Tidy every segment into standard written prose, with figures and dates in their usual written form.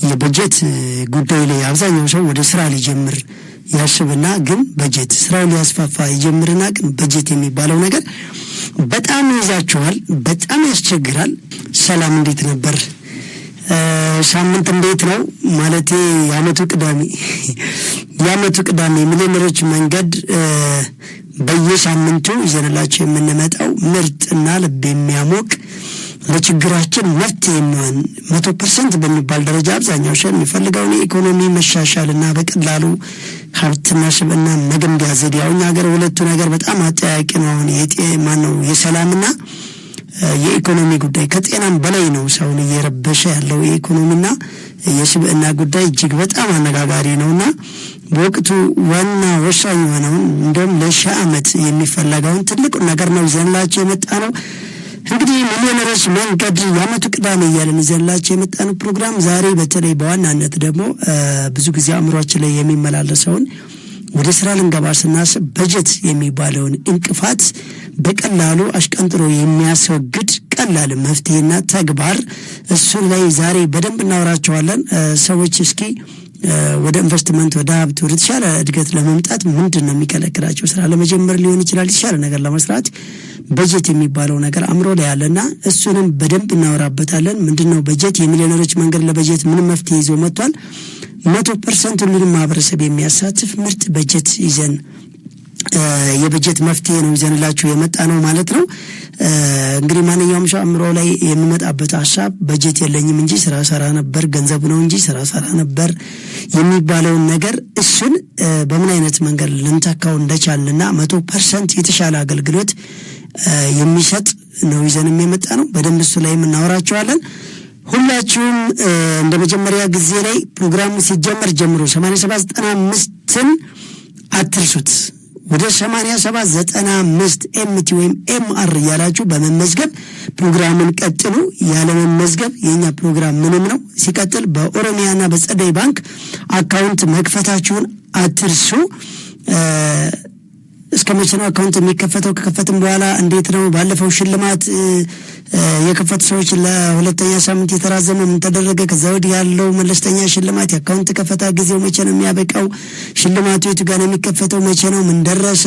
የበጀት ጉዳይ ላይ አብዛኛው ሰው ወደ ስራ ሊጀምር ያስብና ግን በጀት ስራው ሊያስፋፋ ይጀምርና ግን በጀት የሚባለው ነገር በጣም ይዛችኋል፣ በጣም ያስቸግራል። ሰላም እንዴት ነበር? ሳምንት እንዴት ነው ማለቴ የዓመቱ ቅዳሜ ሚሊዮነሮች መንገድ በየሳምንቱ ይዘንላችሁ የምንመጣው ምርጥና ልብ የሚያሞቅ ለችግራችን መፍትሄ የሚሆን 100% በሚባል ደረጃ አብዛኛው ሰው የሚፈልገውን የኢኮኖሚ መሻሻልና በቀላሉ ሀብትና ስብዕና መገንቢያ ዘዴ። አሁን ሀገር ሁለቱ ነገር በጣም አጠያቂ ነው። አሁን የሰላምና የኢኮኖሚ ጉዳይ ከጤናም በላይ ነው ሰውን እየረበሸ ያለው። የኢኮኖሚና የስብዕና ጉዳይ እጅግ በጣም አነጋጋሪ ነውና በወቅቱ ዋና ወሳኝ የሆነውን እንደውም ለሺህ ዓመት የሚፈለገውን ትልቁን ነገር ነው ይዘንላችሁ የመጣ ነው። እንግዲህ ሚሊዮነሮች መንገድ የዓመቱ ቅዳሜ እያለን ይዘንላችሁ የመጣነው ፕሮግራም ዛሬ በተለይ በዋናነት ደግሞ ብዙ ጊዜ አእምሯችን ላይ የሚመላለሰውን ወደ ስራ ልንገባ ስናስብ በጀት የሚባለውን እንቅፋት በቀላሉ አሽቀንጥሮ የሚያስወግድ ቀላል መፍትሄና ተግባር እሱን ላይ ዛሬ በደንብ እናወራቸዋለን። ሰዎች እስኪ ወደ ኢንቨስትመንት ወደ ሀብት ወደ ተሻለ እድገት ለመምጣት ምንድነው የሚከለክላቸው? ስራ ለመጀመር ሊሆን ይችላል፣ የተሻለ ነገር ለመስራት በጀት የሚባለው ነገር አእምሮ ላይ ያለና እሱንም በደንብ እናወራበታለን። ምንድነው በጀት? የሚሊዮነሮች መንገድ ለበጀት ምን መፍትሄ ይዞ መጥቷል? 100% ሁሉንም ማህበረሰብ የሚያሳትፍ ምርጥ በጀት ይዘን የበጀት መፍትሄ ነው ይዘንላችሁ የመጣ ነው ማለት ነው። እንግዲህ ማንኛውም ሰው አእምሮ ላይ የሚመጣበት ሐሳብ በጀት የለኝም እንጂ ስራ ሰራ ነበር፣ ገንዘብ ነው እንጂ ስራ ሰራ ነበር የሚባለውን ነገር እሱን በምን አይነት መንገድ ልንተካው እንደቻልንና 100% የተሻለ አገልግሎት የሚሰጥ ነው ይዘን የመጣ ነው። በደንብ እሱ ላይ እናወራቸዋለን። ሁላችሁም እንደ መጀመሪያ ጊዜ ላይ ፕሮግራሙ ሲጀመር ጀምሮ 8795ን አትርሱት። ወደ 8795 ኤምቲ ወይም ኤምአር ያላችሁ በመመዝገብ ፕሮግራሙን ቀጥሉ። ያለ መመዝገብ የኛ ፕሮግራም ምንም ነው። ሲቀጥል በኦሮሚያና በጸደይ ባንክ አካውንት መክፈታችሁን አትርሱ። እስከ መቼ ነው አካውንት የሚከፈተው? ከከፈትም በኋላ እንዴት ነው? ባለፈው ሽልማት የከፈቱ ሰዎች ለሁለተኛ ሳምንት የተራዘመ ምን ተደረገ? ከዛ ወዲህ ያለው መለስተኛ ሽልማት የአካውንት ከፈታ ጊዜው መቼ ነው የሚያበቃው? ሽልማቱ የቱ ጋር ነው የሚከፈተው? መቼ ነው? ምን ደረሰ?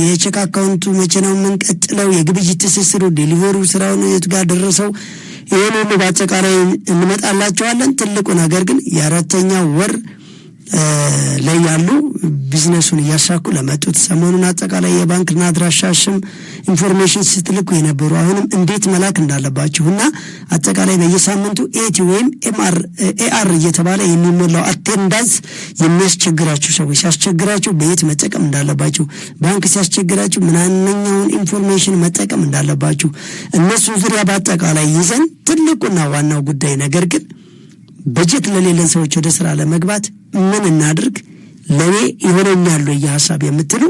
የቼክ አካውንቱ መቼ ነው የምንቀጥለው? የግብይት ትስስሩ ዴሊቨሩ ስራውን የቱ ጋር ደረሰው? ይሄን ሁሉ በአጠቃላይ እንመጣላችኋለን። ትልቁ ነገር ግን የአራተኛ ወር ላይ ያሉ ቢዝነሱን እያሳኩ ለመጡት ሰሞኑን አጠቃላይ የባንክና አድራሻሽም ኢንፎርሜሽን ስትልኩ የነበሩ አሁንም እንዴት መላክ እንዳለባችሁና አጠቃላይ በየሳምንቱ ኤቲ ወይም ኤአር እየተባለ የሚሞላው አቴንዳንስ የሚያስቸግራችሁ ሰዎች ሲያስቸግራችሁ በየት መጠቀም እንዳለባችሁ፣ ባንክ ሲያስቸግራችሁ ምንኛውን ኢንፎርሜሽን መጠቀም እንዳለባችሁ እነሱ ዙሪያ በአጠቃላይ ይዘን ትልቁና ዋናው ጉዳይ ነገር ግን በጀት ለሌለን ሰዎች ወደ ስራ ለመግባት ምን እናድርግ፣ ለኔ ይሆነኛል ወይ ሐሳብ የምትሉ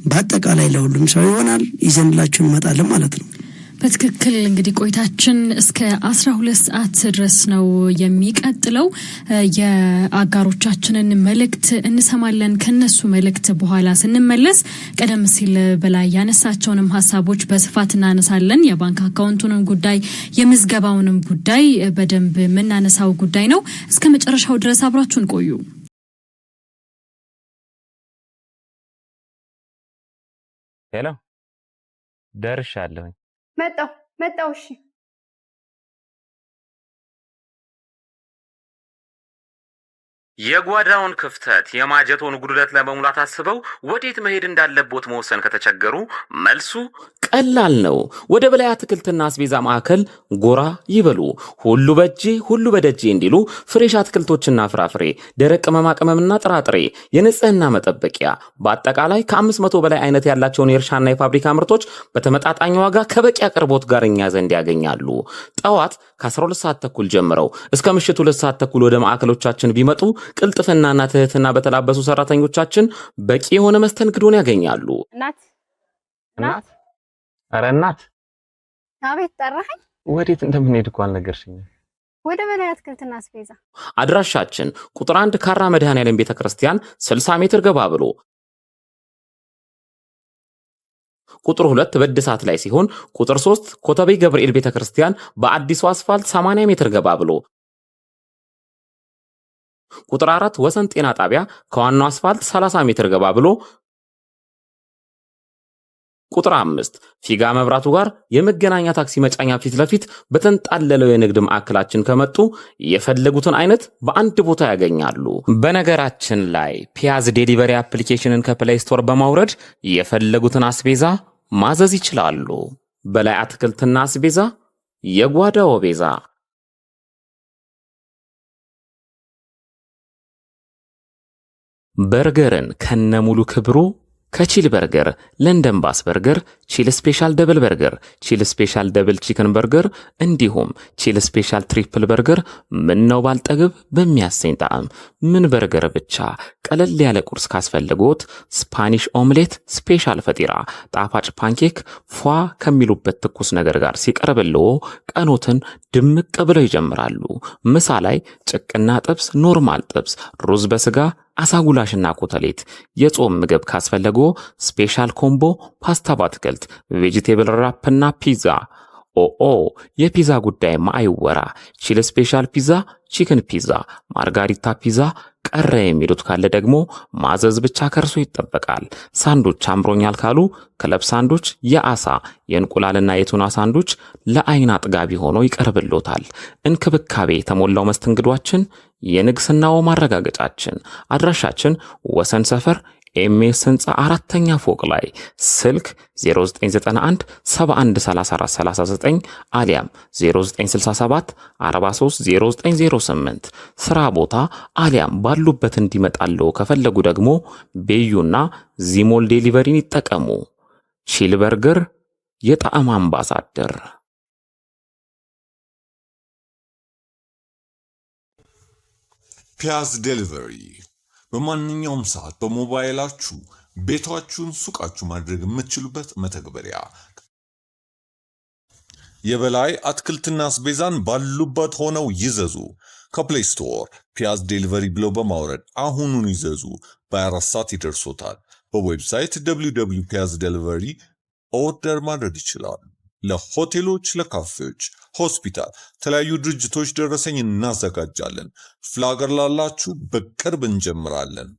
በአጠቃላይ ለሁሉም ሰው ይሆናል ይዘንላችሁ እንመጣለን ማለት ነው። በትክክል እንግዲህ ቆይታችን እስከ 12 ሰዓት ድረስ ነው የሚቀጥለው። የአጋሮቻችንን መልእክት እንሰማለን። ከነሱ መልእክት በኋላ ስንመለስ ቀደም ሲል በላይ ያነሳቸውንም ሐሳቦች በስፋት እናነሳለን። የባንክ አካውንቱንም ጉዳይ የምዝገባውንም ጉዳይ በደንብ የምናነሳው ጉዳይ ነው። እስከ መጨረሻው ድረስ አብራችሁን ቆዩ። ሄሎ ደርሻለሁ። መጣው እሺ የጓዳውን ክፍተት የማጀቶን ጉድለት ለመሙላት አስበው ወዴት መሄድ እንዳለቦት መወሰን ከተቸገሩ መልሱ ቀላል ነው። ወደ በላይ አትክልትና አስቤዛ ማዕከል ጎራ ይበሉ። ሁሉ በእጄ ሁሉ በደጄ እንዲሉ ፍሬሽ አትክልቶችና ፍራፍሬ፣ ደረቅ ቅመማ ቅመምና ጥራጥሬ፣ የንጽህና መጠበቂያ በአጠቃላይ ከ500 በላይ አይነት ያላቸውን የእርሻና የፋብሪካ ምርቶች በተመጣጣኝ ዋጋ ከበቂ አቅርቦት ጋር እኛ ዘንድ ያገኛሉ። ጠዋት ከ12 ሰዓት ተኩል ጀምረው እስከ ምሽቱ 2 ሰዓት ተኩል ወደ ማዕከሎቻችን ቢመጡ ቅልጥፍናና ትህትና በተላበሱ ሰራተኞቻችን በቂ የሆነ መስተንግዶን ያገኛሉ። እናት አረ እናት አቤት ጠራኸኝ? ወዴት እንደምንሄድ እኮ አልነገርሽኝም። ወደ በላይ አትክልትና አስቤዛ። አድራሻችን ቁጥር 1 ካራ መድኃኔዓለም ቤተክርስቲያን 60 ሜትር ገባ ብሎ፣ ቁጥር 2 በእድሳት ላይ ሲሆን ቁጥር 3 ኮተቤ ገብርኤል ቤተክርስቲያን በአዲሱ አስፋልት 80 ሜትር ገባ ብሎ ቁጥር 4 ወሰን ጤና ጣቢያ ከዋናው አስፋልት 30 ሜትር ገባ ብሎ ቁጥር 5 ፊጋ መብራቱ ጋር የመገናኛ ታክሲ መጫኛ ፊት ለፊት በተንጣለለው የንግድ ማዕከላችን ከመጡ የፈለጉትን አይነት በአንድ ቦታ ያገኛሉ። በነገራችን ላይ ፒያዝ ዴሊቨሪ አፕሊኬሽንን ከፕሌይ ስቶር በማውረድ የፈለጉትን አስቤዛ ማዘዝ ይችላሉ። በላይ አትክልትና አስቤዛ የጓዳው ቤዛ። በርገርን ከነሙሉ ክብሩ ከቺል በርገር፣ ለንደን ባስ በርገር፣ ቺል ስፔሻል ደብል በርገር፣ ቺል ስፔሻል ደብል ቺክን በርገር እንዲሁም ቺል ስፔሻል ትሪፕል በርገር ምነው ባልጠግብ በሚያሰኝ ጣዕም ምን በርገር ብቻ ቀለል ያለ ቁርስ ካስፈልጎት ስፓኒሽ ኦምሌት፣ ስፔሻል ፈጢራ፣ ጣፋጭ ፓንኬክ ፏ ከሚሉበት ትኩስ ነገር ጋር ሲቀርብልዎ ቀኖትን ድምቅ ብለው ይጀምራሉ። ምሳ ላይ ጭቅና ጥብስ፣ ኖርማል ጥብስ፣ ሩዝ በስጋ አሳጉላሽና ኮተሌት፣ የጾም ምግብ ካስፈለጎ ስፔሻል ኮምቦ ፓስታ ባትክልት፣ ቬጂቴብል ራፕና ፒዛ። ኦኦ የፒዛ ጉዳይማ አይወራ። ቺል ስፔሻል ፒዛ፣ ቺክን ፒዛ፣ ማርጋሪታ ፒዛ ቀረ የሚሉት ካለ ደግሞ ማዘዝ ብቻ ከርሶ ይጠበቃል። ሳንዱች አምሮኛል ካሉ ክለብ ሳንዱች የአሳ የእንቁላልና የቱና ሳንዱች ለአይን አጥጋቢ ሆኖ ይቀርብሎታል። እንክብካቤ የተሞላው መስተንግዷችን የንግስናው ማረጋገጫችን። አድራሻችን ወሰን ሰፈር ኤምኤስ ህንፃ 4ኛ ፎቅ ላይ ስልክ 0991 713439 አሊያም 0967 430908 ስራ ቦታ አሊያም ባሉበት እንዲመጣለው ከፈለጉ ደግሞ ቤዩና ዚሞል ዴሊቨሪን ይጠቀሙ። ቺል በርገር የጣዕም አምባሳደር። ፒያዝ ዴሊቨሪ በማንኛውም ሰዓት በሞባይላችሁ ቤታችሁን ሱቃችሁ ማድረግ የምትችሉበት መተግበሪያ። የበላይ አትክልትና አስቤዛን ባሉበት ሆነው ይዘዙ። ከፕሌይ ስቶር ፒያዝ ዴሊቨሪ ብለው በማውረድ አሁኑን ይዘዙ። በ24 ሰዓት ይደርሶታል። በዌብሳይት www.piazdelivery ኦርደር ማድረግ ይችላሉ። ለሆቴሎች፣ ለካፌዎች፣ ሆስፒታል፣ የተለያዩ ድርጅቶች ደረሰኝ እናዘጋጃለን። ፍላገር ላላችሁ በቅርብ እንጀምራለን።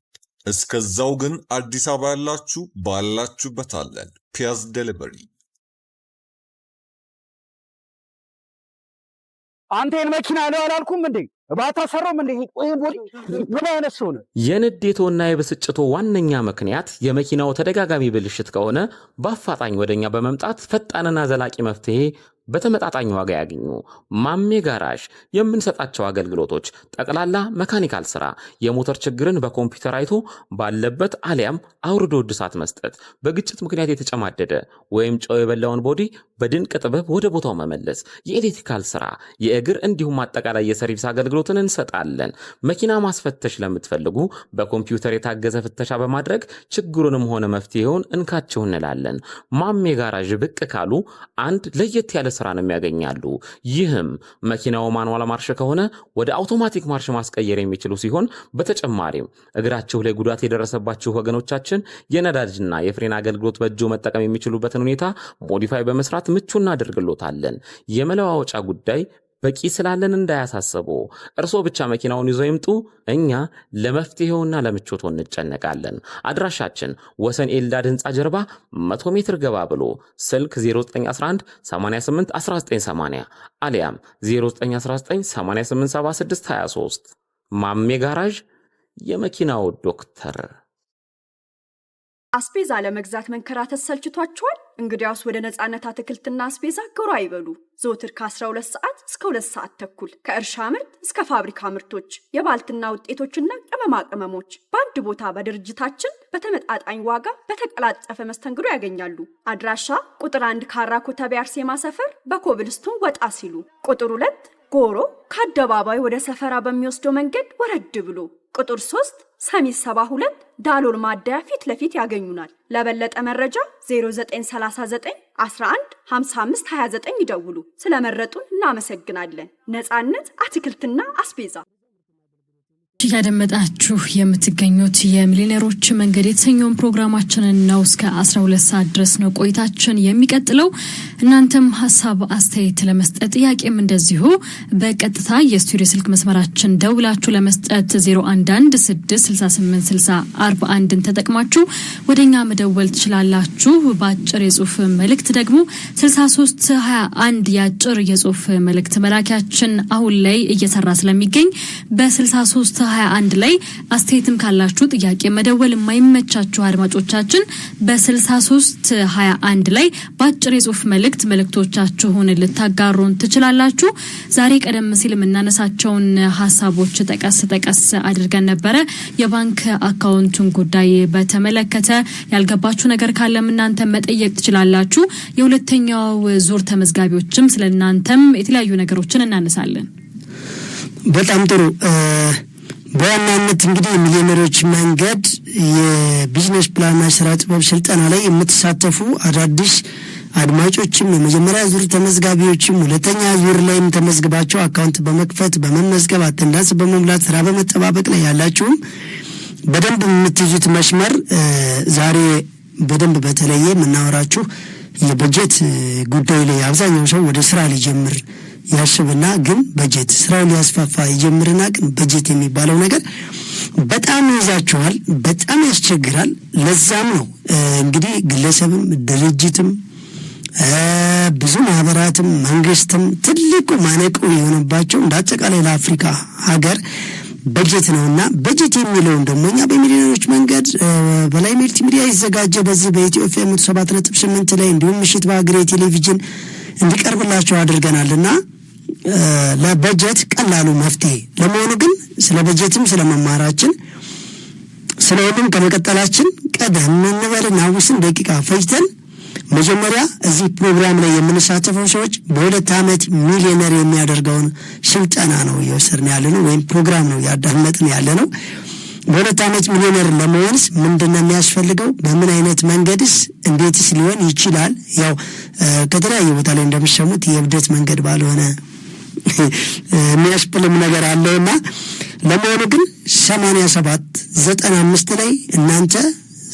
እስከዛው ግን አዲስ አበባ ያላችሁ ባላችሁበት አለን። ፒያዝ ዴሊቨሪ። አንተን መኪና ነው አላልኩም እንዴ? ባታ ሰሮም እንዴ? ቆይ ቦዲ ምን አይነት ሰው ነው? የንዴቶና የብስጭቶ ዋነኛ ምክንያት የመኪናው ተደጋጋሚ ብልሽት ከሆነ በአፋጣኝ ወደኛ በመምጣት ፈጣንና ዘላቂ መፍትሄ በተመጣጣኝ ዋጋ ያገኙ። ማሜ ጋራዥ የምንሰጣቸው አገልግሎቶች ጠቅላላ መካኒካል ስራ፣ የሞተር ችግርን በኮምፒውተር አይቶ ባለበት አሊያም አውርዶ እድሳት መስጠት፣ በግጭት ምክንያት የተጨማደደ ወይም ጨው የበላውን ቦዲ በድንቅ ጥበብ ወደ ቦታው መመለስ፣ የኤሌክትሪካል ስራ፣ የእግር እንዲሁም አጠቃላይ የሰርቪስ አገልግሎትን እንሰጣለን። መኪና ማስፈተሽ ለምትፈልጉ በኮምፒውተር የታገዘ ፍተሻ በማድረግ ችግሩንም ሆነ መፍትሄውን እንካችሁ እንላለን። ማሜ ጋራዥ ብቅ ካሉ አንድ ለየት ያለ ስራንም ያገኛሉ። ይህም መኪናው ማኑዋል ማርሽ ከሆነ ወደ አውቶማቲክ ማርሽ ማስቀየር የሚችሉ ሲሆን በተጨማሪም እግራችሁ ላይ ጉዳት የደረሰባችሁ ወገኖቻችን የነዳጅና የፍሬን አገልግሎት በእጆ መጠቀም የሚችሉበትን ሁኔታ ሞዲፋይ በመስራት ምቹ እናደርግሎታለን። የመለዋወጫ ጉዳይ በቂ ስላለን እንዳያሳስቡ። እርሶ ብቻ መኪናውን ይዘው ይምጡ። እኛ ለመፍትሄውና ለምቾቱ እንጨነቃለን። አድራሻችን ወሰን ኤልዳድ ህንፃ ጀርባ 100 ሜትር ገባ ብሎ ስልክ 0911 88 1980 አሊያም 0919 8876 23 ማሜ ጋራዥ የመኪናው ዶክተር። አስቤዛ ለመግዛት መንከራተት ሰልችቷቸዋል? እንግዲያውስ ወደ ነጻነት አትክልትና አስቤዛ ጎራ ይበሉ። ዘወትር ከ12 ሰዓት እስከ 2 ሰዓት ተኩል ከእርሻ ምርት እስከ ፋብሪካ ምርቶች፣ የባልትና ውጤቶችና ቅመማ ቅመሞች በአንድ ቦታ በድርጅታችን በተመጣጣኝ ዋጋ በተቀላጠፈ መስተንግዶ ያገኛሉ። አድራሻ ቁጥር 1 ካራ ኮተቤ አርሴማ ሰፈር በኮብልስቶን ወጣ ሲሉ፣ ቁጥር 2 ጎሮ ከአደባባይ ወደ ሰፈራ በሚወስደው መንገድ ወረድ ብሎ፣ ቁጥር 3 ሰሚት 72 ዳሎል ማደያ ፊት ለፊት ያገኙናል። ለበለጠ መረጃ 0939 11 55 29 ይደውሉ። ስለመረጡን እናመሰግናለን። ነጻነት አትክልትና አስቤዛ። ያደመጣችሁ የምትገኙት የሚሊዮነሮች መንገድ የተሰኘውን ፕሮግራማችንን ነው። እስከ 12 ሰዓት ድረስ ነው ቆይታችን የሚቀጥለው። እናንተም ሀሳብ አስተያየት ለመስጠት ጥያቄም እንደዚሁ በቀጥታ የስቱዲዮ ስልክ መስመራችን ደውላችሁ ለመስጠት 0116686041ን ተጠቅማችሁ ወደኛ መደወል ትችላላችሁ። በአጭር የጽሁፍ መልእክት ደግሞ 6321 የአጭር የጽሁፍ መልእክት መላኪያችን አሁን ላይ እየሰራ ስለሚገኝ በ6321 ላይ አስተያየትም ካላችሁ ጥያቄ መደወል የማይመቻችሁ አድማጮቻችን በ6321 ላይ በአጭር የጽሁፍ መልእክቶቻችሁን ልታጋሩን ትችላላችሁ። ዛሬ ቀደም ሲል የምናነሳቸውን ሀሳቦች ጠቀስ አድርገን ነበረ። የባንክ አካውንቱን ጉዳይ በተመለከተ ያልገባችሁ ነገር ካለም እናንተ መጠየቅ ትችላላችሁ። የሁለተኛው ዙር ተመዝጋቢዎችም ስለናንተም የተለያዩ ነገሮችን እናነሳለን። በጣም ጥሩ። በዋናነት እንግዲህ ሚሊዮነሮች መንገድ የቢዝነስ ፕላንና ስራ ጥበብ ስልጠና ላይ የምትሳተፉ አዳዲስ አድማጮችም የመጀመሪያ ዙር ተመዝጋቢዎችም ሁለተኛ ዙር ላይም ተመዝግባችሁ አካውንት በመክፈት በመመዝገብ አቴንዳንስ በመሙላት ስራ በመጠባበቅ ላይ ያላችሁም በደንብ የምትይዙት መስመር ዛሬ በደንብ በተለየ የምናወራችሁ የበጀት ጉዳይ ላይ አብዛኛው ሰው ወደ ስራ ሊጀምር ያስብና ግን በጀት ስራው ሊያስፋፋ ይጀምርና ግን በጀት የሚባለው ነገር በጣም ይዛችኋል፣ በጣም ያስቸግራል። ለዛም ነው እንግዲህ ግለሰብም ድርጅትም ብዙ ማህበራትም መንግስትም ትልቁ ማነቆ የሆነባቸው እንዳጠቃላይ ለአፍሪካ ሀገር በጀት ነውና በጀት የሚለውን ደግሞ እኛ በሚሊዮነሮች መንገድ በላይ መልቲ ሚዲያ ይዘጋጀ በዚህ በኢትዮጵያ 107.8 ላይ እንዲሁም ምሽት በአገሬ ቴሌቪዥን እንዲቀርብላችሁ አድርገናልና ለበጀት ቀላሉ መፍትሄ ለመሆኑ ግን ስለ በጀትም ስለ መማራችን ስለሆነም ከመቀጠላችን ቀደም እንበልና ውስን ደቂቃ ፈጅተን መጀመሪያ እዚህ ፕሮግራም ላይ የምንሳተፈው ሰዎች በሁለት ዓመት ሚሊዮነር የሚያደርገውን ስልጠና ነው እየወሰድን ያለነው ወይም ፕሮግራም ነው ያዳመጥን ያለነው። በሁለት ዓመት ሚሊዮነር ለመሆንስ ምንድነው የሚያስፈልገው? በምን አይነት መንገድስ እንዴትስ ሊሆን ይችላል? ያው ከተለያየ ቦታ ላይ እንደምትሰሙት የእብደት መንገድ ባልሆነ የሚያስፈልም ነገር አለውና ለመሆኑ ግን 8795 ላይ እናንተ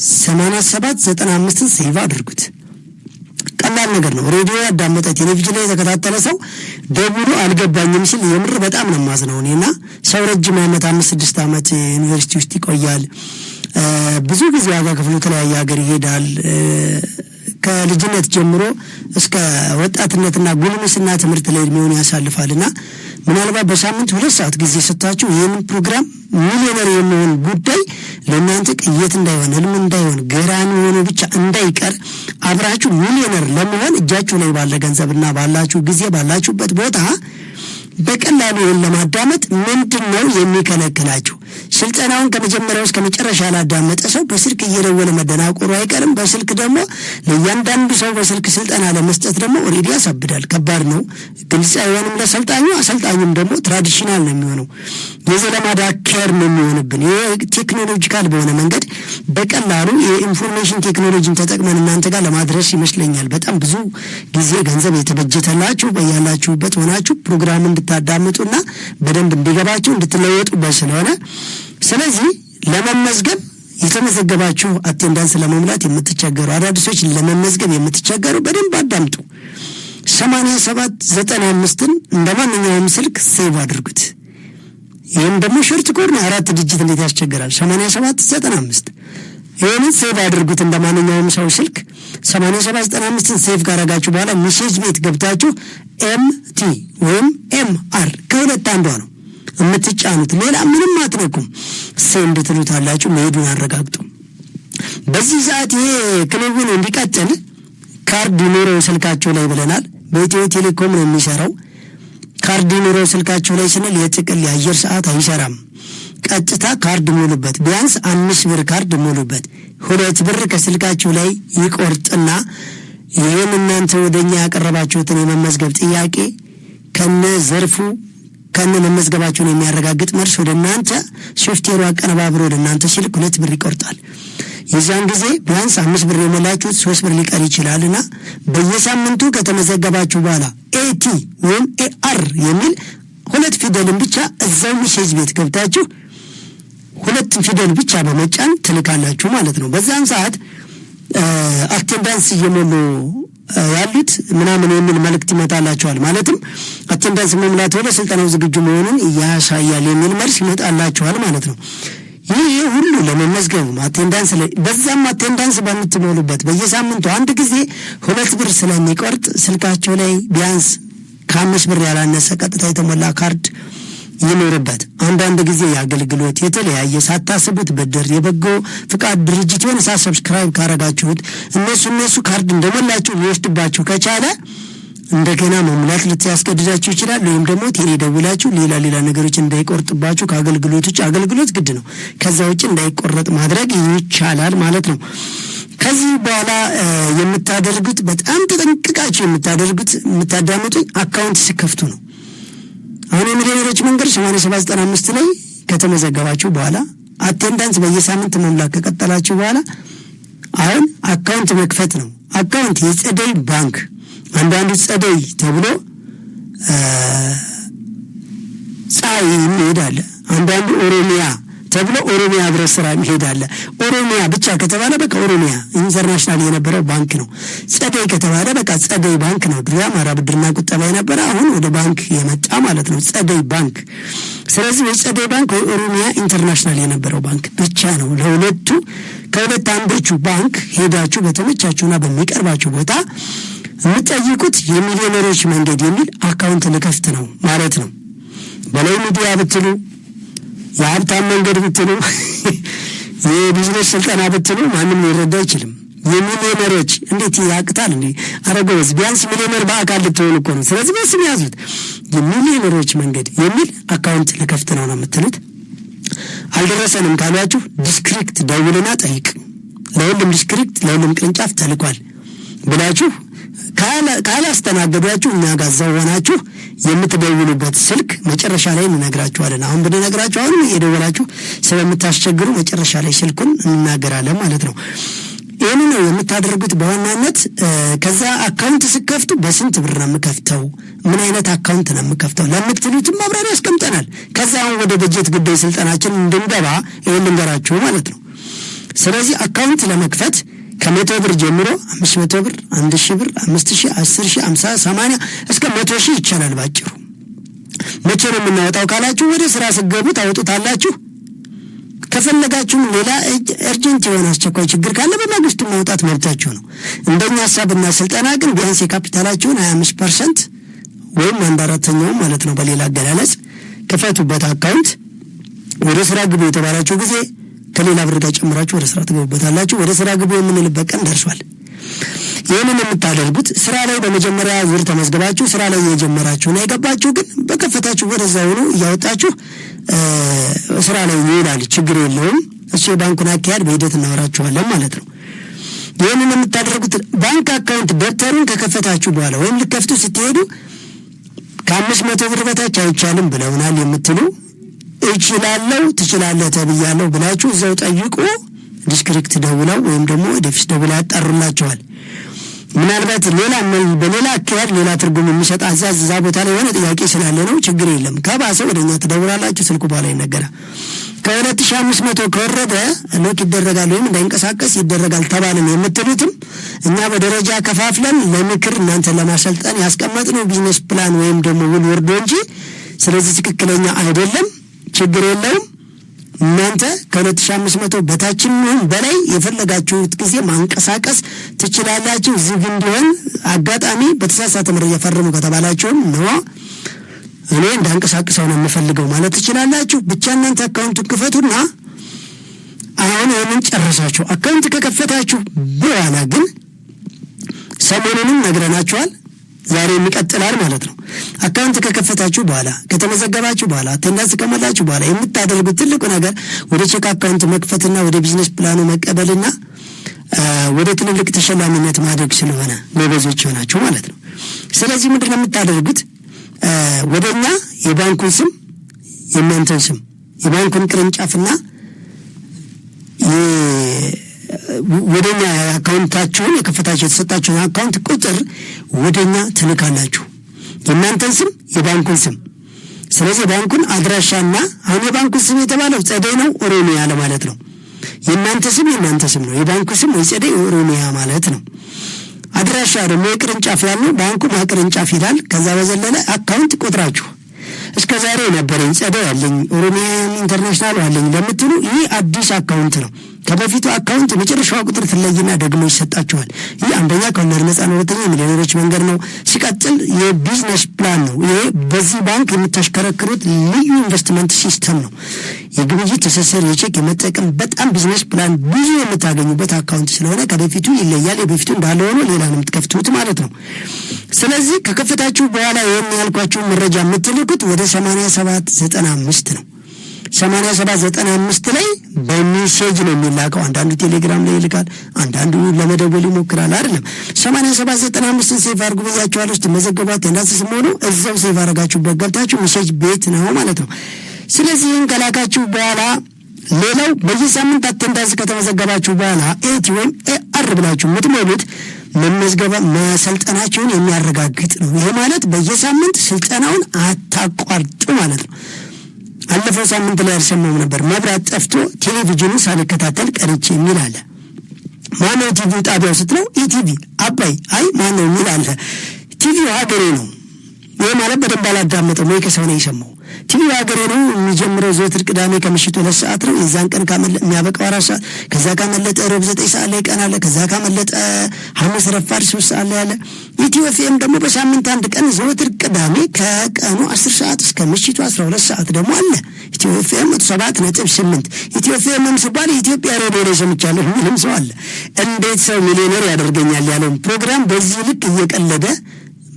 8795ን ሴቭ አድርጉት። ቀላል ነገር ነው። ሬዲዮ ያዳመጠ ቴሌቪዥን ላይ የተከታተለ ሰው ደውሎ አልገባኝም ሲል የምር በጣም ነው ማዝነው እኔና ሰው ረጅም ዓመት 5-6 ዓመት ዩኒቨርሲቲ ውስጥ ይቆያል። ብዙ ጊዜ ዋጋ ከፍሎ ተለያየ ሀገር ይሄዳል። ከልጅነት ጀምሮ እስከ ወጣትነትና ጉልምስና ትምህርት ላይ እድሜውን ያሳልፋልና ምናልባት በሳምንት 2 ሰዓት ጊዜ ሰጣችሁ ይሄንን ፕሮግራም ሚሊዮነር የሚሆን ጉዳይ ለእናንተ ቅየት እንዳይሆን ህልም እንዳይሆን ገራሚ ሆኖ ብቻ እንዳይቀር አብራችሁ ሚሊዮነር ለመሆን እጃችሁ ላይ ባለ ገንዘብና ባላችሁ ጊዜ ባላችሁበት ቦታ በቀላሉ ለማዳመጥ ምንድነው የሚከለክላችሁ? ስልጠናውን ከመጀመሪያው እስከ መጨረሻ ላዳመጠ ሰው በስልክ እየደወለ መደናቆሩ አይቀርም። በስልክ ደግሞ ለእያንዳንዱ ሰው በስልክ ስልጠና ለመስጠት ደግሞ ኦሬዲ ያሳብዳል፣ ከባድ ነው፣ ግልጽ አይሆንም ለሰልጣኙ። አሰልጣኙም ደግሞ ትራዲሽናል ነው የሚሆነው፣ የዘለማዳ ኬር ነው የሚሆንብን። ቴክኖሎጂካል በሆነ መንገድ በቀላሉ የኢንፎርሜሽን ቴክኖሎጂን ተጠቅመን እናንተ ጋር ለማድረስ ይመስለኛል በጣም ብዙ ጊዜ ገንዘብ የተበጀተላችሁ በያላችሁበት ሆናችሁ ፕሮግራም እንድታዳምጡና በደንብ እንዲገባችሁ እንድትለወጡበት ስለሆነ ስለዚህ ለመመዝገብ የተመዘገባችሁ አቴንዳንስ ለመሙላት የምትቸገሩ አዳዲሶች ለመመዝገብ የምትቸገሩ በደንብ አዳምጡ። 8795ን እንደማንኛውም ስልክ ሴቭ አድርጉት። ይሄም ደግሞ ሾርት ኮድ ነው፣ 4 ዲጂት እንዴት ያስቸግራል። 8795 ይሄንን ሴቭ አድርጉት እንደማንኛውም ሰው ስልክ 8795ን ሴቭ ካረጋችሁ በኋላ ሜሴጅ ቤት ገብታችሁ ኤምቲ ወይም ኤምአር ከሁለት አንዷ ነው የምትጫኑት፣ ሌላ ምንም አትነኩም። ሴንድ ትሉታላችሁ፣ መሄዱን አረጋግጡ። በዚህ ሰዓት ይሄ ክንውን እንዲቀጥል ካርድ ይኖረው ስልካችሁ ላይ ብለናል። በኢትዮ ቴሌኮም ነው የሚሰራው። ካርድ ይኖረው ስልካችሁ ላይ ስንል የጥቅል የአየር ሰዓት አይሰራም። ቀጥታ ካርድ ሙሉበት፣ ቢያንስ 5 ብር ካርድ ሙሉበት። 2 ብር ከስልካችሁ ላይ ይቆርጥና ይህን እናንተ ወደኛ ያቀረባችሁትን የመመዝገብ ጥያቄ ከነ ዘርፉ ከነ መመዝገባችሁን የሚያረጋግጥ መልስ ወደ እናንተ ሶፍትዌሩ አቀነባብሮ ወደ እናንተ ሲልክ 2 ብር ይቆርጣል። የዛን ጊዜ ቢያንስ 5 ብር የሞላችሁት 3 ብር ሊቀር ይችላልና በየሳምንቱ ከተመዘገባችሁ በኋላ ኤቲ ወይም ኤአር የሚል 2 ፊደልን ብቻ እዛው ሜሴጅ ቤት ገብታችሁ ሁለት ፊደል ብቻ በመጫን ትልካላችሁ ማለት ነው። በዛን ሰዓት አቴንዳንስ እየሞሉ ያሉት ምናምን የሚል መልእክት ይመጣላችኋል። ማለትም አቴንዳንስ መሙላት ወደ ስልጠናው ዝግጁ መሆኑን ያሳያል የሚል መልስ ይመጣላችኋል ማለት ነው። ይህ ሁሉ ለመመዝገብ አቴንዳንስ ላይ በዛም አቴንዳንስ በምትሞሉበት በየሳምንቱ አንድ ጊዜ 2 ብር ስለሚቆርጥ ስልካቸው ላይ ቢያንስ ከ5 ብር ያላነሰ ቀጥታ የተሞላ ካርድ ይኖርበት። አንዳንድ ጊዜ የአገልግሎት የተለያየ ሳታስቡት ብድር የበጎ ፍቃድ ድርጅት የሆነ ሰብስክራይብ ካረጋችሁት እነሱ ካርድ እንደሞላችሁ ሊወስድባችሁ ከቻለ እንደገና መሙላት ልትያስገድዳችሁ ይችላል። ወይም ደግሞ ቴሌ ደውላችሁ ሌላ ነገሮች እንዳይቆርጥባችሁ ከአገልግሎቶች አገልግሎት ግድ ነው፣ ከዛ ውጭ እንዳይቆረጥ ማድረግ ይቻላል ማለት ነው። ከዚህ በኋላ የምታደርጉት በጣም ተጠንቅቃችሁ የምታዳምጡኝ አካውንት ሲከፍቱ ነው። አሁን የሚሊዮነሮች መንገድ 8795 ላይ ከተመዘገባችሁ በኋላ አቴንዳንስ በየሳምንት መሙላት ከቀጠላችሁ በኋላ አሁን አካውንት መክፈት ነው። አካውንት የጸደይ ባንክ አንዳንዱ ጸደይ ተብሎ ፀሐይ ይሄዳል፣ አንዳንዱ ኦሮሚያ ተብሎ ኦሮሚያ ህብረት ስራ ይሄዳል። ኦሮሚያ ብቻ ከተባለ በቃ ኦሮሚያ ኢንተርናሽናል የነበረው ባንክ ነው። ጸደይ ከተባለ በቃ ጸደይ ባንክ ነው። ድሮ አማራ ብድርና ቁጠባ የነበረ አሁን ወደ ባንክ የመጣ ማለት ነው፣ ጸደይ ባንክ። ስለዚህ የጸደይ ባንክ ወይ ኦሮሚያ ኢንተርናሽናል የነበረው ባንክ ብቻ ነው። ለሁለቱ ከሁለት አንዶቹ ባንክ ሄዳችሁ በተመቻችሁና በሚቀርባችሁ ቦታ የምትጠይቁት የሚሊዮነሮች መንገድ የሚል አካውንት ልከፍት ነው ማለት ነው። በላይ ሚዲያ ብትሉ የሀብታም መንገድ ብትሉ የቢዝነስ ስልጠና ብትሉ ማንም ሊረዳ አይችልም። የሚሊዮነሮች እንዴት ያቅታል እንዴ? አረጋውስ ቢያንስ ሚሊዮነር በአካል ልትሆኑ እኮ ነው። ስለዚህ በስም ያዙት፣ የሚሊዮነሮች መንገድ የሚል አካውንት ልከፍት ነው የምትሉት። አልደረሰንም ካሏችሁ ዲስትሪክት ደውልና ጠይቅ። ለሁሉም ዲስትሪክት ለሁሉም ቅርንጫፍ ተልኳል ብላችሁ ካላስተናገዷችሁ እኛ ጋር እዛው ሆናችሁ የምትደውሉበት ስልክ መጨረሻ ላይ እንነግራችኋለን። አሁን ብንነግራችሁ አሁን የደወላችሁ ስለምታስቸግሩ መጨረሻ ላይ ስልኩን እንናገራለን ማለት ነው። ይህን ነው የምታደርጉት በዋናነት። ከዛ አካውንት ስከፍቱ በስንት ብር ነው የምከፍተው፣ ምን አይነት አካውንት ነው የምከፍተው ለምትሉትም ማብራሪያ ያስቀምጠናል። ከዛ አሁን ወደ በጀት ጉዳይ ስልጠናችን እንድንገባ ይሄን ልንገራችሁ ማለት ነው። ስለዚህ አካውንት ለመክፈት ከ100 ብር ጀምሮ 500 ብር፣ 1000 ብር፣ 5000፣ 10000፣ 50፣ 80 እስከ 100,000 ይቻላል ባጭሩ። መቼ ነው የምናወጣው ካላችሁ ወደ ስራ ስትገቡ ታወጡታላችሁ። ከፈለጋችሁም ሌላ እርጀንት የሆነ አስቸኳይ ችግር ካለ በማግስቱ ማውጣት መብታችሁ ነው። እንደኛ ሐሳብና ስልጠና ግን ቢያንስ የካፒታላችሁን 25% ወይም 1/4 ማለት ነው በሌላ አገላለጽ ከፈቱበት አካውንት። ወደ ስራ ግቡ የተባላችሁ ጊዜ ከሌላ ብር ጋር ጨምራችሁ ወደ ስራ ትገቡበታላችሁ። ወደ ስራ ግቡ የምንልበት ቀን ደርሷል። ይህንን የምታደርጉት ስራ ላይ በመጀመሪያ ዙር ተመዝግባችሁ ስራ ላይ የጀመራችሁ ነው። የገባችሁ ግን በከፈታችሁ ወደዛ ሆኖ እያወጣችሁ ስራ ላይ ይውላል፣ ችግር የለውም። እሱ የባንኩን አካሄድ በሂደት እናወራችኋለን ማለት ነው። ይህንን የምታደርጉት ባንክ አካውንት ደብተሩን ከከፈታችሁ በኋላ ወይም ልከፍቱ ስትሄዱ ከ500 ብር በታች አይቻልም ብለውናል የምትሉ እችላለሁ ትችላለህ ተብያለሁ ብላችሁ እዛው ጠይቁ። ዲስትሪክት ደውለው ወይም ደግሞ ዲፊስ ደውለው ያጣሩላችኋል። ምናልባት በሌላ አካሄድ ሌላ ትርጉም የሚሰጥ አዛዝ እዛ ቦታ ላይ የሆነ ጥያቄ ስላለ ነው፣ ችግር የለም። ከባሰ ወደኛ ትደውላላችሁ፣ ስልኩ በኋላ ይነገራል። ከ2500 ከወረደ ሎክ ይደረጋል ወይም እንዳይንቀሳቀስ ይደረጋል ተባልን የምትሉትም እኛ በደረጃ ከፋፍለን ለምክር እናንተ ለማሰልጠን ያስቀመጥነው ቢዝነስ ፕላን ወይም ደግሞ ውል ወርዶ እንጂ ስለዚህ ትክክለኛ አይደለም። ችግር የለውም። እናንተ ከ2500 በታችም ይሁን በላይ የፈለጋችሁት ጊዜ ማንቀሳቀስ ትችላላችሁ። ዝግ እንዲሆን አጋጣሚ በተሳሳተ መረጃ ፈርሙ ከተባላችሁም ነው እኔ እንዳንቀሳቅሰው ነው የምፈልገው ማለት ትችላላችሁ። ብቻ እናንተ አካውንቱን ክፈቱና አሁን ይሄንን ጨርሳችሁ አካውንት ከከፈታችሁ በኋላ ግን ሰሞኑንም ነግረናችኋል፣ ዛሬ የሚቀጥላል ማለት ነው። አካውንት ከከፈታችሁ በኋላ ከተመዘገባችሁ በኋላ አቴንዳንስ ከሞላችሁ በኋላ የምታደርጉት ትልቁ ነገር ወደ ቼክ አካውንት መክፈትና ወደ ቢዝነስ ፕላኑ መቀበልና ወደ ትልልቅ ተሸላሚነት ማድረግ ስለሆነ ጎበዞች ሆናችሁ ማለት ነው። ስለዚህ ምንድነው የምታደርጉት? ወደኛ የባንኩን ስም የእናንተን ስም የባንኩን ቅርንጫፍና ወደኛ አካውንታችሁን የከፈታችሁ የተሰጣችሁን አካውንት ቁጥር ወደኛ ትልካላችሁ። የእናንተን ስም የባንኩን ስም ስለዚህ ባንኩን አድራሻና አሁን የባንኩ ስም የተባለው ጸደይ ነው ኦሮሚያ ለማለት ነው። የእናንተ ስም ነው። የባንኩ ስም ወይ ጸደይ ኦሮሚያ ማለት ነው። አድራሻ ደግሞ የቅርንጫፍ ያለው ባንኩ ማቅርንጫፍ ይላል። ከዛ በዘለለ አካውንት ቁጥራችሁ እስከ ዛሬ ነበረኝ ጸደይ ያለኝ ኦሮሚያ ኢንተርናሽናል ያለኝ ለምትሉ ይህ አዲስ አካውንት ነው። ከበፊቱ አካውንት መጨረሻው ቁጥር ትለይና ደግሞ ይሰጣችኋል። ይህ አንደኛ ከወለድ ነፃ ነው። ሁለተኛ ሚሊዮነሮች መንገድ ነው። ሲቀጥል የቢዝነስ ፕላን ነው። ይሄ በዚህ ባንክ የምታሽከረክሩት ልዩ ኢንቨስትመንት ሲስተም ነው። የግብይት ትስስር፣ የቼክ የመጠቀም በጣም ቢዝነስ ፕላን ብዙ የምታገኙበት አካውንት ስለሆነ ከበፊቱ ይለያል። የበፊቱ እንዳለ ሆኖ ሌላ ነው የምትከፍቱት ማለት ነው። ስለዚህ ከከፈታችሁ በኋላ ይሄን ያልኳችሁ መረጃ የምትልኩት ወደ 8795 ነው። 8795 ላይ በሜሴጅ ነው የሚላከው። አንዳንዱ ቴሌግራም ላይ ይልካል፣ አንዳንዱ ለመደወል ይሞክራል። አይደለም 8795 ሴቭ አድርጉ ብያችኋለሁ። ስትመዘገቧት እንዳትስሙ ነው። እዛው ሴቭ አድርጋችሁበት ገብታችሁ ሜሴጅ ቤት ነው ማለት ነው። ስለዚህ ይህን ከላካችሁ በኋላ ሌላው በየሳምንት አቴንዳንስ ከተመዘገባችሁ በኋላ ኤቲ ወይም ኤአር ብላችሁ የምትሞሉት መሰልጠናችሁን የሚያረጋግጥ ነው። ይሄ ማለት በየሳምንት ስልጠናውን አታቋርጡ ማለት ነው። አለፈው ሳምንት ላይ አልሰማሁም ነበር። መብራት ጠፍቶ ቴሌቪዥኑ ሳልከታተል ቀርቼ የሚል አለ። ማነው ቲቪ ጣቢያው ስትለው ኢቲቪ አባይ አይ ማነው የሚል አለ። ቲቪው ሀገሬ ነው። ይሄ ማለት በደንብ አላዳመጠም ወይ ከሰው ነው የሰማው። ቲቪው ሀገሬ ነው። የሚጀምረው ዘወትር ቅዳሜ ከምሽቱ 2 ሰዓት ነው። የዛን ቀን የሚያበቃው 4 ሰዓት፣ ከዛ ካመለጠ ሮብ 9 ሰዓት ላይ ቀን አለ። ከዛ ካመለጠ ሐሙስ ረፋድ 3 ሰዓት ላይ አለ። ኢትዮ ኤፍኤም ደግሞ በሳምንት አንድ ቀን ዘወትር ቅዳሜ ከቀኑ 10 ሰዓት እስከ ምሽቱ 12 ሰዓት ደግሞ አለ። ኢትዮ ኤፍኤም 7.8 ኢትዮ ኤፍኤም ሲባል የኢትዮጵያ ሬዲዮ ላይ ሰምቻለሁ የሚልም ሰው አለ። እንዴት ሰው ሚሊዮነር ያደርገኛል ያለውን ፕሮግራም በዚህ ልክ እየቀለደ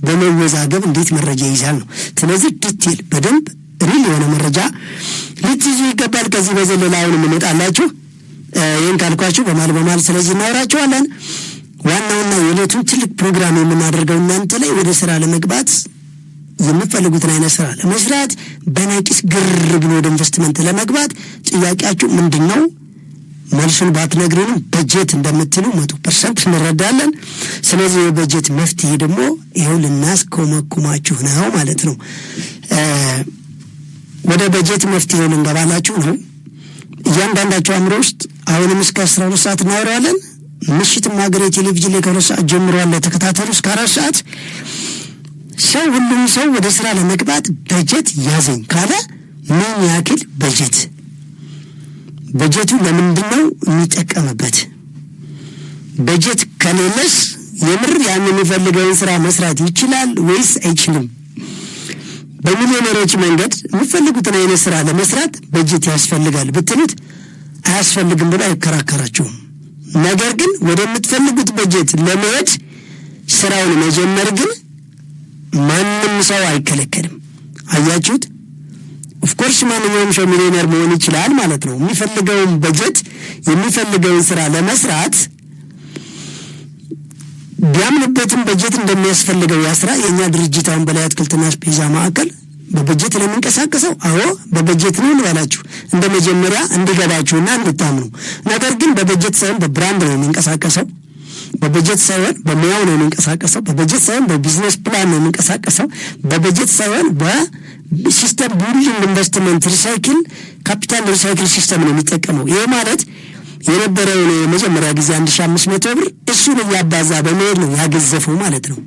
በመወዛገብ እንዴት መረጃ ይዛል ነው። ስለዚህ ዲቴል በደንብ ሪል የሆነ መረጃ ልትይዙ ይገባል። ከዚህ በዘለለ አሁን የምንመጣላችሁ ይህን ካልኳችሁ በማል ስለዚህ እናወራችኋለን። ዋናውና የዕለቱን ትልቅ ፕሮግራም የምናደርገው እናንተ ላይ ወደ ስራ ለመግባት የምትፈልጉትን አይነት ስራ ለመስራት በነቂስ ግር ብሎ ወደ ኢንቨስትመንት ለመግባት ጥያቄያችሁ ምንድን ነው? መልሱን ባትነግሩንም በጀት እንደምትሉ 100% እንረዳለን። ስለዚህ የበጀት መፍትሄ ደግሞ ይኸው ልናስኮመኩማችሁ ነው ማለት ነው። ወደ በጀት መፍትሄ ልንገባላችሁ ነው። እያንዳንዳቸው አእምሮ ውስጥ አሁንም እስከ 12 ሰዓት እናወራለን። ምሽትም ሀገር የቴሌቪዥን ላይ ከ2 ሰዓት ጀምሮ ያለ ተከታተሉ እስከ 4 ሰዓት። ሁሉም ሰው ወደ ስራ ለመግባት በጀት ያዘኝ ካለ ምን ያክል በጀቱ ለምንድን ነው የሚጠቀምበት? በጀት ከሌለስ የምር ያን የሚፈልገውን ስራ መስራት ይችላል ወይስ አይችልም? በሚሊዮነሮች መንገድ የሚፈልጉትን አይነት ስራ ለመስራት በጀት ያስፈልጋል ብትሉት አያስፈልግም ብሎ አይከራከራችሁም። ነገር ግን ወደምትፈልጉት በጀት ለመሄድ ስራውን መጀመር ግን ማንም ሰው አይከለከልም። አያችሁት? ኦፍኮርስ ማንኛውም ሰው ሚሊዮነር መሆን ይችላል ማለት ነው። የሚፈልገውን በጀት የሚፈልገውን ስራ ለመስራት ቢያምንበትም በጀት እንደሚያስፈልገው ያስራ። የኛ ድርጅት አሁን በላይ አትክልትና አስቤዛ ማዕከል በበጀት ነው የሚንቀሳቀሰው። አዎ በበጀት ነው ልበላችሁ እንደ መጀመሪያ እንዲገባችሁና እንድታምኑ። ነገር ግን በበጀት ሳይሆን በብራንድ ነው የሚንቀሳቀሰው። በበጀት ሳይሆን በሙያው ነው የሚንቀሳቀሰው። በበጀት ሳይሆን በቢዝነስ ፕላን ነው የሚንቀሳቀሰው። በበጀት ሳይሆን በሲስተም ቢልዲንግ ኢንቨስትመንት ሪሳይክል ካፒታል ሪሳይክል ሲስተም ነው የሚጠቀመው። ይሄ ማለት የነበረውን የመጀመሪያ ጊዜ 1500 ብር እሱን እያባዛ በመሄድ ነው ያገዘፈው ማለት ነው።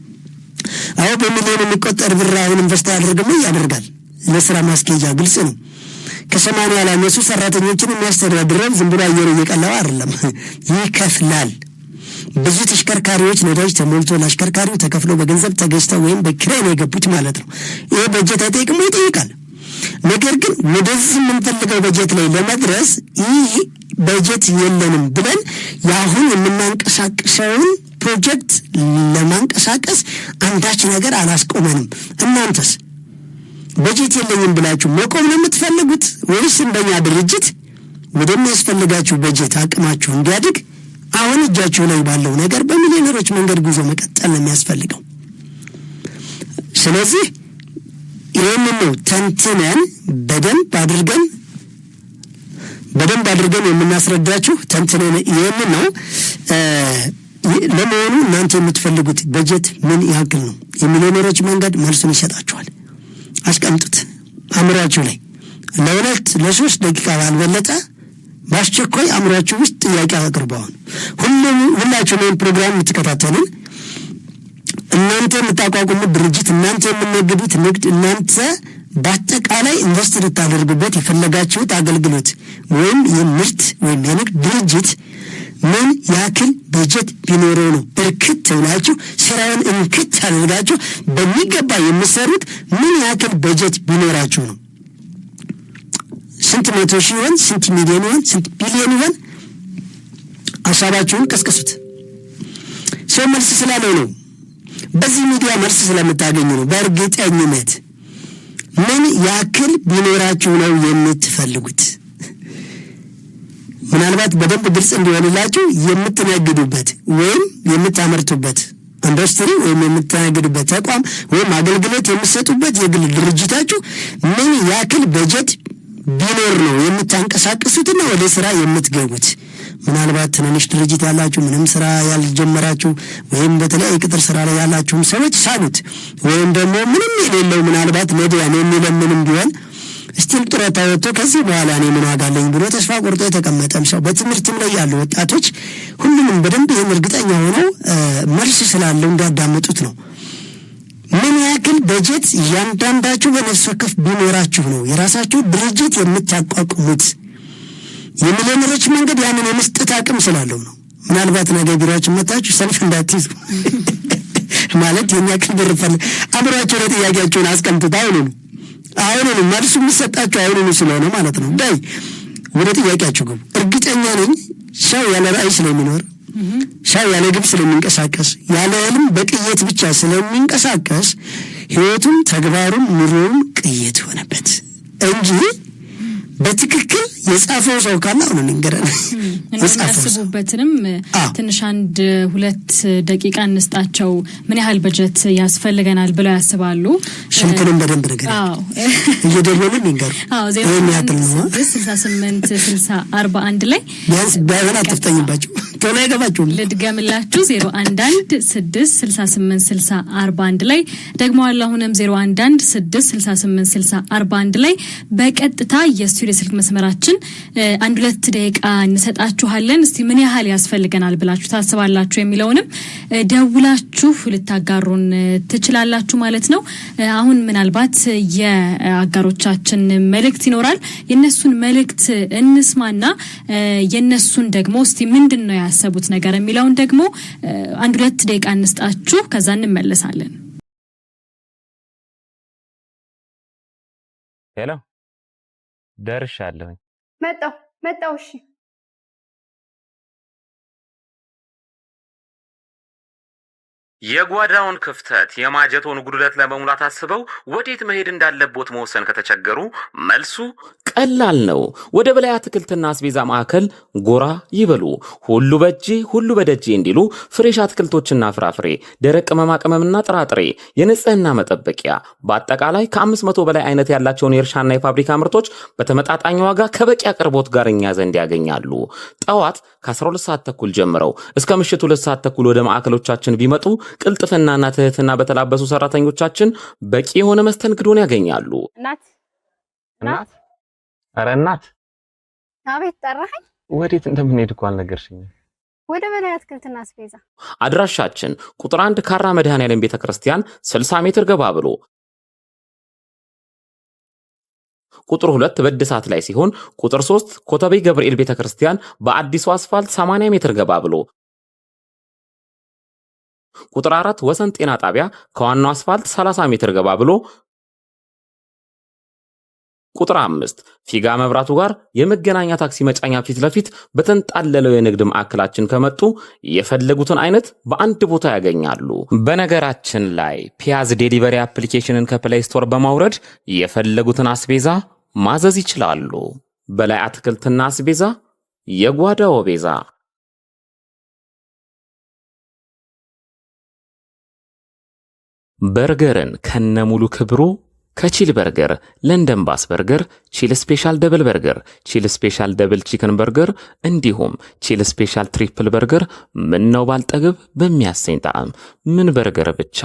አሁን በሚሊዮን የሚቆጠር ብር አሁን ኢንቨስት ያደርግም ያደርጋል። ለስራ ማስኬጃ ግልጽ ነው። ከ80 ያላነሱ ሰራተኞችን የሚያስተዳድረው ዝም ብሎ አየሩ እየቀላው አይደለም፣ ይከፍላል። ብዙ ተሽከርካሪዎች ነዳጅ ተሞልቶ ለአሽከርካሪው ተከፍሎ በገንዘብ ተገዝተው ወይም በኪራይ ነው የገቡት ማለት ነው። ይሄ በጀት አይጠይቅም ይጠይቃል። ነገር ግን ወደዚህ የምንፈልገው በጀት ላይ ለመድረስ ይህ በጀት የለንም ብለን ያሁን የምናንቀሳቀሰውን ፕሮጀክት ለማንቀሳቀስ አንዳች ነገር አላስቆመንም። እናንተስ በጀት የለኝም ብላችሁ መቆም ነው የምትፈልጉት ወይስ እንደኛ ድርጅት ወደሚያስፈልጋችሁ በጀት አቅማችሁ እንዲያድግ አሁን እጃችሁ ላይ ባለው ነገር በሚሊዮነሮች መንገድ ጉዞ መቀጠል ነው የሚያስፈልገው? ስለዚህ ይህንን ነው ተንትነን በደንብ አድርገን የምናስረዳችሁ። ተንትነን ይህንን ነው። ለመሆኑ እናንተ የምትፈልጉት በጀት ምን ያክል ነው? የሚሊዮነሮች መንገድ መልሱን ይሰጣችኋል። አስቀምጡት። አእምሯችሁ ላይ ለሁለት ለሶስት ደቂቃ ባልበለጠ በአስቸኳይ አእምሯችሁ ውስጥ ጥያቄ አቅርበው። ሁላችሁም ይህን ፕሮግራም የምትከታተሉን እናንተ የምታቋቁሙት ድርጅት፣ እናንተ የምትነግዱት ንግድ፣ እናንተ በአጠቃላይ ኢንቨስት ልታደርጉበት የፈለጋችሁት አገልግሎት ወይም የምርት ወይም የንግድ ድርጅት ምን ያክል በጀት ቢኖረው ነው እርክት ብላችሁ ስራውን እንክት አድርጋችሁ በሚገባ የምትሰሩት? ምን ያክል በጀት ቢኖራችሁ ነው? ስንት መቶ ሺህ ይሆን? ስንት ሚሊዮን ይሆን? ስንት ቢሊዮን ይሆን? ሀሳባችሁን ቀስቅሱት። ሰው መልስ ስላለው ነው። በዚህ ሚዲያ መልስ ስለምታገኙ ነው። በእርግጠኝነት ምን ያክል ቢኖራችሁ ነው የምትፈልጉት? ምናልባት በደንብ ግልጽ እንዲሆንላችሁ የምትነግዱበት ወይም የምታመርቱበት ኢንዱስትሪ ወይም የምትነግዱበት ተቋም ወይም አገልግሎት የምትሰጡበት የግል ድርጅታችሁ ምን ያክል በጀት ቢኖር ነው የምታንቀሳቅሱትና ወደ ስራ የምትገቡት? ምናልባት ትንንሽ ድርጅት ያላችሁ፣ ምንም ስራ ያልጀመራችሁ ወይም በተለያየ ቅጥር ስራ ላይ ያላችሁም ሰዎች ሳሉት፣ ወይም ደግሞ ምንም የሌለው ምናልባት ነዲያን የሚለምንም ቢሆን እስቲል ጡረታ ወጥቶ ከዚህ በኋላ እኔ ምን ዋጋ አለኝ ብሎ ተስፋ ቆርጦ የተቀመጠም ሰው፣ በትምህርትም ላይ ያሉ ወጣቶች ሁሉንም በደንብ ይህን እርግጠኛ ሆነው መልስ ስላለው እንዲያዳምጡት ነው። ምን ያክል በጀት እያንዳንዳችሁ በነፍስ ወከፍ ቢኖራችሁ ነው የራሳችሁ ድርጅት የምታቋቁሙት? የሚሊዮነሮች መንገድ ያንን የመስጠት አቅም ስላለው ነው። ምናልባት ነገ ቢሮአችን መጣችሁ ሰልፍ እንዳትይዙ ማለት የኛ ያክል ብር ፈልግ አብራችሁ ለጥያቄያችሁን አስቀምጡት። አሁኑኑ መልሱ የሚሰጣችሁ አሁኑኑ ስለሆነ ማለት ነው። ዳይ ወደ ጥያቄያችሁ ግቡ። እርግጠኛ ነኝ ሰው ያለ ራዕይ ስለሚኖር፣ ሰው ያለ ግብ ስለሚንቀሳቀስ፣ ያለ ህልም በቅየት ብቻ ስለሚንቀሳቀስ ህይወቱም ተግባሩም ኑሮውም ቅየት ሆነበት እንጂ በትክክል የጻፈው ሰው ካለ አሁን እንገረን ያስቡበትንም ትንሽ 1-2 ደቂቃ እንስጣቸው። ምን ያህል በጀት ያስፈልገናል ብለው ያስባሉ? ሽንኩልን በደንብ ነገር እየደወሉን ይንገሩ። ይሄን ያክል ነው 68 60 41 ላይ ቢያንስ ባይሆን አትፍጠኝባችሁ ቶሎ አይገባችሁም። ልድገምላችሁ 011 6 68 60 41 ላይ ደግሞ አሁንም 011 6 68 60 41 ላይ በቀጥታ የስቱዲዮ ስልክ መስመራችን 1-2 ደቂቃ እንሰጣችኋለን። እስቲ ምን ያህል ያስፈልገናል ብላችሁ ታስባላችሁ የሚለውንም ደውላችሁ ልታጋሩን ትችላላችሁ ማለት ነው። አሁን ምናልባት የአጋሮቻችን መልእክት ይኖራል። የነሱን መልእክት እንስማና የነሱን ደግሞ እስቲ ምንድነው ያሰቡት ነገር የሚለውን ደግሞ 1-2 ደቂቃ እንስጣችሁ፣ ከዛ እንመለሳለን። ሄሎ ደርሻለሁ። መጣው። እሺ የጓዳውን ክፍተት የማጀቶን ጉድለት ለመሙላት አስበው ወዴት መሄድ እንዳለቦት መወሰን ከተቸገሩ መልሱ ቀላል ነው። ወደ በላይ አትክልትና አስቤዛ ማዕከል ጎራ ይበሉ። ሁሉ በእጄ ሁሉ በደጄ እንዲሉ ፍሬሽ አትክልቶችና ፍራፍሬ፣ ደረቅ ቅመማ ቅመምና ጥራጥሬ፣ የንጽህና መጠበቂያ፣ በአጠቃላይ ከ500 በላይ አይነት ያላቸውን የእርሻና የፋብሪካ ምርቶች በተመጣጣኝ ዋጋ ከበቂ አቅርቦት ጋር እኛ ዘንድ ያገኛሉ። ጠዋት ከ12 ሰዓት ተኩል ጀምረው እስከ ምሽቱ 2 ሰዓት ተኩል ወደ ማዕከሎቻችን ቢመጡ ቅልጥፍናና ትህትና በተላበሱ ሰራተኞቻችን በቂ የሆነ መስተንግዶን ያገኛሉ። እናት ኧረ እናት፣ አቤት ጠራኸኝ? ወዴት እንደምንሄድ እኮ አልነገርሽኝም። ወደ በላይ አትክልትና አስቤዛ። አድራሻችን ቁጥር 1 ካራ መድኃኔዓለም ቤተክርስቲያን 60 ሜትር ገባ ብሎ፣ ቁጥር 2 በእድሳት ላይ ሲሆን፣ ቁጥር 3 ኮተቤ ገብርኤል ቤተክርስቲያን በአዲሱ አስፋልት 80 ሜትር ገባ ብሎ፣ ቁጥር 4 ወሰን ጤና ጣቢያ ከዋናው አስፋልት 30 ሜትር ገባ ብሎ፣ ቁጥር 5 ፊጋ መብራቱ ጋር የመገናኛ ታክሲ መጫኛ ፊት ለፊት በተንጣለለው የንግድ ማዕከላችን ከመጡ የፈለጉትን አይነት በአንድ ቦታ ያገኛሉ። በነገራችን ላይ ፒያዝ ዴሊቨሪ አፕሊኬሽንን ከፕሌይ ስቶር በማውረድ የፈለጉትን አስቤዛ ማዘዝ ይችላሉ። በላይ አትክልትና አስቤዛ፣ የጓዳው ቤዛ። በርገርን ከነሙሉ ክብሩ ከቺል በርገር፣ ለንደን ባስ በርገር፣ ቺል ስፔሻል ደብል በርገር፣ ቺል ስፔሻል ደብል ቺክን በርገር እንዲሁም ቺል ስፔሻል ትሪፕል በርገር ምነው ባልጠግብ በሚያሰኝ ጣዕም ምን በርገር ብቻ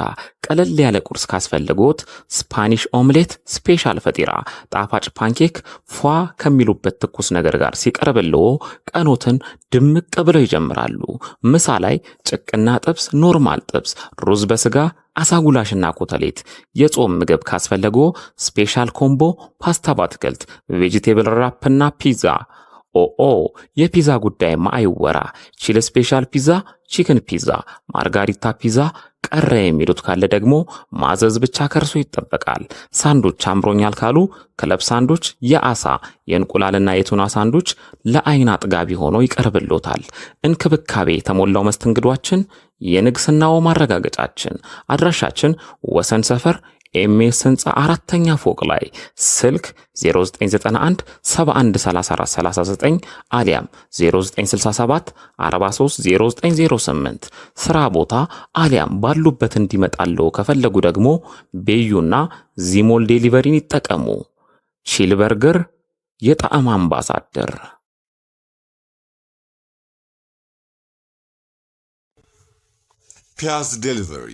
ቀለል ያለ ቁርስ ካስፈልጎት ስፓኒሽ ኦምሌት፣ ስፔሻል ፈጢራ፣ ጣፋጭ ፓንኬክ ፏ ከሚሉበት ትኩስ ነገር ጋር ሲቀርብልዎ ቀኖትን ድምቅ ብለው ይጀምራሉ። ምሳ ላይ ጭቅና ጥብስ፣ ኖርማል ጥብስ፣ ሩዝ በስጋ አሳጉላሽና ኮተሌት፣ የጾም ምግብ ካስፈለጎ ስፔሻል ኮምቦ ፓስታ ባትክልት፣ ቬጂቴብል ራፕና ፒዛ። የፒዛ ጉዳይ ማይወራ ቺል ስፔሻል ፒዛ፣ ቺክን ፒዛ፣ ማርጋሪታ ፒዛ ቀረ የሚሉት ካለ ደግሞ ማዘዝ ብቻ ከርሶ ይጠበቃል። ሳንዶች አምሮኛል ካሉ ክለብ ሳንዶች የአሳ የእንቁላልና የቱና ሳንዶች ለአይን አጥጋቢ ሆኖ ይቀርብሎታል። እንክብካቤ የተሞላው መስተንግዷችን የንግስናው ማረጋገጫችን። አድራሻችን ወሰን ሰፈር ኤምኤስ ህንፃ 4ኛ ፎቅ ላይ ስልክ 0991 713439 አሊያም 0967 430908 ስራ ቦታ አሊያም ባሉበት እንዲመጣለው ከፈለጉ ደግሞ ቤዩና ዚሞል ዴሊቨሪን ይጠቀሙ። ቺል በርገር የጣዕም አምባሳደር። ፒያዝ ዴሊቨሪ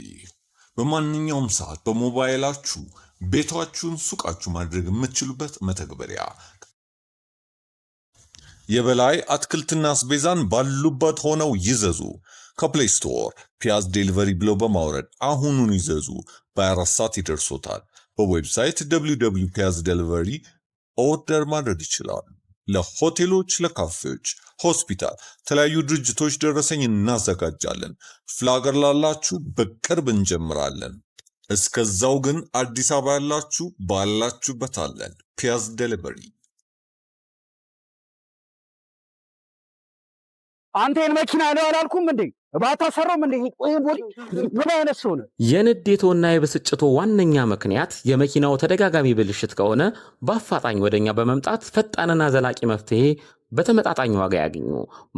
በማንኛውም ሰዓት በሞባይላችሁ ቤታችሁን ሱቃችሁ ማድረግ የምትችሉበት መተግበሪያ። የበላይ አትክልትና አስቤዛን ባሉበት ሆነው ይዘዙ። ከፕሌይ ስቶር ፒያዝ ዴሊቨሪ ብለው በማውረድ አሁኑን ይዘዙ። በ24 ሰዓት ይደርሶታል። በዌብሳይት www.piazdelivery ኦርደር ማድረግ ይችላል። ለሆቴሎች፣ ለካፌዎች፣ ሆስፒታል፣ የተለያዩ ድርጅቶች ደረሰኝ እናዘጋጃለን። ፍላገር ላላችሁ በቅርብ እንጀምራለን። እስከዛው ግን አዲስ አበባ ያላችሁ ባላችሁበት አለን። ፒያዝ ዴሊቨሪ። አንተን መኪና ነው አላልኩም እንዴ? ባታ ሰራም እንዴ? ምን አይነት ሰው ነው? የንዴቶና የብስጭቶ ዋነኛ ምክንያት የመኪናው ተደጋጋሚ ብልሽት ከሆነ በአፋጣኝ ወደኛ በመምጣት ፈጣንና ዘላቂ መፍትሄ በተመጣጣኝ ዋጋ ያገኙ።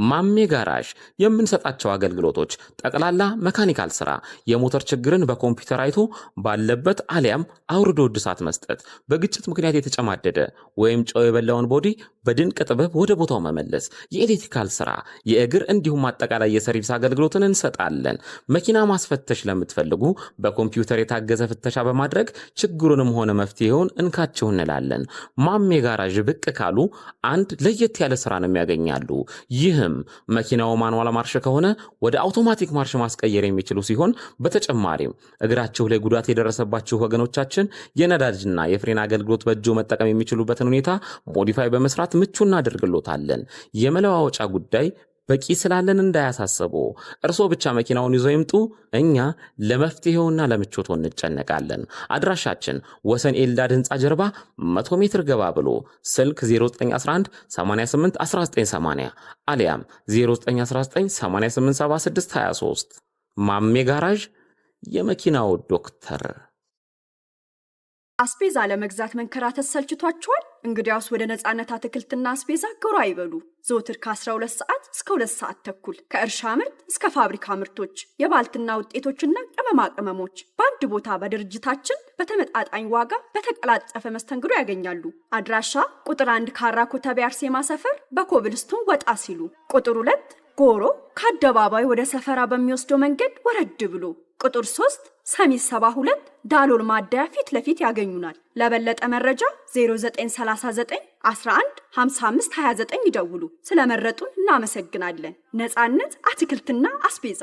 ማሜ ጋራዥ የምንሰጣቸው አገልግሎቶች ጠቅላላ መካኒካል ስራ፣ የሞተር ችግርን በኮምፒውተር አይቶ ባለበት አሊያም አውርዶ እድሳት መስጠት፣ በግጭት ምክንያት የተጨማደደ ወይም ጨው የበላውን ቦዲ በድንቅ ጥበብ ወደ ቦታው መመለስ፣ የኤሌክትሪካል ስራ፣ የእግር እንዲሁም አጠቃላይ የሰርቪስ አገልግሎትን እንሰጣለን። መኪና ማስፈተሽ ለምትፈልጉ በኮምፒውተር የታገዘ ፍተሻ በማድረግ ችግሩንም ሆነ መፍትሄውን እንካችሁ እንላለን። ማሜ ጋራዥ ብቅ ካሉ አንድ ለየት ያለ ስራንም ያገኛሉ። ይህም መኪናው ማኑዋል ማርሽ ከሆነ ወደ አውቶማቲክ ማርሽ ማስቀየር የሚችሉ ሲሆን በተጨማሪም እግራችሁ ላይ ጉዳት የደረሰባችሁ ወገኖቻችን የነዳጅና የፍሬን አገልግሎት በእጆ መጠቀም የሚችሉበትን ሁኔታ ሞዲፋይ በመስራት ምቹ እናደርግሎታለን። የመለዋወጫ ጉዳይ በቂ ስላለን እንዳያሳስቡ። እርሶ ብቻ መኪናውን ይዘው ይምጡ። እኛ ለመፍትሄውና ለምቾቱ እንጨነቃለን። አድራሻችን ወሰን ኤልዳድ ህንፃ ጀርባ 100 ሜትር ገባ ብሎ ስልክ 0911 88 1980 አሊያም 0919 887623 ማሜ ጋራዥ የመኪናው ዶክተር። አስቤዛ ለመግዛት መንከራተት ሰልችቷቸዋል? እንግዲያውስ ወደ ነጻነት አትክልትና አስቤዛ ጎራ ይበሉ። ዘወትር ከ12 ሰዓት እስከ 2 ሰዓት ተኩል ከእርሻ ምርት እስከ ፋብሪካ ምርቶች፣ የባልትና ውጤቶችና ቅመማ ቅመሞች በአንድ ቦታ በድርጅታችን በተመጣጣኝ ዋጋ በተቀላጠፈ መስተንግዶ ያገኛሉ። አድራሻ ቁጥር 1 ካራ ኮተቤ አርሴማ ሰፈር በኮብልስቶን ወጣ ሲሉ፣ ቁጥር 2 ጎሮ ከአደባባይ ወደ ሰፈራ በሚወስደው መንገድ ወረድ ብሎ፣ ቁጥር 3 ሰሚት 72 ዳሎል ማደያ ፊት ለፊት ያገኙናል። ለበለጠ መረጃ 0939 11 55 29 ይደውሉ። ስለመረጡን እናመሰግናለን። ነጻነት አትክልትና አስቤዛ።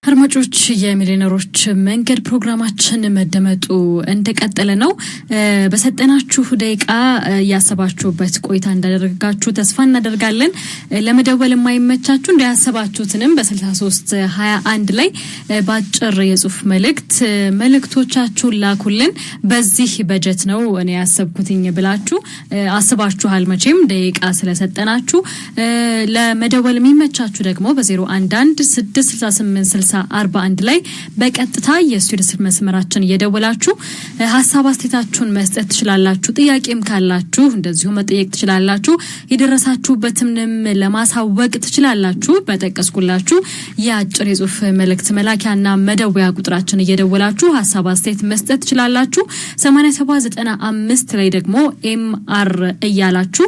አድማጮች የሚሊዮነሮች መንገድ ፕሮግራማችን መደመጡ እንደቀጠለ ነው። በሰጠናችሁ ደቂቃ ያሰባችሁበት ቆይታ እንዳደረጋችሁ ተስፋ እናደርጋለን። ለመደወል የማይመቻችሁ እንዳያሰባችሁትንም በ6321 ላይ ባጭር የጽሁፍ መልእክቶቻችሁን ላኩልን። በዚህ በጀት ነው እኔ ያሰብኩትኝ ብላችሁ አስባችኋል። መቼም ደቂቃ ስለሰጠናችሁ ለመደወል የሚመቻችሁ ደግሞ በ011 668 3041 ላይ በቀጥታ የስቱዲዮ ስልክ መስመራችን እየደወላችሁ ሐሳብ አስተያየታችሁን መስጠት ትችላላችሁ። ጥያቄም ካላችሁ እንደዚሁ መጠየቅ ትችላላችሁ። የደረሳችሁበትንም ለማሳወቅ ትችላላችሁ። በጠቀስኩላችሁ የአጭር የጽሁፍ መልእክት መላኪያና መደወያ ቁጥራችን እየደወላችሁ ሐሳብ አስተያየት መስጠት ትችላላችሁ። 8795 ላይ ደግሞ ኤምአር እያላችሁ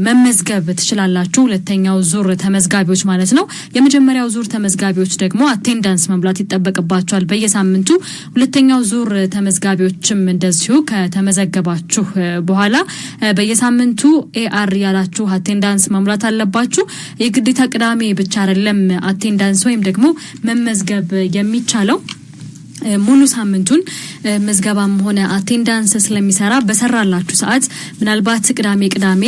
መመዝገብ ትችላላችሁ። ሁለተኛው ዙር ተመዝጋቢዎች ማለት ነው። የመጀመሪያው ዙር ተመዝጋቢዎች ደግሞ አቴንዳንስ መምላት ይጠበቅባቸዋል በየሳምንቱ። ሁለተኛው ዙር ተመዝጋቢዎችም እንደዚሁ ከተመዘገባችሁ በኋላ በየሳምንቱ ኤአር ያላችሁ አቴንዳንስ መምላት አለባችሁ። የግዴታ ቅዳሜ ብቻ አይደለም አቴንዳንስ ወይም ደግሞ መመዝገብ የሚቻለው ሙሉ ሳምንቱን መዝገባም ሆነ አቴንዳንስ ስለሚሰራ በሰራላችሁ ሰዓት ምናልባት ቅዳሜ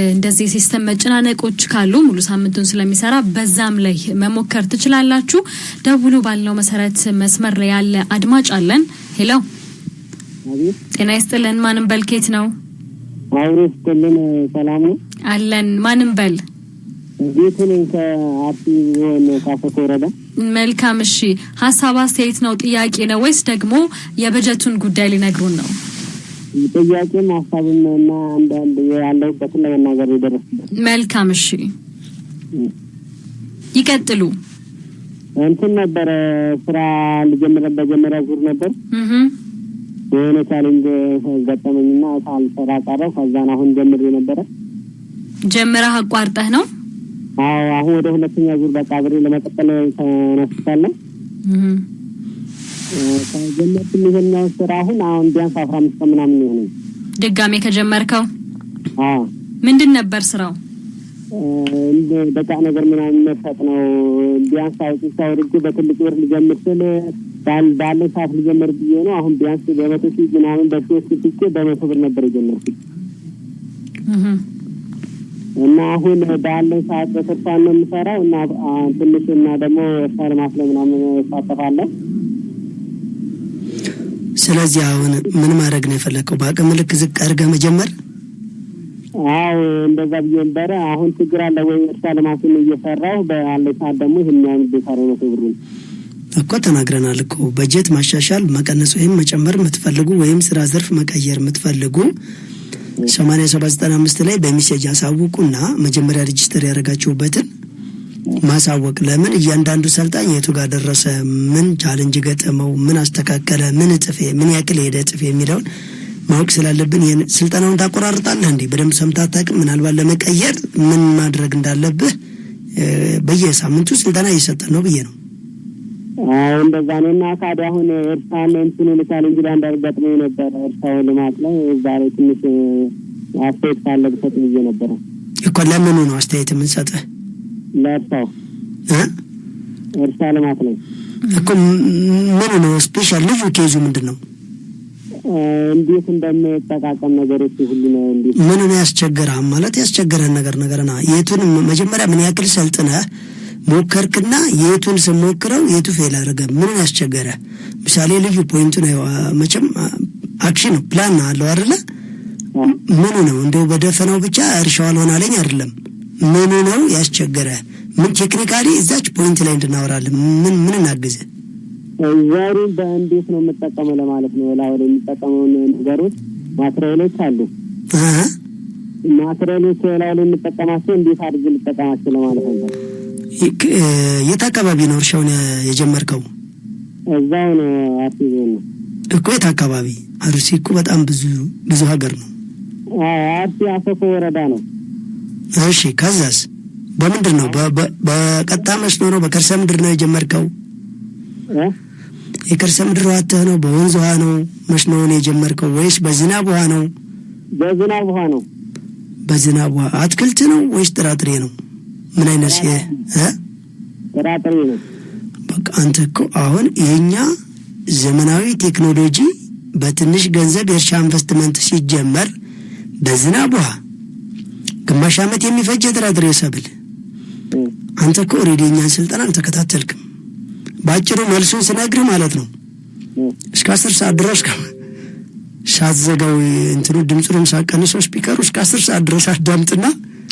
እንደዚህ ሲስተም መጨናነቆች ካሉ ሙሉ ሳምንቱን ስለሚሰራ በዛም ላይ መሞከር ትችላላችሁ። ደውሉ ባለው መሰረት መስመር ላይ ያለ አድማጭ አለን። ሄሎ ጤና ይስጥልን። ማንም በልኬት ነው? አውሮስ ተለን ሰላም ነው አለን። ማንም በል ቤቱን ከአርሲ ሆነ ካፈኮረዳ መልካም። እሺ ሐሳብ አስተያየት ነው ጥያቄ ነው ወይስ ደግሞ የበጀቱን ጉዳይ ሊነግሩን ነው? ጥያቄም ሐሳብም እና አንዳንድ ያለውበት ለመናገር ይደረስበት። መልካም እሺ ይቀጥሉ። እንትን ነበር ስራ ልጀምርበት ጀመረ ዙር ነበር የሆነ ቻሌንጅ ገጠመኝና ሳልሰራ ቀረው። ከዛን አሁን ጀምሬ ነበር። ጀምረህ አቋርጠህ ነው? አዎ አሁን ወደ ሁለተኛ ዙር በቃ አብሬ ለመቀጠል ተነስቻለሁ። ከጀመርኩኝ ይሄኛው ስራ አሁን ቢያንስ 15 ቀን ምናምን ነው ድጋሜ ከጀመርከው? አዎ ምንድን ነበር ስራው? እንደ በቃ ነገር ምናምን መፈጥ ነው። ቢያንስ ሳውጥቻው ርግ በትልቅ ብር ልጀምር ስል ባለ ሰዓት ልጀምር ብዬ ነው። አሁን ቢያንስ በመቶ ሺህ ምናምን በሺዎች ትቼ በመቶ ብር ነበር የጀመርኩት። እና አሁን ባለ ሰዓት በተርፋ ነው የምሰራው እና ትንሽ እና ደግሞ ፋርማስ ላይ ምናምን ሳተፋለሁ። ስለዚህ አሁን ምን ማድረግ ነው የፈለከው? በአቅም ልክ ዝቅ አድርገህ መጀመር? አዎ እንደዛ ብዬ ነበር። አሁን ችግር አለ ወይ እርሻ ልማትን እየሰራሁ ባለ ሰዓት ደግሞ ይሄኛውን በሳሮ ነው ብሩ እኮ ተናግረናል እኮ። በጀት ማሻሻል መቀነስ ወይም መጨመር የምትፈልጉ ወይም ስራ ዘርፍ መቀየር የምትፈልጉ 8795 ላይ በሜሴጅ አሳውቁና መጀመሪያ ሬጂስተር ያደረጋችሁበትን ማሳወቅ። ለምን እያንዳንዱ ሰልጣኝ የቱ ጋር ደረሰ፣ ምን ቻሌንጅ ገጠመው፣ ምን አስተካከለ፣ ምን እጥፍ ምን ያክል ሄደ እጥፍ የሚለውን ማወቅ ስላለብን ይሄን ስልጠናውን ታቆራርጣለህ እንዴ? በደንብ ሰምተህ አታውቅም? ምናልባት ለመቀየር ምን ማድረግ እንዳለብህ በየሳምንቱ ስልጠና እየሰጠን ነው ብዬ ነው። አዎ እንደዛ ነው። እና ታዲያ አሁን እርሻን እንትኑን ቻሌንጅ ላይ እንዳልገጥመው ነበር እርሻው ልማት ላይ ዛሬ ትንሽ አስተያየት ካለ ብሰጥ ብዬ ነበር እኮ። ለምኑ ነው አስተያየት የምንሰጥህ? ለእርሻው እርሻ ልማት ላይ እኮ። ምኑ ነው ስፔሻል? ልጁ ኬዙ ምንድን ነው? እንዴት እንደምጠቃቀም ነገሮች ሁሉ ነው። እንዴት ምን ነው ያስቸገረህ? ማለት ያስቸገረን ነገርና የቱን መጀመሪያ ምን ያክል ሰልጥነህ ሞከርክና የቱን ስሞክረው የቱ ፌል አደረገ? ምን ያስቸገረ? ምሳሌ ልዩ ፖይንቱ ነው መቼም አክሽን ፕላን አለው አይደለ? ምን ነው እንደው በደፈናው ብቻ እርሻው አልሆናለኝ አይደለም። ምን ነው ያስቸገረ? ምን ቴክኒካሊ እዛች ፖይንት ላይ እንድናወራለን ምን እናግዘ? ዛሬ በእንዴት ነው የምጠቀመው ለማለት ነው። ላው የሚጠቀመው ነገሮች ማትሪያሎች አሉ። ማትሪያሎች ላይ የምጠቀማቸው እንዴት አድርጌ ልጠቀማቸው ለማለት ነው። የት አካባቢ ነው እርሻውን የጀመርከው? እዛው ነው አርሲ ነው እኮ። የት አካባቢ? አርሲ እኮ በጣም ብዙ ሀገር ነው። አርሲ አሰኮ ወረዳ ነው። እሺ ከዛስ በምንድን ነው? በቀጥታ መስኖ ነው? በከርሰ ምድር ነው የጀመርከው? የከርሰ ምድር ዋተህ ነው? በወንዝ ውሃ ነው መስኖውን የጀመርከው ወይስ በዝናብ ውሃ ነው? በዝናብ ውሃ ነው። በዝናብ ውሃ። አትክልት ነው ወይስ ጥራጥሬ ነው? ምን አይነት ጥራጥሬ ነው? በቃ አንተ እኮ አሁን የኛ ዘመናዊ ቴክኖሎጂ በትንሽ ገንዘብ የእርሻ ኢንቨስትመንት ሲጀመር በዝናብ ውሃ ግማሽ ዓመት የሚፈጅ ጥራጥሬ ሰብል። አንተ እኮ ኦሬዲ የኛን ስልጠና አልተከታተልክም። ባጭሩ መልሱን ስነግርህ ማለት ነው እስከ 10 ሰዓት ድረስ ሳትዘጋው እንትኑ ድምፁንም ሳቀንሰው ስፒከሩ እስከ 10 ሰዓት ድረስ አዳምጥና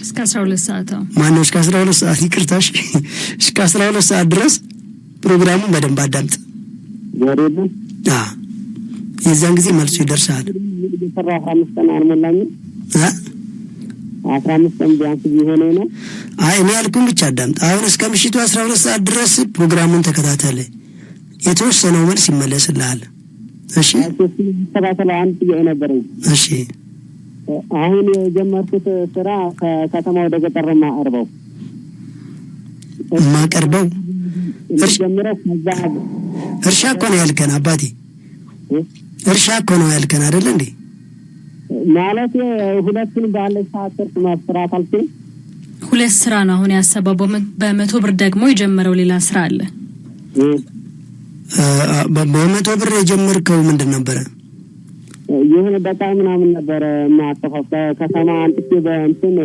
እስከ 12 ሰዓት ማነው እስከ 12 ሰዓት ይቅርታሽ እስከ 12 ሰዓት ድረስ ፕሮግራሙን በደንብ አዳምጥ። ወሬዱ የዛን ጊዜ መልሱ ይደርሳል። የሰራ 15 ቀን አልሞላኝም። 15 ቀን ቢያንስ ቢሆን ነው። እኔ ያልኩን ብቻ አዳምጥ። አሁን እስከ ምሽቱ 12 ሰዓት ድረስ ፕሮግራሙን ተከታተለ። የተወሰነው መልስ ይመለስልሃል። እሺ ተባተለ አንድ የነበረኝ። እሺ አሁን የጀመርኩት ስራ ከከተማ ወደ ገጠር ማቀርበው እርሻ እኮ ነው ያልከን አባቴ። እርሻ እኮ ነው ያልከን አይደል እንዴ? ማለት ሁለቱን ባለ ሰዓት ማስራት አልኩኝ። ሁለት ስራ ነው አሁን ያሰበው። በመቶ ብር ደግሞ የጀመረው ሌላ ስራ አለ። በመቶ ብር የጀመርከው ምንድን ነበረ? የሆነ በጣም ምናምን ነበረ ማጠፋፋ ከተማ አንጥቼ በእንትን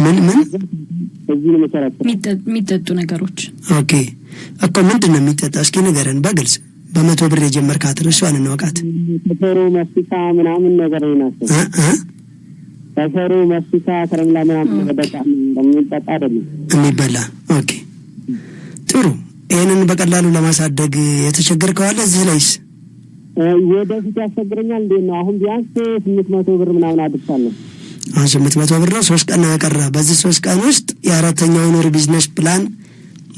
ምን እዚህ ነው መሰረት የሚጠጡ ነገሮች። ኦኬ እኮ ምንድን ነው የሚጠጣ? እስኪ ንገረን በግልጽ። በመቶ ብር የጀመርካት እሷን እንወቃት። ተፈሮ መስካ ምናምን ነገር ነው። ተፈሮ መስካ ከረምላ ምናምን በጣም የሚጠጣ አይደለም የሚበላ። ኦኬ ጥሩ። ይሄንን በቀላሉ ለማሳደግ የተቸገርከው አለ እዚህ ላይስ? ወደፊት ያስቸግረኛል እንዴ ነው? አሁን ቢያንስ 800 ብር ምናምን አድርሳለሁ። 800 ብር ነው። 3 ቀን ነው የቀረህ። በዚህ 3 ቀን ውስጥ የአራተኛውን ወር ቢዝነስ ፕላን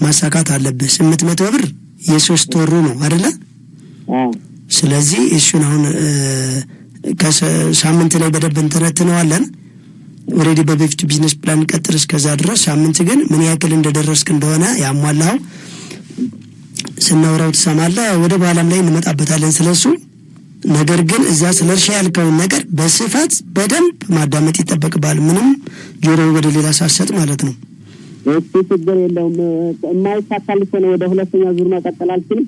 ማሳካት አለብህ። 800 ብር የ3 ወሩ ነው አይደለ? ስለዚህ እሱን አሁን ከሳምንት ላይ በደንብ እንተነትነዋለን። ኦሬዲ በበፊት ቢዝነስ ፕላን ቀጥል እስከዛ ድረስ። ሳምንት ግን ምን ያክል እንደደረስክ እንደሆነ ያሟላው ስናወራው ትሰማለህ። ወደ በኋላም ላይ እንመጣበታለን ስለሱ። ነገር ግን እዛ ስለ እርሻ ያልከውን ነገር በስፋት በደንብ ማዳመጥ ይጠበቅባል። ምንም ጆሮ ወደ ሌላ ሳሰጥ ማለት ነው። እሱ ችግር የለውም። የማይሳካል ከሆነ ወደ ሁለተኛ ዙር መቀጠል አልችልም?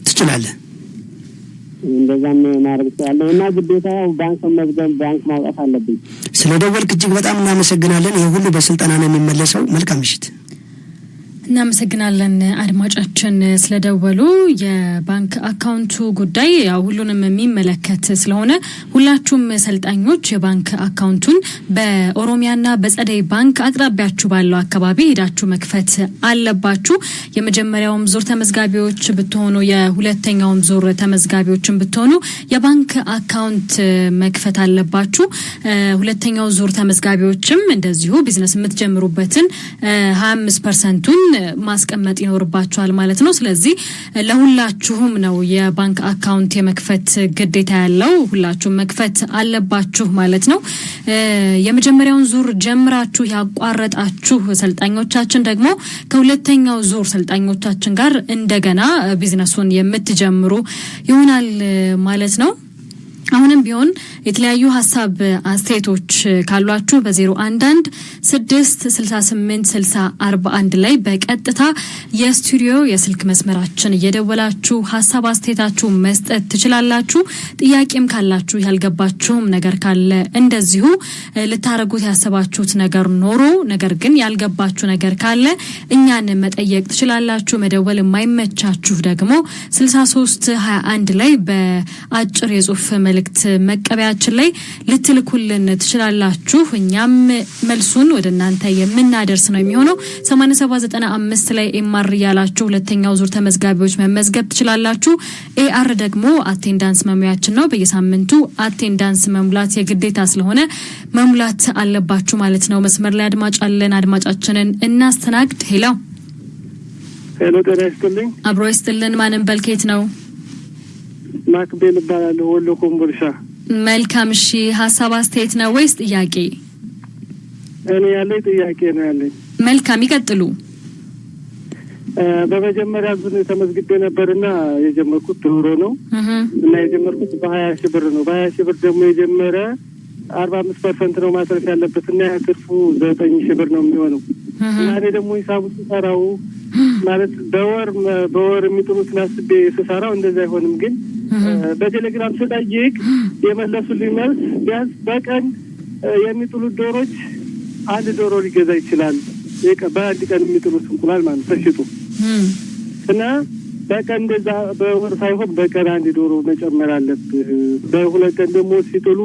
ትችላለህ። እንደዛም ማድረግ ይችላል እና ግዴታ ባንክ መዝገብ ባንክ ማውጣት አለብኝ። ስለደወልክ እጅግ በጣም እናመሰግናለን። ይሄ ሁሉ በስልጠና ነው የሚመለሰው። መልካም ምሽት። እናመሰግናለን አድማጫችን ስለደወሉ። የባንክ አካውንቱ ጉዳይ ያው ሁሉንም የሚመለከት ስለሆነ ሁላችሁም ሰልጣኞች የባንክ አካውንቱን በኦሮሚያና በጸደይ ባንክ አቅራቢያችሁ ባለው አካባቢ ሄዳችሁ መክፈት አለባችሁ። የመጀመሪያውም ዙር ተመዝጋቢዎች ብትሆኑ የሁለተኛውም ዙር ተመዝጋቢዎችን ብትሆኑ የባንክ አካውንት መክፈት አለባችሁ። ሁለተኛው ዙር ተመዝጋቢዎችም እንደዚሁ ቢዝነስ የምትጀምሩበትን 25%ቱን ማስቀመጥ ይኖርባችኋል ማለት ነው። ስለዚህ ለሁላችሁም ነው የባንክ አካውንት የመክፈት ግዴታ ያለው። ሁላችሁም መክፈት አለባችሁ ማለት ነው። የመጀመሪያውን ዙር ጀምራችሁ ያቋረጣችሁ ሰልጣኞቻችን ደግሞ ከሁለተኛው ዙር ሰልጣኞቻችን ጋር እንደገና ቢዝነሱን የምትጀምሩ ይሆናል ማለት ነው። አሁንም ቢሆን የተለያዩ ሀሳብ አስተያየቶች ካሏችሁ በ011 668 6041 ላይ በቀጥታ የስቱዲዮ የስልክ መስመራችን እየደወላችሁ ሀሳብ አስተያየታችሁ መስጠት ትችላላችሁ። ጥያቄም ካላችሁ ያልገባችሁም ነገር ካለ እንደዚሁ ልታረጉት ያሰባችሁት ነገር ኖሮ ነገር ግን ያልገባችሁ ነገር ካለ እኛን መጠየቅ ትችላላችሁ። መደወል የማይመቻችሁ ደግሞ 6321 ላይ በአጭር የጽሁፍ መልእክት መቀበያችን ላይ ልትልኩልን ትችላላችሁ። እኛም መልሱን ወደ እናንተ የምናደርስ ነው የሚሆነው። 8795 ላይ ኤምአር ያላችሁ ሁለተኛው ዙር ተመዝጋቢዎች መመዝገብ ትችላላችሁ። ኤአር ደግሞ አቴንዳንስ መሙያችን ነው። በየሳምንቱ አቴንዳንስ መሙላት የግዴታ ስለሆነ መሙላት አለባችሁ ማለት ነው። መስመር ላይ አድማጭ አለን። አድማጫችንን እናስተናግድ። ሄሎ ጤና ይስጥልኝ። አብሮ ይስጥልን። ማንም በልኬት ነው? ማክቤል እባላለሁ፣ ወሎ ኮምቦልቻ። መልካም። እሺ ሀሳብ አስተያየት ነው ወይስ ጥያቄ? እኔ ያለኝ ጥያቄ ነው ያለኝ። መልካም ይቀጥሉ። በመጀመሪያ ዙር ተመዝግቤ ነበርና የጀመርኩት ዶሮ ነው እና የጀመርኩት በ20 ሺህ ብር ነው። በ20 ሺህ ብር ደግሞ የጀመረ 45% ነው ማትረፍ ያለበት እና ትርፉ 9 ሺህ ብር ነው የሚሆነው እና እኔ ደግሞ ሂሳቡ ስሰራው ማለት በወር የሚጥሉትን አስቤ ስሰራው እንደዛ አይሆንም። ግን በቴሌግራም ስጠይቅ የመለሱልኝ መልስ ቢያንስ በቀን የሚጥሉት ዶሮች አንድ ዶሮ ሊገዛ ይችላል። በአንድ ቀን የሚጥሉት እንቁላል ማለት ተሽጡ እና በቀን እንደዛ በወር ሳይሆን በቀን አንድ ዶሮ መጨመር አለብህ። በሁለት ቀን ደግሞ ሲጥሉ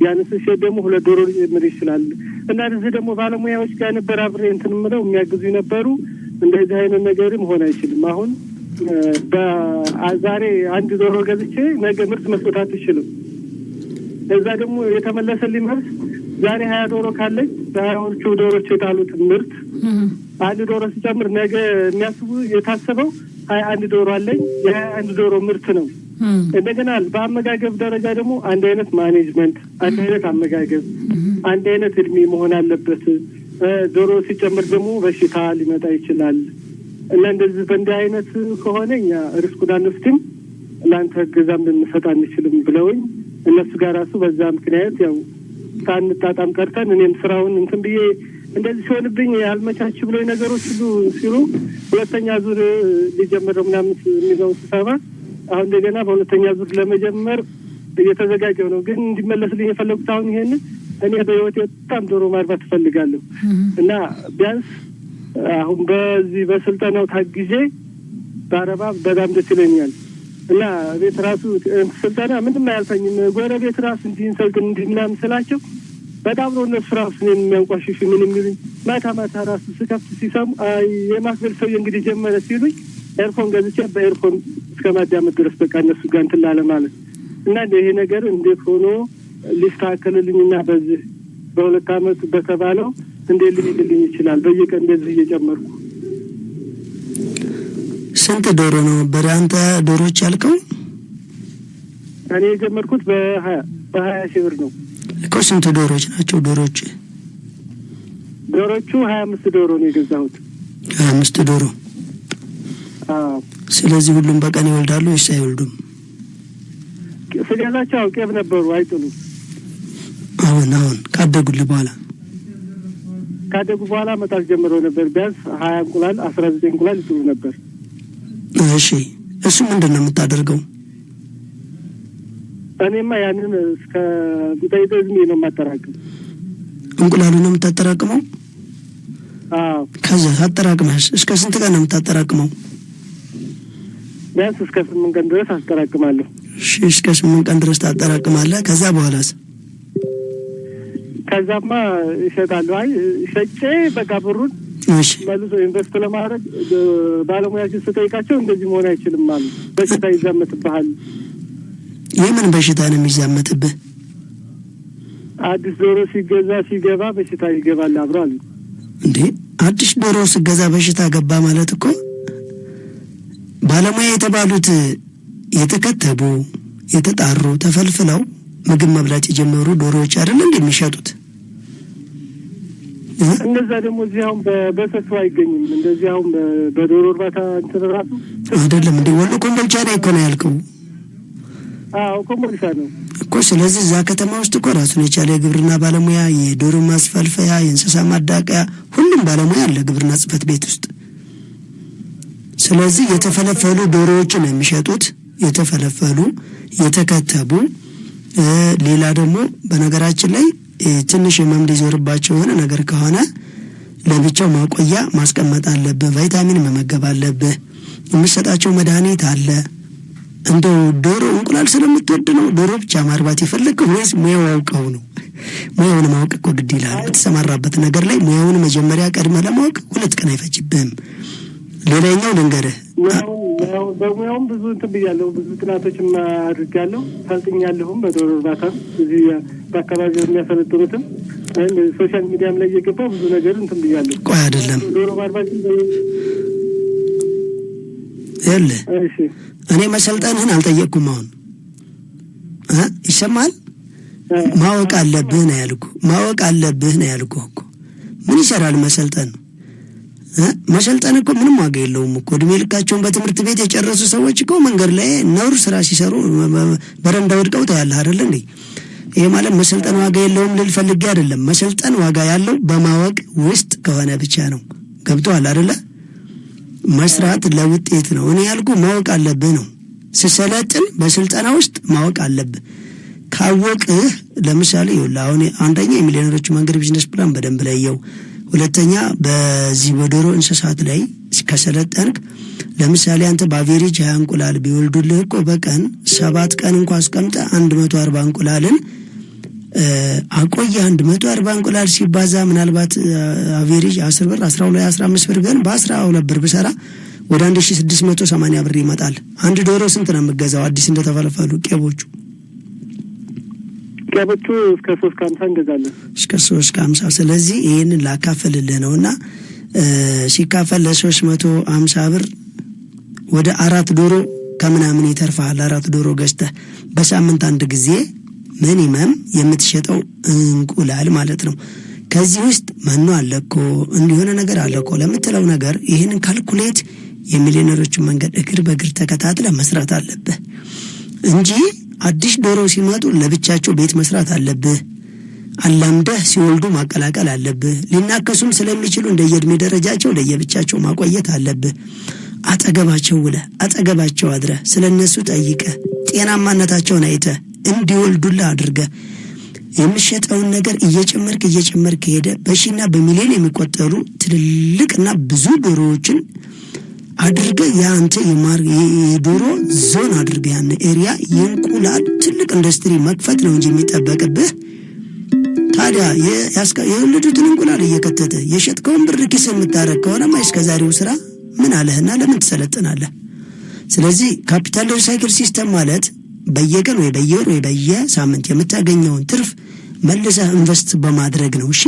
ያንስ ሸ ደግሞ 2 ዶሮ ሊጨምር ይችላል እና እዚህ ደግሞ ባለሙያዎች ጋር ነበር አብሬ እንትን ምለው የሚያግዙ ነበሩ። እንደዚህ አይነት ነገርም ሆነ አይችልም። አሁን በዛሬ አንድ ዶሮ ገዝቼ ነገ ምርት መስጠት አትችልም። እዛ ደግሞ የተመለሰልኝ መልስ ዛሬ 20 ዶሮ ካለኝ በ20ዎቹ ዶሮች የጣሉት ምርት አንድ ዶሮ ሲጨምር ነገ የሚያስቡ የታሰበው 21 ዶሮ አለኝ የ21 ዶሮ ምርት ነው። እንደገና በአመጋገብ ደረጃ ደግሞ አንድ አይነት ማኔጅመንት፣ አንድ አይነት አመጋገብ፣ አንድ አይነት እድሜ መሆን አለበት። ዶሮ ሲጨምር ደግሞ በሽታ ሊመጣ ይችላል እና እንደዚህ በእንዲህ አይነት ከሆነ እኛ ሪስኩን አንወስድም፣ ለአንተ እገዛም ልንሰጥ አንችልም ብለውኝ እነሱ ጋር ራሱ በዛ ምክንያት ያው ሳንጣጣም ቀርተን እኔም ስራውን እንትን ብዬ እንደዚህ ሲሆንብኝ ያልመቻች ብሎኝ ነገሮች ሁሉ ሲሉ ሁለተኛ ዙር ሊጀምር ምናምን የሚለው ስሰማ አሁን እንደገና በሁለተኛ ዙር ለመጀመር እየተዘጋጀው ነው። ግን እንዲመለስልኝ የፈለጉት አሁን ይሄን እኔ በህይወቴ በጣም ዶሮ ማርባት እፈልጋለሁ እና ቢያንስ አሁን በዚህ በስልጠናው ታግዤ ባረባ በጣም ደስ ይለኛል። እና ቤት ራሱ ስልጠና ምንም አያልፈኝም። ጎረቤት ራሱ እንዲንሰልጥን እንዲምናም ስላቸው በጣም ነው እነሱ ራሱ የሚያንቋሽሹ ምን የሚሉኝ ማታ ራሱ ስከፍት ሲሰሙ የማክበር ሰውዬ እንግዲህ ጀመረ ሲሉኝ ኤርፎን ገዝቼ በኤርፎን እስከ ማዳመጥ ድረስ በቃ እነሱ ጋር እንትን ላለ ማለት እና ይሄ ነገር እንዴት ሆኖ ሊስተካከልልኝና በዚህ በ2 አመት በተባለው እንዴት ሊሄድልኝ ይችላል? በየቀን እንደዚህ እየጨመርኩ ስንት ዶሮ ነው በአንተ ዶሮች ያልከው? እኔ የጀመርኩት በ20 ሺህ ብር ነው እኮ። ስንት ዶሮች ናቸው ዶሮቹ? ዶሮቹ 25 ዶሮ ነው የገዛሁት። 25 ዶሮ። ስለዚህ ሁሉም በቀን ይወልዳሉ ወይስ አይወልዱም? ስጋዛቸው ቄብ ነበሩ አይጥሉም። አሁን ካደጉልህ በኋላ መጣት ጀምረው ነበር። ቢያንስ 20 እንቁላል 19 እንቁላል ይጥሉ ነበር። እሺ እሱ ምንድን ነው የምታደርገው? እኔማ ያንን እስከ ቢጠይጠዝሚ ነው የማጠራቅም። እንቁላሉ ነው የምታጠራቅመው? ከዛ አጠራቅመህ እስከ ስንት ቀን ነው የምታጠራቅመው? ቢያንስ እስከ 8 ቀን ድረስ አጠራቅማለሁ። እሺ እስከ 8 ቀን ድረስ ታጠራቅማለህ። ከዛ በኋላስ? ከዛማ ይሸጣለሁ። ሸጬ በቃ ብሩን መልሶ ኢንቨስት ለማድረግ ባለሙያችን ስጠይቃቸው እንደዚህ መሆን አይችልም አሉ። በሽታ ይዛመትብሃል። የምን በሽታ ነው የሚዛመትብህ? አዲስ ዶሮ ሲገባ በሽታ ይገባል አብሮ አሉ። እንዴ አዲስ ዶሮ ሲገዛ በሽታ ገባ ማለት እኮ ባለሙያ የተባሉት የተከተቡ የተጣሩ ተፈልፍለው ምግብ መብላት የጀመሩ ዶሮዎች አይደል እንደሚሸጡት? እነዛ ደግሞ እዚህ አሁን በሰፊው አይገኝም። እንደዚህ አሁን በዶሮ እርባታ ተደራሱ አይደለም እንዴ? ወሎ ኮምቦልቻ ላይ እኮ ነው ያልከው? ኮምቦልቻ ነው እኮ። ስለዚህ እዛ ከተማ ውስጥ እኮ ራሱን የቻለ የግብርና ባለሙያ፣ የዶሮ ማስፈልፈያ፣ የእንስሳ ማዳቀያ ሁሉም ባለሙያ አለ ግብርና ጽሕፈት ቤት ውስጥ። ስለዚህ የተፈለፈሉ ዶሮዎችን ነው የሚሸጡት። የተፈለፈሉ የተከተቡ። ሌላ ደግሞ በነገራችን ላይ ትንሽ ህመም ሊዞርባቸው የሆነ ነገር ከሆነ ለብቻው ማቆያ ማስቀመጥ አለብህ። ቫይታሚን መመገብ አለብህ። የምትሰጣቸው መድኃኒት አለ። እንደው ዶሮ እንቁላል ስለምትወድ ነው ዶሮ ብቻ ማርባት የፈለግከው ወይስ ሙያው አውቀው ነው? ሙያውን ማወቅ እኮ ግድ ይላል። በተሰማራበት ነገር ላይ ሙያውን መጀመሪያ ቀድመህ ለማወቅ 2 ቀን አይፈጅብህም። ሌላኛው ልንገርህ፣ በሙያውም ብዙ እንትን ብያለሁ። ብዙ ጥናቶችም አድርጋለሁ። ሰልጥኛለሁም በዶሮ እርባታ እዚህ በአካባቢው የሚያሰለጥኑትም ሶሻል ሚዲያም ላይ እየገባ ብዙ ነገር እንትን ብያለሁ። ቆይ አይደለም ዶሮ ማርባት እኔ መሰልጠንህን አልጠየቅኩም። አሁን ይሰማል? ማወቅ አለብህ ነው ያልኩህ። ማወቅ አለብህ ነው ያልኩህ እኮ። ምን ይሰራል መሰልጠን? መሰልጠን እኮ ምንም ዋጋ የለውም እኮ። እድሜ ልካቸውን በትምህርት ቤት የጨረሱ ሰዎች እኮ መንገድ ላይ ነውር ስራ ሲሰሩ በረንዳ ወድቀው ታያለህ አይደል እንዴ? ይሄ ማለት መሰልጠን ዋጋ የለውም ልል ፈልጌ አይደለም። መሰልጠን ዋጋ ያለው በማወቅ ውስጥ ከሆነ ብቻ ነው። ገብቶሃል አይደለ? መስራት ለውጤት ነው። እኔ ያልኩ ማወቅ አለብህ ነው። ስሰለጥን በስልጠና ውስጥ ማወቅ አለብህ። ካወቅህ ለምሳሌ ይኸውልህ አሁን አንደኛ የሚሊዮነሮች መንገድ ቢዝነስ ፕላን በደንብ ለየው። ሁለተኛ በዚህ በዶሮ እንስሳት ላይ ከሰለጠንክ ለምሳሌ አንተ በአቬሬጅ 20 እንቁላል ቢወልዱልህ እኮ በቀን 7 ቀን እንኳን አስቀምጠህ 140 እንቁላልን አቆየህ። 140 እንቁላል ሲባዛ ምናልባት አቬሬጅ 10 ብር 12 15 ብር ግን በ12 ብር ብሰራ ወደ 1680 ብር ይመጣል። አንድ ዶሮ ስንት ነው የምገዛው? አዲስ እንደተፈለፈሉ ቄቦቹ እስከ 350 እንገዛለን። እስከ 350። ስለዚህ ይሄንን ላካፈልልህ ነውና ሲካፈል ለ350 ብር ወደ 4 ዶሮ ከምናምን ይተርፋል። 4 ዶሮ ገዝተህ በሳምንት አንድ ጊዜ ሚኒመም የምትሸጠው እንቁላል ማለት ነው። ከዚህ ውስጥ መኖ አለኮ እንዲሆነ ነገር አለኮ ለምትለው ነገር ይሄንን ካልኩሌት የሚሊዮነሮችን መንገድ እግር በእግር ተከታትለ መስራት አለብህ እንጂ አዲስ ዶሮ ሲመጡ ለብቻቸው ቤት መስራት አለብህ። አላምደህ ሲወልዱ ማቀላቀል አለብህ። ሊናከሱም ስለሚችሉ እንደየእድሜ ደረጃቸው ለየብቻቸው ማቆየት አለብህ። አጠገባቸው ውለህ አጠገባቸው አድረህ ስለነሱ ጠይቀህ ጤናማነታቸውን አይተህ እንዲወልዱልህ አድርገህ የሚሸጠውን ነገር እየጨመርክ ሄደ በሺና በሚሊዮን የሚቆጠሩ ትልልቅና ብዙ ዶሮዎችን አድርገህ ያንተ የዶሮ ዞን አድርገህ ያን ኤሪያ የእንቁላል ትልቅ ኢንዱስትሪ መክፈት ነው እንጂ የሚጠበቅብህ። ታዲያ የወለዱትን እንቁላል እየከተተ የሸጥከውን ብር ኪስ የምታረግ ከሆነማ እስከዛሬው ስራ ምን አለህና ለምን ትሰለጥናለህ? ስለዚህ ካፒታል ሪሳይክል ሲስተም ማለት በየቀን ወይ በየወር ወይ በየሳምንት የምታገኘውን ትርፍ መልሰህ ኢንቨስት በማድረግ ነው። እሺ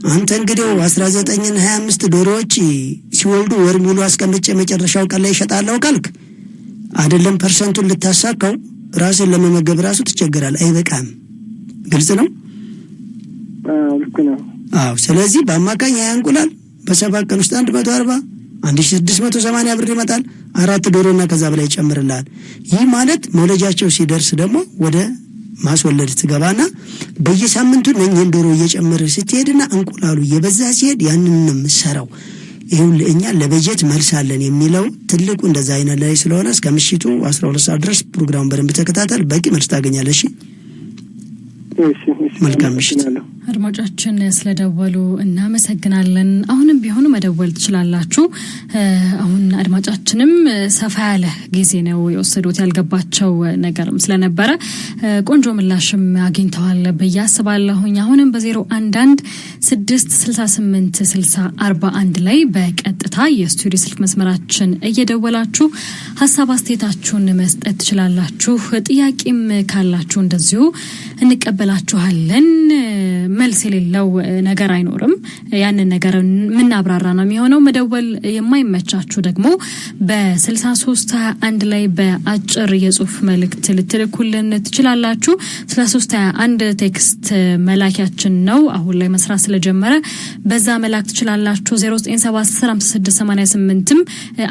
አንተ እንግዲህ 19-25 ዶሮዎች ሲወልዱ ወር ሙሉ አስቀምጬ መጨረሻው ቀን ላይ ይሸጣለሁ ካልክ አይደለም ፐርሰንቱን ልታሳካው ራስን ለመመገብ ራሱ ትቸገራለህ። አይበቃም። ግልጽ ነው? ልክ ነው። ስለዚህ በአማካኝ እንቁላል በ7 ቀን ውስጥ 140 1680 ብር ይመጣል። 4 ዶሮና ከዛ በላይ ይጨምርልሃል። ይህ ማለት መውለጃቸው ሲደርስ ደግሞ ወደ ማስወለድ ትገባና በየሳምንቱ እነኚህን ዶሮ እየጨመረ ስትሄድና እንቁላሉ እየበዛ ሲሄድ ያንን ነው የምትሰራው። ይኸውልህ እኛ ለበጀት መልስ አለን የሚለው ትልቁ እንደዛ አይነት ላይ ስለሆነ እስከ ምሽቱ 12 ሰዓት ድረስ ፕሮግራም በደንብ ተከታተል። በቂ መልስ ታገኛለሽ። መልካም ምሽት። አድማጮቻችን ስለደወሉ እናመሰግናለን። አሁንም ቢሆኑ መደወል ትችላላችሁ። አሁን አድማጫችንም ሰፋ ያለ ጊዜ ነው የወሰዱት ያልገባቸው ነገርም ስለነበረ ቆንጆ ምላሽም አግኝተዋል ብዬ አስባለሁኝ። አሁንም በ011 668 6041 ላይ በቀጥታ የስቱዲዮ ስልክ መስመራችን እየደወላችሁ ሀሳብ አስተያየታችሁን መስጠት ትችላላችሁ። ጥያቄም ካላችሁ እንደዚሁ እንቀበላችኋለን። መልስ የሌለው ነገር አይኖርም። ያንን ነገር ምን አብራራ ነው የሚሆነው። መደወል የማይመቻችሁ ደግሞ በ6321 ላይ በአጭር የጽሁፍ መልእክት ልትልኩልን ትችላላችሁ። 6321 ቴክስት መላኪያችን ነው። አሁን ላይ መስራት ስለጀመረ በዛ መላክ ትችላላችሁ። 09775688ም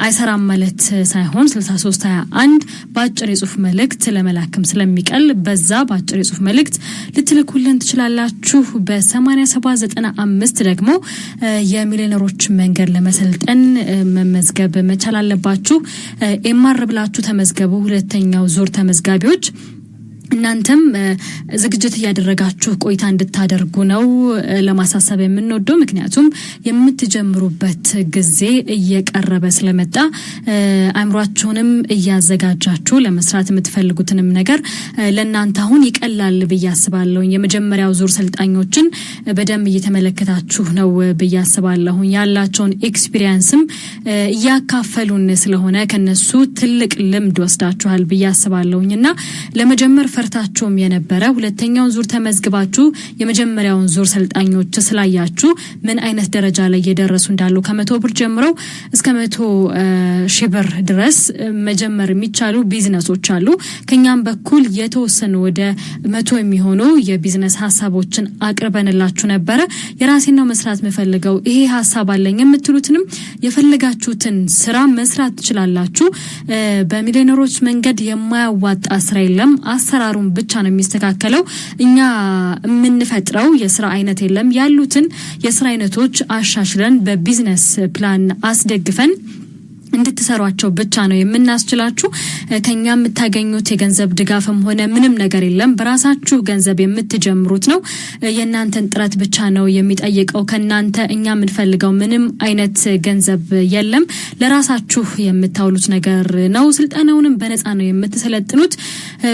አይሰራም ማለት ሳይሆን 6321 በአጭር የጽሁፍ መልእክት ለመላክም ስለሚቀል በዛ በአጭር የጽሁፍ መልእክት ልትልኩልን ትችላላችሁ። በ8795 ደግሞ የሚሊዮነሮች መንገድ ለመሰልጠን መመዝገብ መቻል አለባችሁ። ኤምአር ብላችሁ ተመዝገቡ። ሁለተኛው ዙር ተመዝጋቢዎች እናንተም ዝግጅት እያደረጋችሁ ቆይታ እንድታደርጉ ነው ለማሳሰብ የምንወደው። ምክንያቱም የምትጀምሩበት ጊዜ እየቀረበ ስለመጣ አእምሯችሁንም እያዘጋጃችሁ ለመስራት የምትፈልጉትንም ነገር ለእናንተ አሁን ይቀላል ብዬ አስባለሁ። የመጀመሪያው ዙር ሰልጣኞችን በደንብ እየተመለከታችሁ ነው ብዬ አስባለሁ። ያላቸውን ኤክስፒሪየንስም እያካፈሉን ስለሆነ ከነሱ ትልቅ ልምድ ወስዳችኋል ብዬ አስባለሁና ለመጀመር ፈርታችሁም የነበረ ሁለተኛውን ዙር ተመዝግባችሁ የመጀመሪያውን ዙር ሰልጣኞች ስላያችሁ ምን አይነት ደረጃ ላይ እየደረሱ እንዳሉ ከ100 ብር ጀምረው እስከ 100,000 ብር ድረስ መጀመር የሚቻሉ ቢዝነሶች አሉ። ከኛም በኩል የተወሰኑ ወደ 100 የሚሆኑ የቢዝነስ ሐሳቦችን አቅርበንላችሁ ነበረ። የራሴን ነው መስራት መፈልገው ይሄ ሐሳብ አለኝ የምትሉትንም የፈለጋችሁትን ስራ መስራት ትችላላችሁ። በሚሊዮነሮች መንገድ የማያዋጣ ስራ የለም። አሰራሩን ብቻ ነው የሚስተካከለው። እኛ የምንፈጥረው የስራ አይነት የለም። ያሉትን የስራ አይነቶች አሻሽለን በቢዝነስ ፕላን አስደግፈን እንድትሰሯቸው ብቻ ነው የምናስችላችሁ። ከኛ የምታገኙት የገንዘብ ድጋፍም ሆነ ምንም ነገር የለም። በራሳችሁ ገንዘብ የምትጀምሩት ነው። የእናንተን ጥረት ብቻ ነው የሚጠይቀው ከናንተ። እኛ የምንፈልገው ምንም አይነት ገንዘብ የለም። ለራሳችሁ የምታውሉት ነገር ነው። ስልጠናውንም በነፃ ነው የምትሰለጥኑት።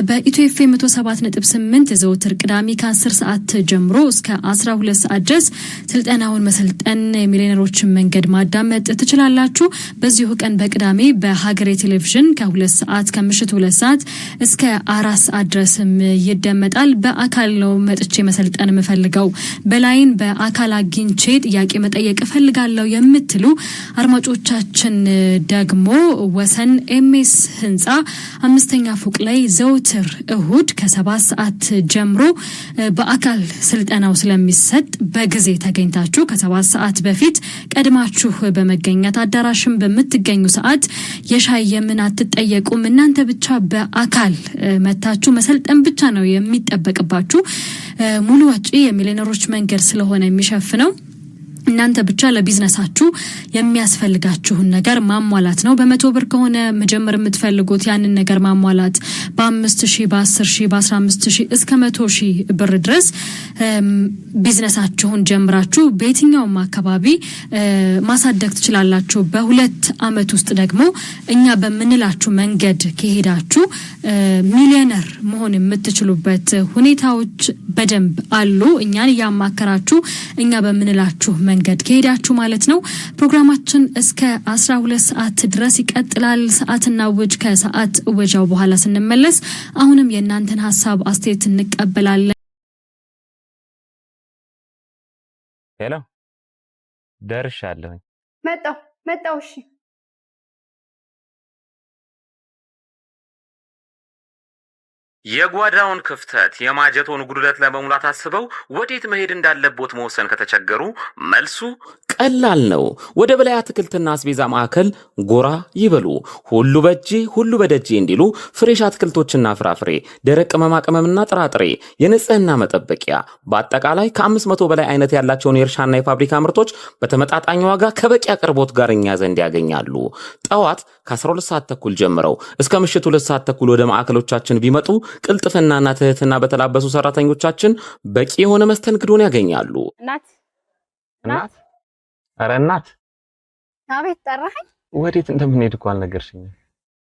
በኢትዮ ኤፍኤም 107.8 ዘወትር ቅዳሜ ከ10 ሰዓት ጀምሮ እስከ 12 ሰዓት ድረስ ስልጠናውን መሰልጠን የሚሊዮነሮችን መንገድ ማዳመጥ ትችላላችሁ። በዚሁ ቀን ቀን በቅዳሜ በሀገሬ ቴሌቪዥን ከ2 ሰዓት ከምሽቱ 2 ሰዓት እስከ 4 ሰዓት ድረስም ይደመጣል። በአካል ነው መጥቼ መሰልጠን የምፈልገው በላይን በአካል አግኝቼ ጥያቄ መጠየቅ እፈልጋለሁ የምትሉ አድማጮቻችን ደግሞ ወሰን ኤምኤስ ህንጻ 5ኛ ፎቅ ላይ ዘውትር እሁድ ከ7 ሰዓት ጀምሮ በአካል ስልጠናው ስለሚሰጥ በጊዜ ተገኝታችሁ ከ7 ሰዓት በፊት ቀድማችሁ በመገኘት አዳራሽም በምትገኙ ሰዓት የሻይ የምን አትጠየቁም። እናንተ ብቻ በአካል መታችሁ መሰልጠን ብቻ ነው የሚጠበቅባችሁ። ሙሉ ወጪ የሚሊዮነሮች መንገድ ስለሆነ የሚሸፍነው እናንተ ብቻ ለቢዝነሳችሁ የሚያስፈልጋችሁን ነገር ማሟላት ነው። በ100 ብር ከሆነ መጀመር የምትፈልጉት ያንን ነገር ማሟላት በ5000 በ10000 በ15000 እስከ 100000 ብር ድረስ ቢዝነሳችሁን ጀምራችሁ በየትኛውም አካባቢ ማሳደግ ትችላላችሁ። በ2 አመት ውስጥ ደግሞ እኛ በመንላችሁ መንገድ ከሄዳችሁ ሚሊዮነር መሆን የምትችሉበት ሁኔታዎች በደንብ አሉ። እኛን ያማከራችሁ እኛ በመንላችሁ መንገድ ከሄዳችሁ ማለት ነው። ፕሮግራማችን እስከ 12 ሰዓት ድረስ ይቀጥላል። ሰዓትና ውጅ ከሰዓት ወጃው በኋላ ስንመለስ አሁንም የእናንተን ሐሳብ አስተያየት እንቀበላለን። ሄሎ ደርሻለሁ። መጣው እሺ የጓዳውን ክፍተት የማጀቶን ጉድለት ለመሙላት አስበው ወዴት መሄድ እንዳለቦት መወሰን ከተቸገሩ መልሱ ቀላል ነው። ወደ በላይ አትክልትና አስቤዛ ማዕከል ጎራ ይበሉ። ሁሉ በእጄ ሁሉ በደጄ እንዲሉ ፍሬሽ አትክልቶችና ፍራፍሬ፣ ደረቅ ቅመማ ቅመምና ጥራጥሬ፣ የንጽህና መጠበቂያ በአጠቃላይ ከ500 በላይ አይነት ያላቸውን የእርሻና የፋብሪካ ምርቶች በተመጣጣኝ ዋጋ ከበቂ አቅርቦት ጋር እኛ ዘንድ ያገኛሉ። ጠዋት ከ12 ሰዓት ተኩል ጀምረው እስከ ምሽቱ 2 ሰዓት ተኩል ወደ ማዕከሎቻችን ቢመጡ ቅልጥፍናና ትህትና በተላበሱ ሰራተኞቻችን በቂ የሆነ መስተንግዶን ያገኛሉ። እናት ኧረ እናት አቤት ጠራኸኝ? ወዴት እንደምንሄድ እኮ አልነገርሽኝም።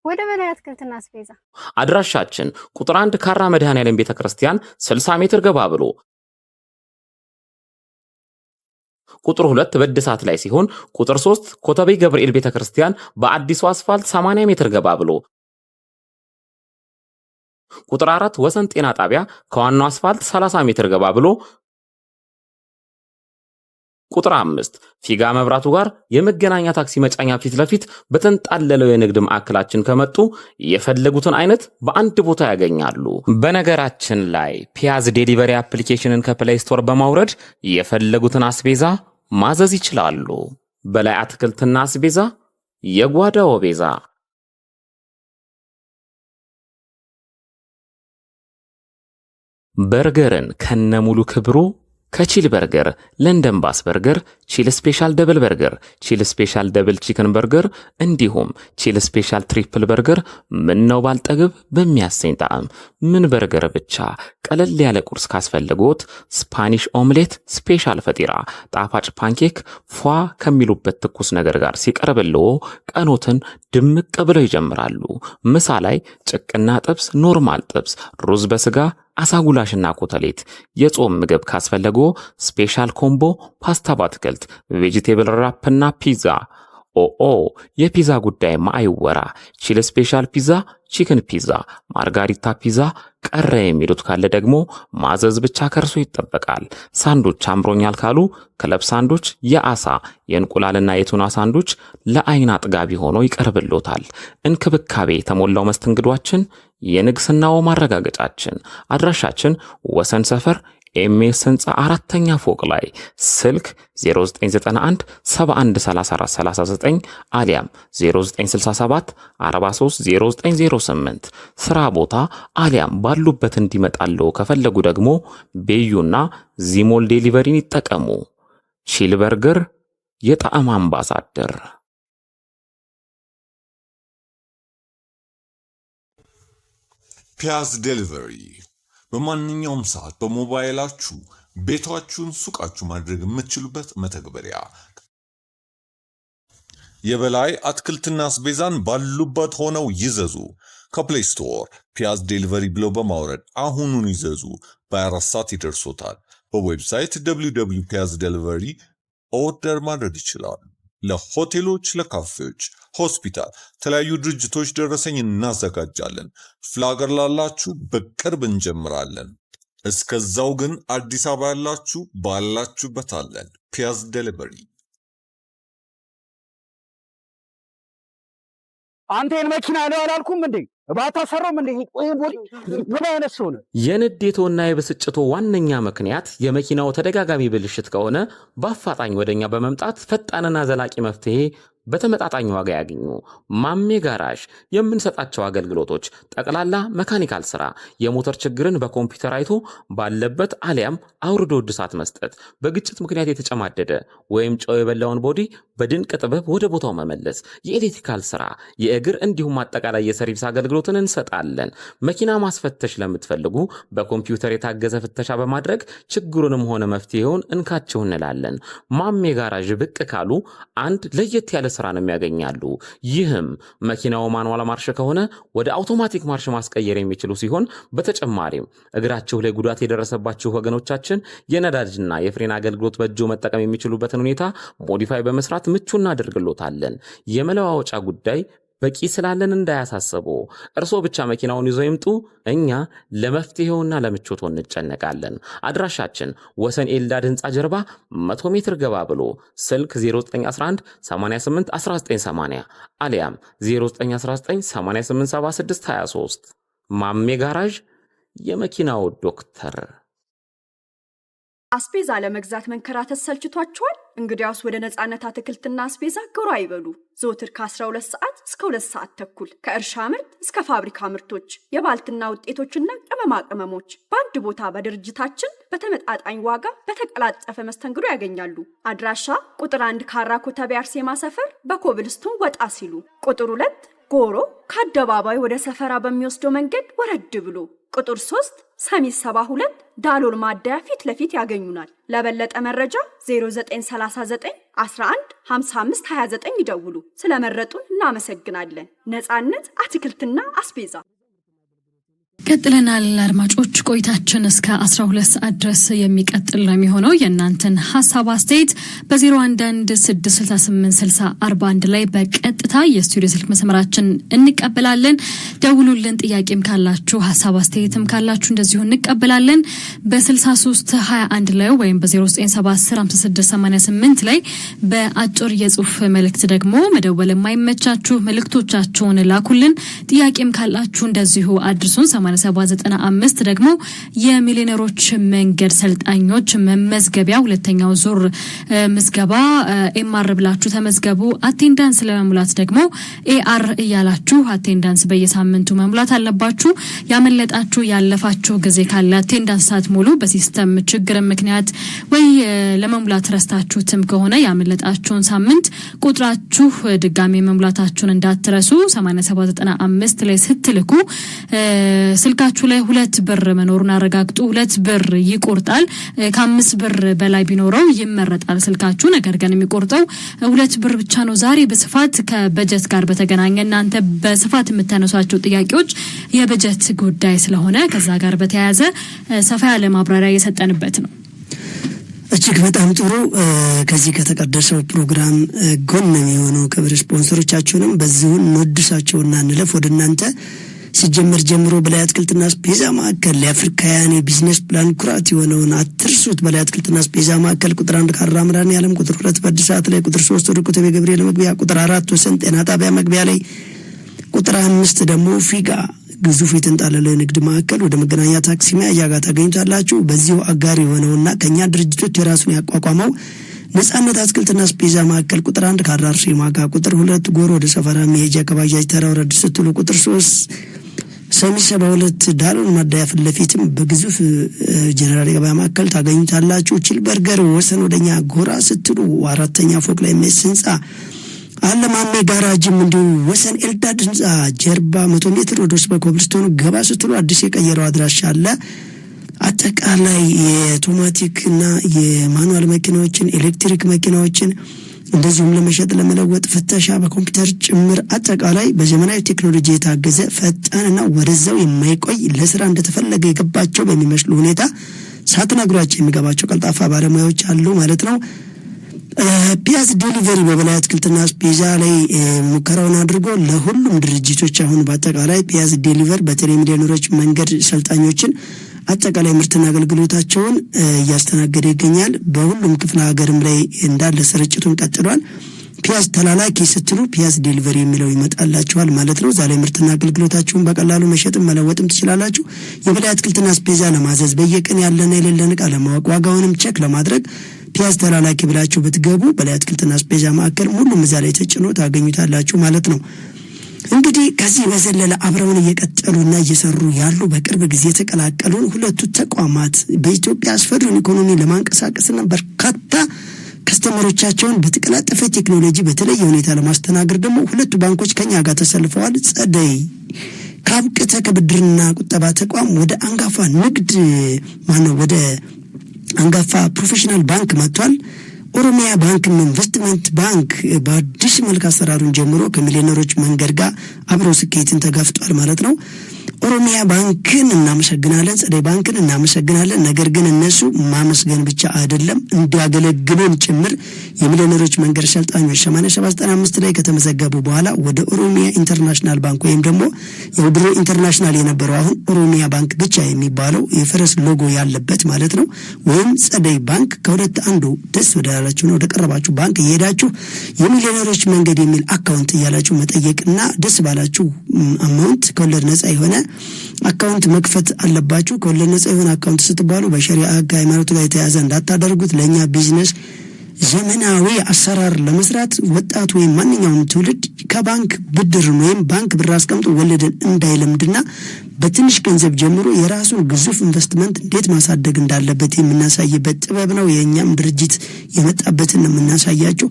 ወደ በላይ አትክልትና አስቤዛ። አድራሻችን ቁጥር 1 ካራ መድኃኔዓለም ቤተክርስቲያን 60 ሜትር ገባ ብሎ፣ ቁጥር 2 በእድሳት ላይ ሲሆን፣ ቁጥር 3 ኮተቤ ገብርኤል ቤተክርስቲያን በአዲሱ አስፋልት 80 ሜትር ገባ ብሎ፣ ቁጥር 4 ወሰን ጤና ጣቢያ ከዋናው አስፋልት 30 ሜትር ገባ ብሎ፣ ቁጥር 5 ፊጋ መብራቱ ጋር የመገናኛ ታክሲ መጫኛ ፊት ለፊት በተንጣለለው የንግድ ማዕከላችን ከመጡ የፈለጉትን አይነት በአንድ ቦታ ያገኛሉ። በነገራችን ላይ ፒያዝ ዴሊቨሪ አፕሊኬሽንን ከፕሌይ ስቶር በማውረድ የፈለጉትን አስቤዛ ማዘዝ ይችላሉ። በላይ አትክልትና አስቤዛ የጓዳው ቤዛ። በርገርን ከነሙሉ ክብሩ ከቺል በርገር፣ ለንደን ባስ በርገር፣ ቺል ስፔሻል ደብል በርገር፣ ቺል ስፔሻል ደብል ቺክን በርገር እንዲሁም ቺል ስፔሻል ትሪፕል በርገር ምን ነው ባልጠግብ በሚያሰኝ ጣዕም ምን በርገር ብቻ። ቀለል ያለ ቁርስ ካስፈልጎት ስፓኒሽ ኦምሌት፣ ስፔሻል ፈጢራ፣ ጣፋጭ ፓንኬክ ፏ ከሚሉበት ትኩስ ነገር ጋር ሲቀርብልዎ ቀኖትን ድምቅ ብለው ይጀምራሉ። ምሳ ላይ ጭቅና ጥብስ፣ ኖርማል ጥብስ፣ ሩዝ በስጋ አሳጉላሽና ኮተሌት። የጾም ምግብ ካስፈለጎ ስፔሻል ኮምቦ ፓስታ በአትክልት፣ ቬጂቴብል ራፕና ፒዛ። የፒዛ ጉዳይ አይወራ። ቺል ስፔሻል ፒዛ፣ ቺክን ፒዛ፣ ማርጋሪታ ፒዛ። ቀረ የሚሉት ካለ ደግሞ ማዘዝ ብቻ ከርሶ ይጠበቃል። ሳንዶች አምሮኛል ካሉ ክለብ ሳንዶች የአሳ የእንቁላልና የቱና ሳንዶች ለአይን አጥጋቢ ሆኖ ይቀርብሎታል። እንክብካቤ የተሞላው መስተንግዷችን የንግስናው ማረጋገጫችን። አድራሻችን ወሰን ሰፈር ኤምኤስ ህንጻ 4ኛ ፎቅ ላይ። ስልክ 0991 713439 አሊያም 0967 430908። ስራ ቦታ አሊያም ባሉበት እንዲመጣለው ከፈለጉ ደግሞ ቤዩና ዚሞል ዴሊቨሪን ይጠቀሙ። ቺል በርገር የጣዕም አምባሳደር። ፒያዝ ዴሊቨሪ በማንኛውም ሰዓት በሞባይላችሁ ቤታችሁን ሱቃችሁ ማድረግ የምትችሉበት መተግበሪያ። የበላይ አትክልትና አስቤዛን ባሉበት ሆነው ይዘዙ። ከፕሌይ ስቶር ፒያዝ ዴሊቨሪ ብለው በማውረድ አሁኑን ይዘዙ። በ24 ሰዓት ይደርሶታል። በዌብሳይት www.piazdelivery ኦርደር ማድረግ ይችላሉ። ለሆቴሎች፣ ለካፌዎች፣ ሆስፒታል፣ የተለያዩ ድርጅቶች ደረሰኝ እናዘጋጃለን። ፍላገር ላላችሁ በቅርብ እንጀምራለን። እስከዛው ግን አዲስ አበባ ያላችሁ ባላችሁበት አለን። ፒያዝ ዴሊቨሪ። አንተን መኪና ነው አላልኩም እንዴ? ባታ ሰራም እንዴ? ቆይ ቦዲ ምን አይነት ሰው ነው? የንዴቶና የብስጭቶ ዋነኛ ምክንያት የመኪናው ተደጋጋሚ ብልሽት ከሆነ በአፋጣኝ ወደኛ በመምጣት ፈጣንና ዘላቂ መፍትሄ በተመጣጣኝ ዋጋ ያገኙ። ማሜ ጋራዥ የምንሰጣቸው አገልግሎቶች ጠቅላላ መካኒካል ስራ፣ የሞተር ችግርን በኮምፒውተር አይቶ ባለበት አሊያም አውርዶ እድሳት መስጠት፣ በግጭት ምክንያት የተጨማደደ ወይም ጨው የበላውን ቦዲ በድንቅ ጥበብ ወደ ቦታው መመለስ፣ የኤሌክትሪካል ስራ፣ የእግር እንዲሁም አጠቃላይ የሰርቪስ አገልግሎትን እንሰጣለን። መኪና ማስፈተሽ ለምትፈልጉ በኮምፒውተር የታገዘ ፍተሻ በማድረግ ችግሩንም ሆነ መፍትሄውን እንካቸው እንላለን። ማሜ ጋራዥ ብቅ ካሉ አንድ ለየት ያለ ስራ ነው የሚያገኛሉ። ይህም መኪናው ማኑዋል ማርሽ ከሆነ ወደ አውቶማቲክ ማርሽ ማስቀየር የሚችሉ ሲሆን በተጨማሪም እግራቸው ላይ ጉዳት የደረሰባቸው ወገኖቻችን የነዳጅና የፍሬን አገልግሎት በእጆ መጠቀም የሚችሉበትን ሁኔታ ሞዲፋይ በመስራት ምቹ እናደርግሎታለን። የመለዋወጫ ጉዳይ በቂ ስላለን እንዳያሳስቡ፣ እርሶ ብቻ መኪናውን ይዘው ይምጡ። እኛ ለመፍትሄውና ለምቾቱ እንጨነቃለን። አድራሻችን ወሰን ኤልዳድ ህንጻ ጀርባ 100 ሜትር ገባ ብሎ፣ ስልክ 0911 88 1980 አሊያም 0919 8876 23። ማሜ ጋራዥ የመኪናው ዶክተር። አስቤዛ ለመግዛት መንከራተት ሰልችቷቸዋል? እንግዲያውስ ወደ ነጻነት አትክልትና አስቤዛ ጎራ ይበሉ። ዘወትር ከ12 ሰዓት እስከ 2 ሰዓት ተኩል ከእርሻ ምርት እስከ ፋብሪካ ምርቶች፣ የባልትና ውጤቶችና ቅመማ ቅመሞች በአንድ ቦታ በድርጅታችን በተመጣጣኝ ዋጋ በተቀላጠፈ መስተንግዶ ያገኛሉ። አድራሻ ቁጥር 1 ካራ ኮተቤ አርሴማ ሰፈር በኮብልስቶን ወጣ ሲሉ፣ ቁጥር 2 ጎሮ ከአደባባይ ወደ ሰፈራ በሚወስደው መንገድ ወረድ ብሎ፣ ቁጥር 3 ሰሚት 72 ዳሎል ማደያ ፊት ለፊት ያገኙናል። ለበለጠ መረጃ 0939 11 55 29 ይደውሉ። ስለመረጡን እናመሰግናለን። ነጻነት አትክልትና አስቤዛ። ቀጥለናል። አድማጮች ቆይታችን እስከ 12 ሰዓት ድረስ የሚቀጥል ነው የሚሆነው። የእናንተን ሐሳብ አስተያየት በ0116686041 ላይ በቀጥታ የስቱዲዮ ስልክ መስመራችን እንቀበላለን። ደውሉልን። ጥያቄም ካላችሁ ሐሳብ አስተያየትም ካላችሁ እንደዚሁ እንቀበላለን። በ6321 ላይ ወይም በ09705688 ላይ በአጭር የጽሁፍ መልእክት ደግሞ መደወል የማይመቻችሁ መልእክቶቻችሁን ላኩልን። ጥያቄም ካላችሁ እንደዚሁ አድርሱን። 8795 ደግሞ የሚሊዮነሮች መንገድ ሰልጣኞች መመዝገቢያ ሁለተኛው ዙር ምዝገባ ኤምአር ብላችሁ ተመዝገቡ። አቴንዳንስ ለመሙላት ደግሞ ኤአር እያላችሁ አቴንዳንስ በየሳምንቱ መሙላት አለባችሁ። ያመለጣችሁ ያለፋችሁ ጊዜ ካለ አቴንዳንስ ሳትሞሉ በሲስተም ችግር ምክንያት ወይ ለመሙላት ረስታችሁትም ከሆነ ያመለጣችሁን ሳምንት ቁጥራችሁ ድጋሚ መሙላታችሁን እንዳትረሱ። 8795 ላይ ስትልኩ ስልካችሁ ላይ 2 ብር መኖሩን አረጋግጡ። 2 ብር ይቆርጣል። ከ5 ብር በላይ ቢኖረው ይመረጣል ስልካችሁ። ነገር ግን የሚቆርጠው 2 ብር ብቻ ነው። ዛሬ በስፋት ከበጀት ጋር በተገናኘ እናንተ በስፋት የምታነሷቸው ጥያቄዎች የበጀት ጉዳይ ስለሆነ ከዛ ጋር በተያያዘ ሰፋ ያለ ማብራሪያ እየሰጠንበት ነው። እጅግ በጣም ጥሩ። ከዚህ ከተቀደሰው ፕሮግራም ጎን የሚሆነው ክብር ስፖንሰሮቻችሁንም በዚሁ እንወድሳቸውና እንለፍ ወደ እናንተ። ሲጀመር ጀምሮ በላይ አትክልትና አስቤዛ ማዕከል ለአፍሪካውያን የቢዝነስ ፕላን ኩራት የሆነውን አትርሱት። በላይ አትክልትና አስቤዛ ማዕከል ቁጥር 1 ካራ ምራን ያለም፣ ቁጥር 2 በአዲስ ሰዓት ላይ፣ ቁጥር 3 ወደ ኮተቤ ገብርኤል መግቢያ፣ ቁጥር 4 ወሰን ጤና ጣቢያ መግቢያ ላይ፣ ቁጥር 5 ደግሞ ፊጋ ግዙፍ የተንጣለለ ንግድ ማዕከል ወደ መገናኛ ታክሲ መያዣ ጋር ታገኙታላችሁ። በዚሁ አጋር የሆነውና ከኛ ድርጅቶች የራሱን ያቋቋመው ነጻነት አትክልትና አስቤዛ ማዕከል ቁጥር 1 ካራ አርሴማ ጋር፣ ቁጥር 2 ጎሮ ወደ ሰፈራ መሄጃ ከባጃጅ ተራ ወረድ ስትሉ፣ ቁጥር 3 ሰሚት 72 ዳሎል ማደያ ፊት ለፊትም በግዙፍ ጀነራል ገበያ ማዕከል ታገኙታላችሁ። ቺል በርገር ወሰን ወደኛ ጎራ ስትሉ 4ኛ ፎቅ ላይ ሜስ ህንጻ አለ። ማሜ ጋራጅም እንዲሁ ወሰን ኤልዳድ ህንጻ ጀርባ 100 ሜትር ወደ ውስጥ በኮብልስቶን ገባ ስትሉ አዲስ የቀየረው አድራሻ አለ። አጠቃላይ የአውቶማቲክ እና የማኑዋል መኪናዎችን፣ ኤሌክትሪክ መኪናዎችን እንደዚሁም ለመሸጥ ለመለወጥ ፍተሻ በኮምፒውተር ጭምር አጠቃላይ በዘመናዊ ቴክኖሎጂ የታገዘ ፈጣንና ወደዛው የማይቆይ ለስራ እንደተፈለገ የገባቸው በሚመስሉ ሁኔታ ሳትነግሯቸው የሚገባቸው ቀልጣፋ ባለሙያዎች አሉ ማለት ነው። ፒያዝ ዴሊቨሪ በበላይ አትክልትና አስቤዛ ላይ ሙከራውን አድርጎ ለሁሉም ድርጅቶች አሁን በአጠቃላይ ፒያዝ ዴሊቨር በተለይ ሚሊዮነሮች መንገድ ሰልጣኞችን አጠቃላይ ምርትና አገልግሎታቸውን እያስተናገደ ይገኛል። በሁሉም ክፍለ ሀገርም ላይ እንዳለ ስርጭቱን ቀጥሏል። ፒያዝ ተላላኪ ስትሉ ፒያዝ ዴሊቨሪ የሚለው ይመጣላችኋል ማለት ነው። ዛሬ ምርትና አገልግሎታችሁን በቀላሉ መሸጥም መለወጥም ትችላላችሁ። የበላይ አትክልትና አስቤዛ ለማዘዝ በየቀን ያለና የሌለን ዕቃ ለማወቅ ዋጋውንም ቼክ ለማድረግ ፒያዝ ተላላኪ ብላችሁ ብትገቡ በላይ አትክልትና አስቤዛ ማዕከል ሙሉም እዛ ላይ ተጭኖ ታገኙታላችሁ ማለት ነው። እንግዲህ ከዚህ በዘለለ አብረውን እየቀጠሉና እየሰሩ ያሉ በቅርብ ጊዜ የተቀላቀሉ ሁለቱ ተቋማት በኢትዮጵያ አስፈሪውን ኢኮኖሚ ለማንቀሳቀስና በርካታ ከስተመሮቻቸውን በተቀላጠፈ ቴክኖሎጂ በተለየ ሁኔታ ለማስተናገድ ደግሞ ሁለቱ ባንኮች ከኛ ጋር ተሰልፈዋል። ጸደይ ካብቅተ ከብድርና ቁጠባ ተቋም ወደ አንጋፋ ንግድ ወደ አንጋፋ ፕሮፌሽናል ባንክ መጥቷል። ኦሮሚያ ባንክ ኢንቨስትመንት ባንክ በአዲስ መልክ አሰራሩን ጀምሮ ከሚሊዮነሮች መንገድ ጋር አብሮ ስኬትን ተጋፍጧል ማለት ነው። ኦሮሚያ ባንክን እናመሰግናለን፣ ጸደይ ባንክን እናመሰግናለን። ነገር ግን እነሱ ማመስገን ብቻ አይደለም እንዲያገለግሉን ጭምር የሚሊዮነሮች መንገድ ሰልጣኞች 8795 ላይ ከተመዘገቡ በኋላ ወደ ኦሮሚያ ኢንተርናሽናል ባንክ ወይም ደግሞ የድሮ ኢንተርናሽናል የነበረው አሁን ኦሮሚያ ባንክ ብቻ የሚባለው የፈረስ ሎጎ ያለበት ማለት ነው። ወይም ጸደይ ባንክ ከሁለት አንዱ ደስ ወዳላችሁ ነው ወደ ቀረባችሁ ባንክ እየሄዳችሁ የሚሊዮነሮች መንገድ የሚል አካውንት እያላችሁ መጠየቅና ደስ ባላችሁ አማውንት ከወለድ ነፃ የሆነ አካውንት መክፈት አለባችሁ። ከወለድ ነፃ የሆነ አካውንት ስትባሉ በሸሪዓ ሕግ ሃይማኖት ጋር የተያዘ እንዳታደርጉት። ለኛ ቢዝነስ ዘመናዊ አሰራር ለመስራት ወጣቱ ወይም ማንኛውም ትውልድ ከባንክ ብድር ወይም ባንክ ብር አስቀምጦ ወለድን እንዳይለምድና በትንሽ ገንዘብ ጀምሮ የራሱን ግዙፍ ኢንቨስትመንት እንዴት ማሳደግ እንዳለበት የምናሳይበት ጥበብ ነው። የኛም ድርጅት የመጣበትን ነው የምናሳያችሁ።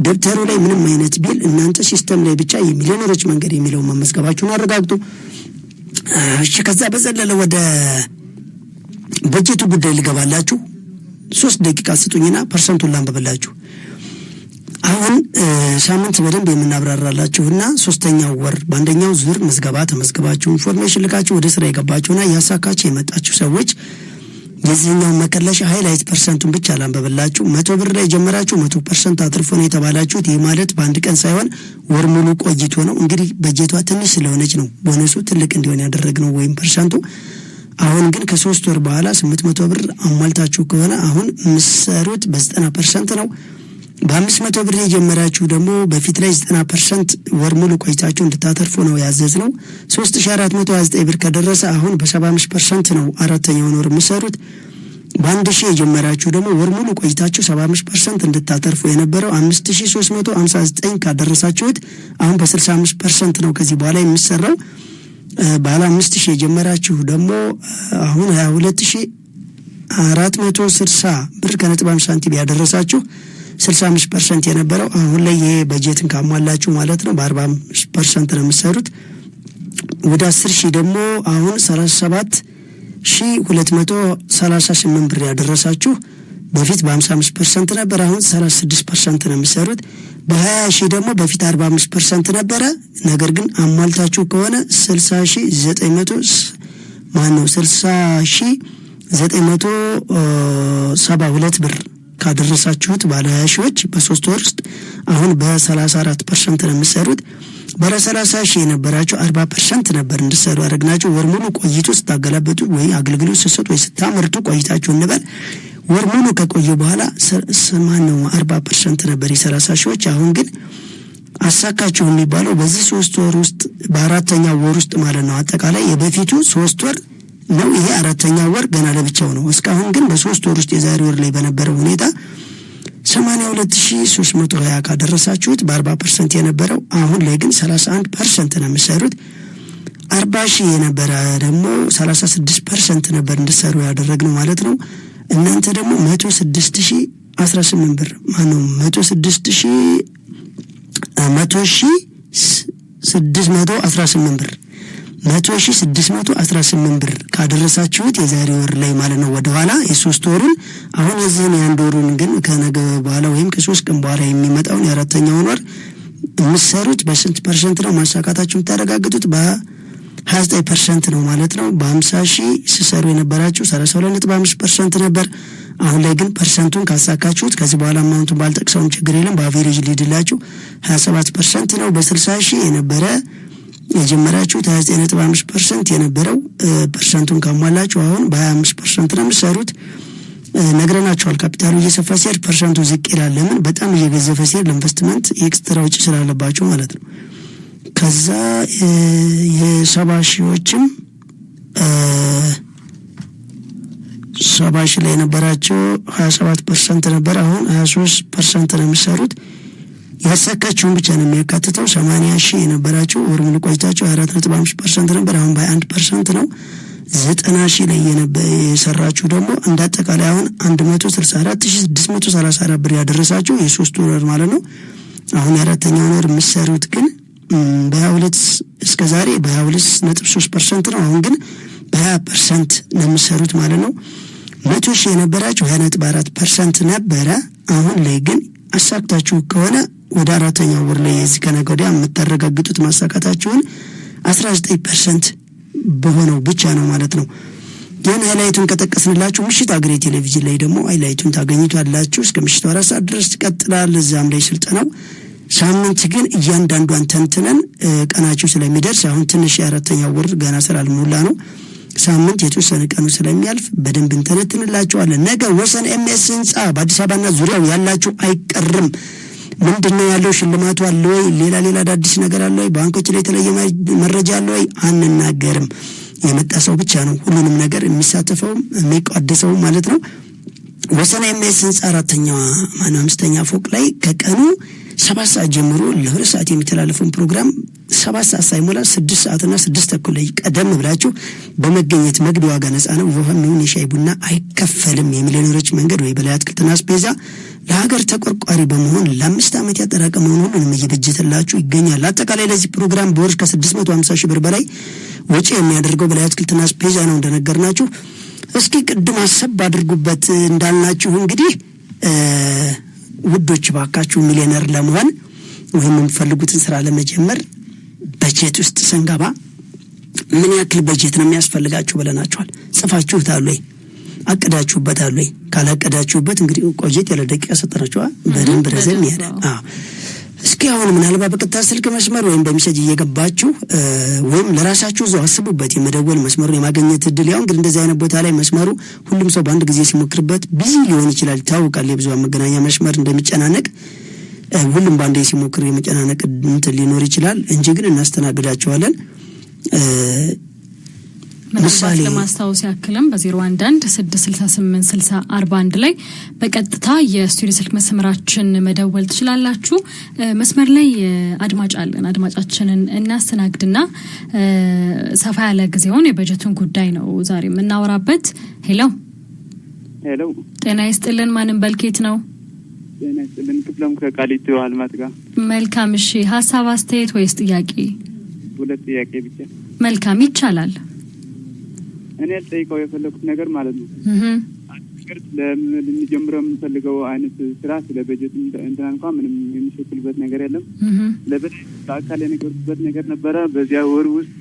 ደብተሩ ላይ ምንም አይነት ቢል እናንተ ሲስተም ላይ ብቻ የሚሊዮነሮች መንገድ የሚለው መመዝገባችሁን አረጋግጡ። እሺ፣ ከዛ በዘለለ ወደ በጀቱ ጉዳይ ልገባላችሁ። 3 ደቂቃ ስጡኝና ፐርሰንቱን ላንብብላችሁ። አሁን ሳምንት በደንብ የምናብራራላችሁና 3ኛው ወር በአንደኛው ዙር ምዝገባ ተመዝግባችሁ ኢንፎርሜሽን ልካችሁ ወደ ስራ የገባችሁና ያሳካችሁ የመጣችሁ ሰዎች የዚህኛው መከለሻ ሃይላይት ፐርሰንቱን ብቻ ላንብብላችሁ። 100 ብር ላይ ጀመራችሁ 100% አትርፎ ነው የተባላችሁት። ይህ ማለት በአንድ ቀን ሳይሆን ወር ሙሉ ቆይቶ ነው። እንግዲህ በጀቷ ትንሽ ስለሆነች ነው ቦነሱ ትልቅ እንዲሆን ያደረግነው ወይም ፐርሰንቱ። አሁን ግን ከ3 ወር በኋላ 800 ብር አሟልታችሁ ከሆነ አሁን ምሰሩት በ90% ነው። በ500 ብር የጀመራችሁ ደግሞ በፊት ላይ 90% ወር ሙሉ ቆይታችሁ እንድታተርፉ ነው ያዘዝነው። 3429 ብር ከደረሰ አሁን በ75% ነው አራተኛውን ወር ምሰሩት። በ1000 የጀመራችሁ ደግሞ ወር ሙሉ ቆይታችሁ 75% እንድታተርፉ የነበረው 5359 ካደረሳችሁት አሁን በ65% ነው ከዚህ በኋላ የሚሰራው። ባለ 5000 የጀመራችሁ ደግሞ አሁን 22460 ብር ከ95 ሳንቲም ያደረሳችሁ 65% የነበረው አሁን ላይ ይሄ በጀትን ካሟላችሁ ማለት ነው በ45% ነው የምትሰሩት። ወደ 10000 ደግሞ አሁን 37238 ብር ያደረሳችሁ በፊት በ55% ነበር አሁን 36% ነው የምትሰሩት። በ20000 ደግሞ በፊት 45% ነበረ ነገር ግን አሟልታችሁ ከሆነ 60972 ብር ካደረሳችሁት ባለ 20 ሺዎች በ3 ወር ውስጥ አሁን በ34% ነው የምትሰሩት። በ30 ሺህ የነበራችሁ 40% ነበር እንድትሰሩ ያደረግናችሁ። ወር ሙሉ ቆይቶ ስታገላበጡ ወይ አገልግሎት ስትሰጡ ወይ ስታመርቱ ቆይታችሁ እንበል ወር ሙሉ ከቆየ በኋላ 40% ነበር የ30 ሺዎች። አሁን ግን አሳካችሁ የሚባለው በዚህ 3 ወር ውስጥ በአራተኛው ወር ውስጥ ማለት ነው። አጠቃላይ የበፊቱ 3 ወር ነው፣ ይሄ አራተኛው ወር ገና ለብቻው ነው። እስካሁን ግን በ3 ወር ውስጥ የዛሬ ወር ላይ በነበረው ሁኔታ 82320 ካደረሳችሁት በ40% የነበረው አሁን ላይ ግን 31% ነው የምትሰሩት። 40000 የነበረ ደግሞ 36% ነበር እንድትሰሩ ያደረግነው ማለት ነው። እናንተ ደግሞ 106018 ብር ማነው 100618 ብር 100618 ብር ካደረሳችሁት የዛሬ ወር ላይ ማለት ነው ወደኋላ የ3 ወሩን አሁን የዚህን የአንድ ወሩን ግን ከነገ በኋላ ወይም ከ3 ቀን በኋላ የሚመጣውን የአራተኛውን ወር የምትሰሩት በስንት ፐርሰንት ነው ማሳካታችሁን ታረጋግጡት? 29% ነው ማለት ነው። በ50 ሺህ ሲሰሩ የነበራችሁ 32.5% ነበር። አሁን ላይ ግን ፐርሰንቱን ካሳካችሁት ከዚህ በኋላ አማውንቱን ባልጠቅሰውም ችግር የለም፣ በአቬሬጅ ሊድላችሁ 27% ነው። በ60 ሺህ የነበረ የጀመራችሁት 29.5% የነበረው ፐርሰንቱን ካሟላችሁ አሁን በ25% ነው የምትሰሩት። ነግረናችኋል። ካፒታሉ እየሰፋ ሲሄድ ፐርሰንቱ ዝቅ ይላል። ለምን? በጣም እየገዘፈ ሲሄድ ለኢንቨስትመንት ኤክስትራ ወጪ ስላለባችሁ ማለት ነው። ከዛ የ70 ሺዎችም 70 ሺህ ላይ የነበራቸው 27% ነበር። አሁን 23% ነው የሚሰሩት። ያሳካችሁን ብቻ ነው የሚያካትተው። 80 ሺህ የነበራቸው ወር ሙሉ ቆይታቸው 24.5% ነበር። አሁን በ1% ነው። 90 ሺህ ላይ የሰራችሁ ደግሞ እንዳጠቃላይ አሁን 164634 ብር ያደረሳችሁ የሶስት ወር ማለት ነው። አሁን የአራተኛው ወር የምትሰሩት ግን በ22 እስከ ዛሬ በ22.3% ነው። አሁን ግን በ20% ነው የምትሰሩት ማለት ነው። 100 ሺህ የነበራችሁ 20.4% ነበረ። አሁን ላይ ግን አሳክታችሁ ከሆነ ወደ አራተኛው ወር ላይ የዚህ ከነገ ወዲያ የምታረጋግጡት ማሳካታችሁን 19% በሆነው ብቻ ነው ማለት ነው። ያን ሃይላይቱን ከጠቀስንላችሁ ምሽት አገሬ ቴሌቪዥን ላይ ደግሞ ሃይላይቱን ታገኙታላችሁ። እስከ ምሽቱ 4 ሰዓት ድረስ ይቀጥላል። እዛም ላይ ስልጠናው ሳምንት ግን እያንዳንዷን ተንትነን ቀናችሁ ስለሚደርስ አሁን ትንሽ የአራተኛው ወር ገና ስላልሞላ ነው። ሳምንት የተወሰነ ቀኑ ስለሚያልፍ በደንብ እንተነትንላችኋለን። ነገ ወሰን ኤምኤስ ህንጻ በአዲስ አበባና ዙሪያው ያላችሁ አይቀርም። ምንድነው ያለው? ሽልማቱ አለ ወይ? ሌላ አዳዲስ ነገር አለ ወይ? ባንኮች ላይ የተለየ መረጃ አለ ወይ? አንናገርም። የመጣ ሰው ብቻ ነው ሁሉንም ነገር የሚሳተፈውም የሚቋደሰው ማለት ነው። ወሰን ኤምኤስ ህንጻ 5ኛ ፎቅ ላይ ከቀኑ 7 ሰዓት ጀምሮ ለ2 ሰዓት የሚተላለፈውን ፕሮግራም 7 ሰዓት ሳይሞላ 6 ሰዓትና 6 ተኩል ላይ ቀደም ብላችሁ በመገኘት መግቢያ ዋጋ ነፃ ነው። የውሃም የሻይ ቡና አይከፈልም። የሚሊዮነሮች መንገድ ወይ በላይ አትክልትና አስቤዛ ለሀገር ተቆርቋሪ በመሆን ለ5 ዓመት ያጠራቀመውን ሁሉንም እየበጀተላችሁ ይገኛል። አጠቃላይ ለዚህ ፕሮግራም በወር ከ650 ሺህ ብር በላይ ወጪ የሚያደርገው በላይ አትክልትና አስቤዛ ነው እንደነገርናችሁ። እስኪ ቅድም አሰብ አድርጉበት እንዳልናችሁ እንግዲህ ውዶች ባካችሁ ሚሊዮነር ለመሆን ወይም የምትፈልጉትን ስራ ለመጀመር በጀት ውስጥ ስንገባ ምን ያክል በጀት ነው የሚያስፈልጋችሁ ብለናችኋል። ጽፋችሁታል ወይ? አቀዳችሁበታል ወይ? ካላቀዳችሁበት እንግዲህ ቆየት ያለ ደቂቃ ሰጠናችኋል። በደንብ ረዘም ያለ እስኪ አሁን ምናልባት በቀጥታ ስልክ መስመር ወይም በሚሴጅ እየገባችሁ ወይም ለራሳችሁ እዛው አስቡበት የመደወል መስመሩን የማግኘት እድል ያው እንግዲህ እንደዚህ አይነት ቦታ ላይ መስመሩ ሁሉም ሰው በአንድ ጊዜ ሲሞክርበት ቢዚ ሊሆን ይችላል። ታውቃል የብዙሃን መገናኛ መስመር እንደሚጨናነቅ ሁሉም በአንዴ ሲሞክር የመጨናነቅ እንትን ሊኖር ይችላል እንጂ ግን እናስተናግዳቸዋለን። ምሳሌ ለማስታወስ ያክልም በ011-668-6041 ላይ በቀጥታ የስቱዲዮ ስልክ መስመራችን መደወል ትችላላችሁ። መስመር ላይ አድማጭ አለን። አድማጫችንን እናስተናግድና ሰፋ ያለ ጊዜውን የበጀቱን ጉዳይ ነው ዛሬ የምናወራበት። ሄሎ ጤና ይስጥልን። ማንም በልኬት ነው? ጤና ይስጥልን። ክፍለም ከቃሊቲ አልማት ጋር። መልካም። እሺ ሀሳብ አስተያየት ወይስ ጥያቄ? ሁለት ጥያቄ ብቻ። መልካም ይቻላል። እኔ ጠይቀው የፈለኩት ነገር ማለት ነው አትክልት ለምንጀምረው የምንፈልገው አይነት ስራ ስለ በጀት እንትና እንኳን ምንም የሚሸክልበት ነገር የለም። ለበጀት በአካል የነገርኩበት ነገር ነበረ። በዚያ ወር ውስጥ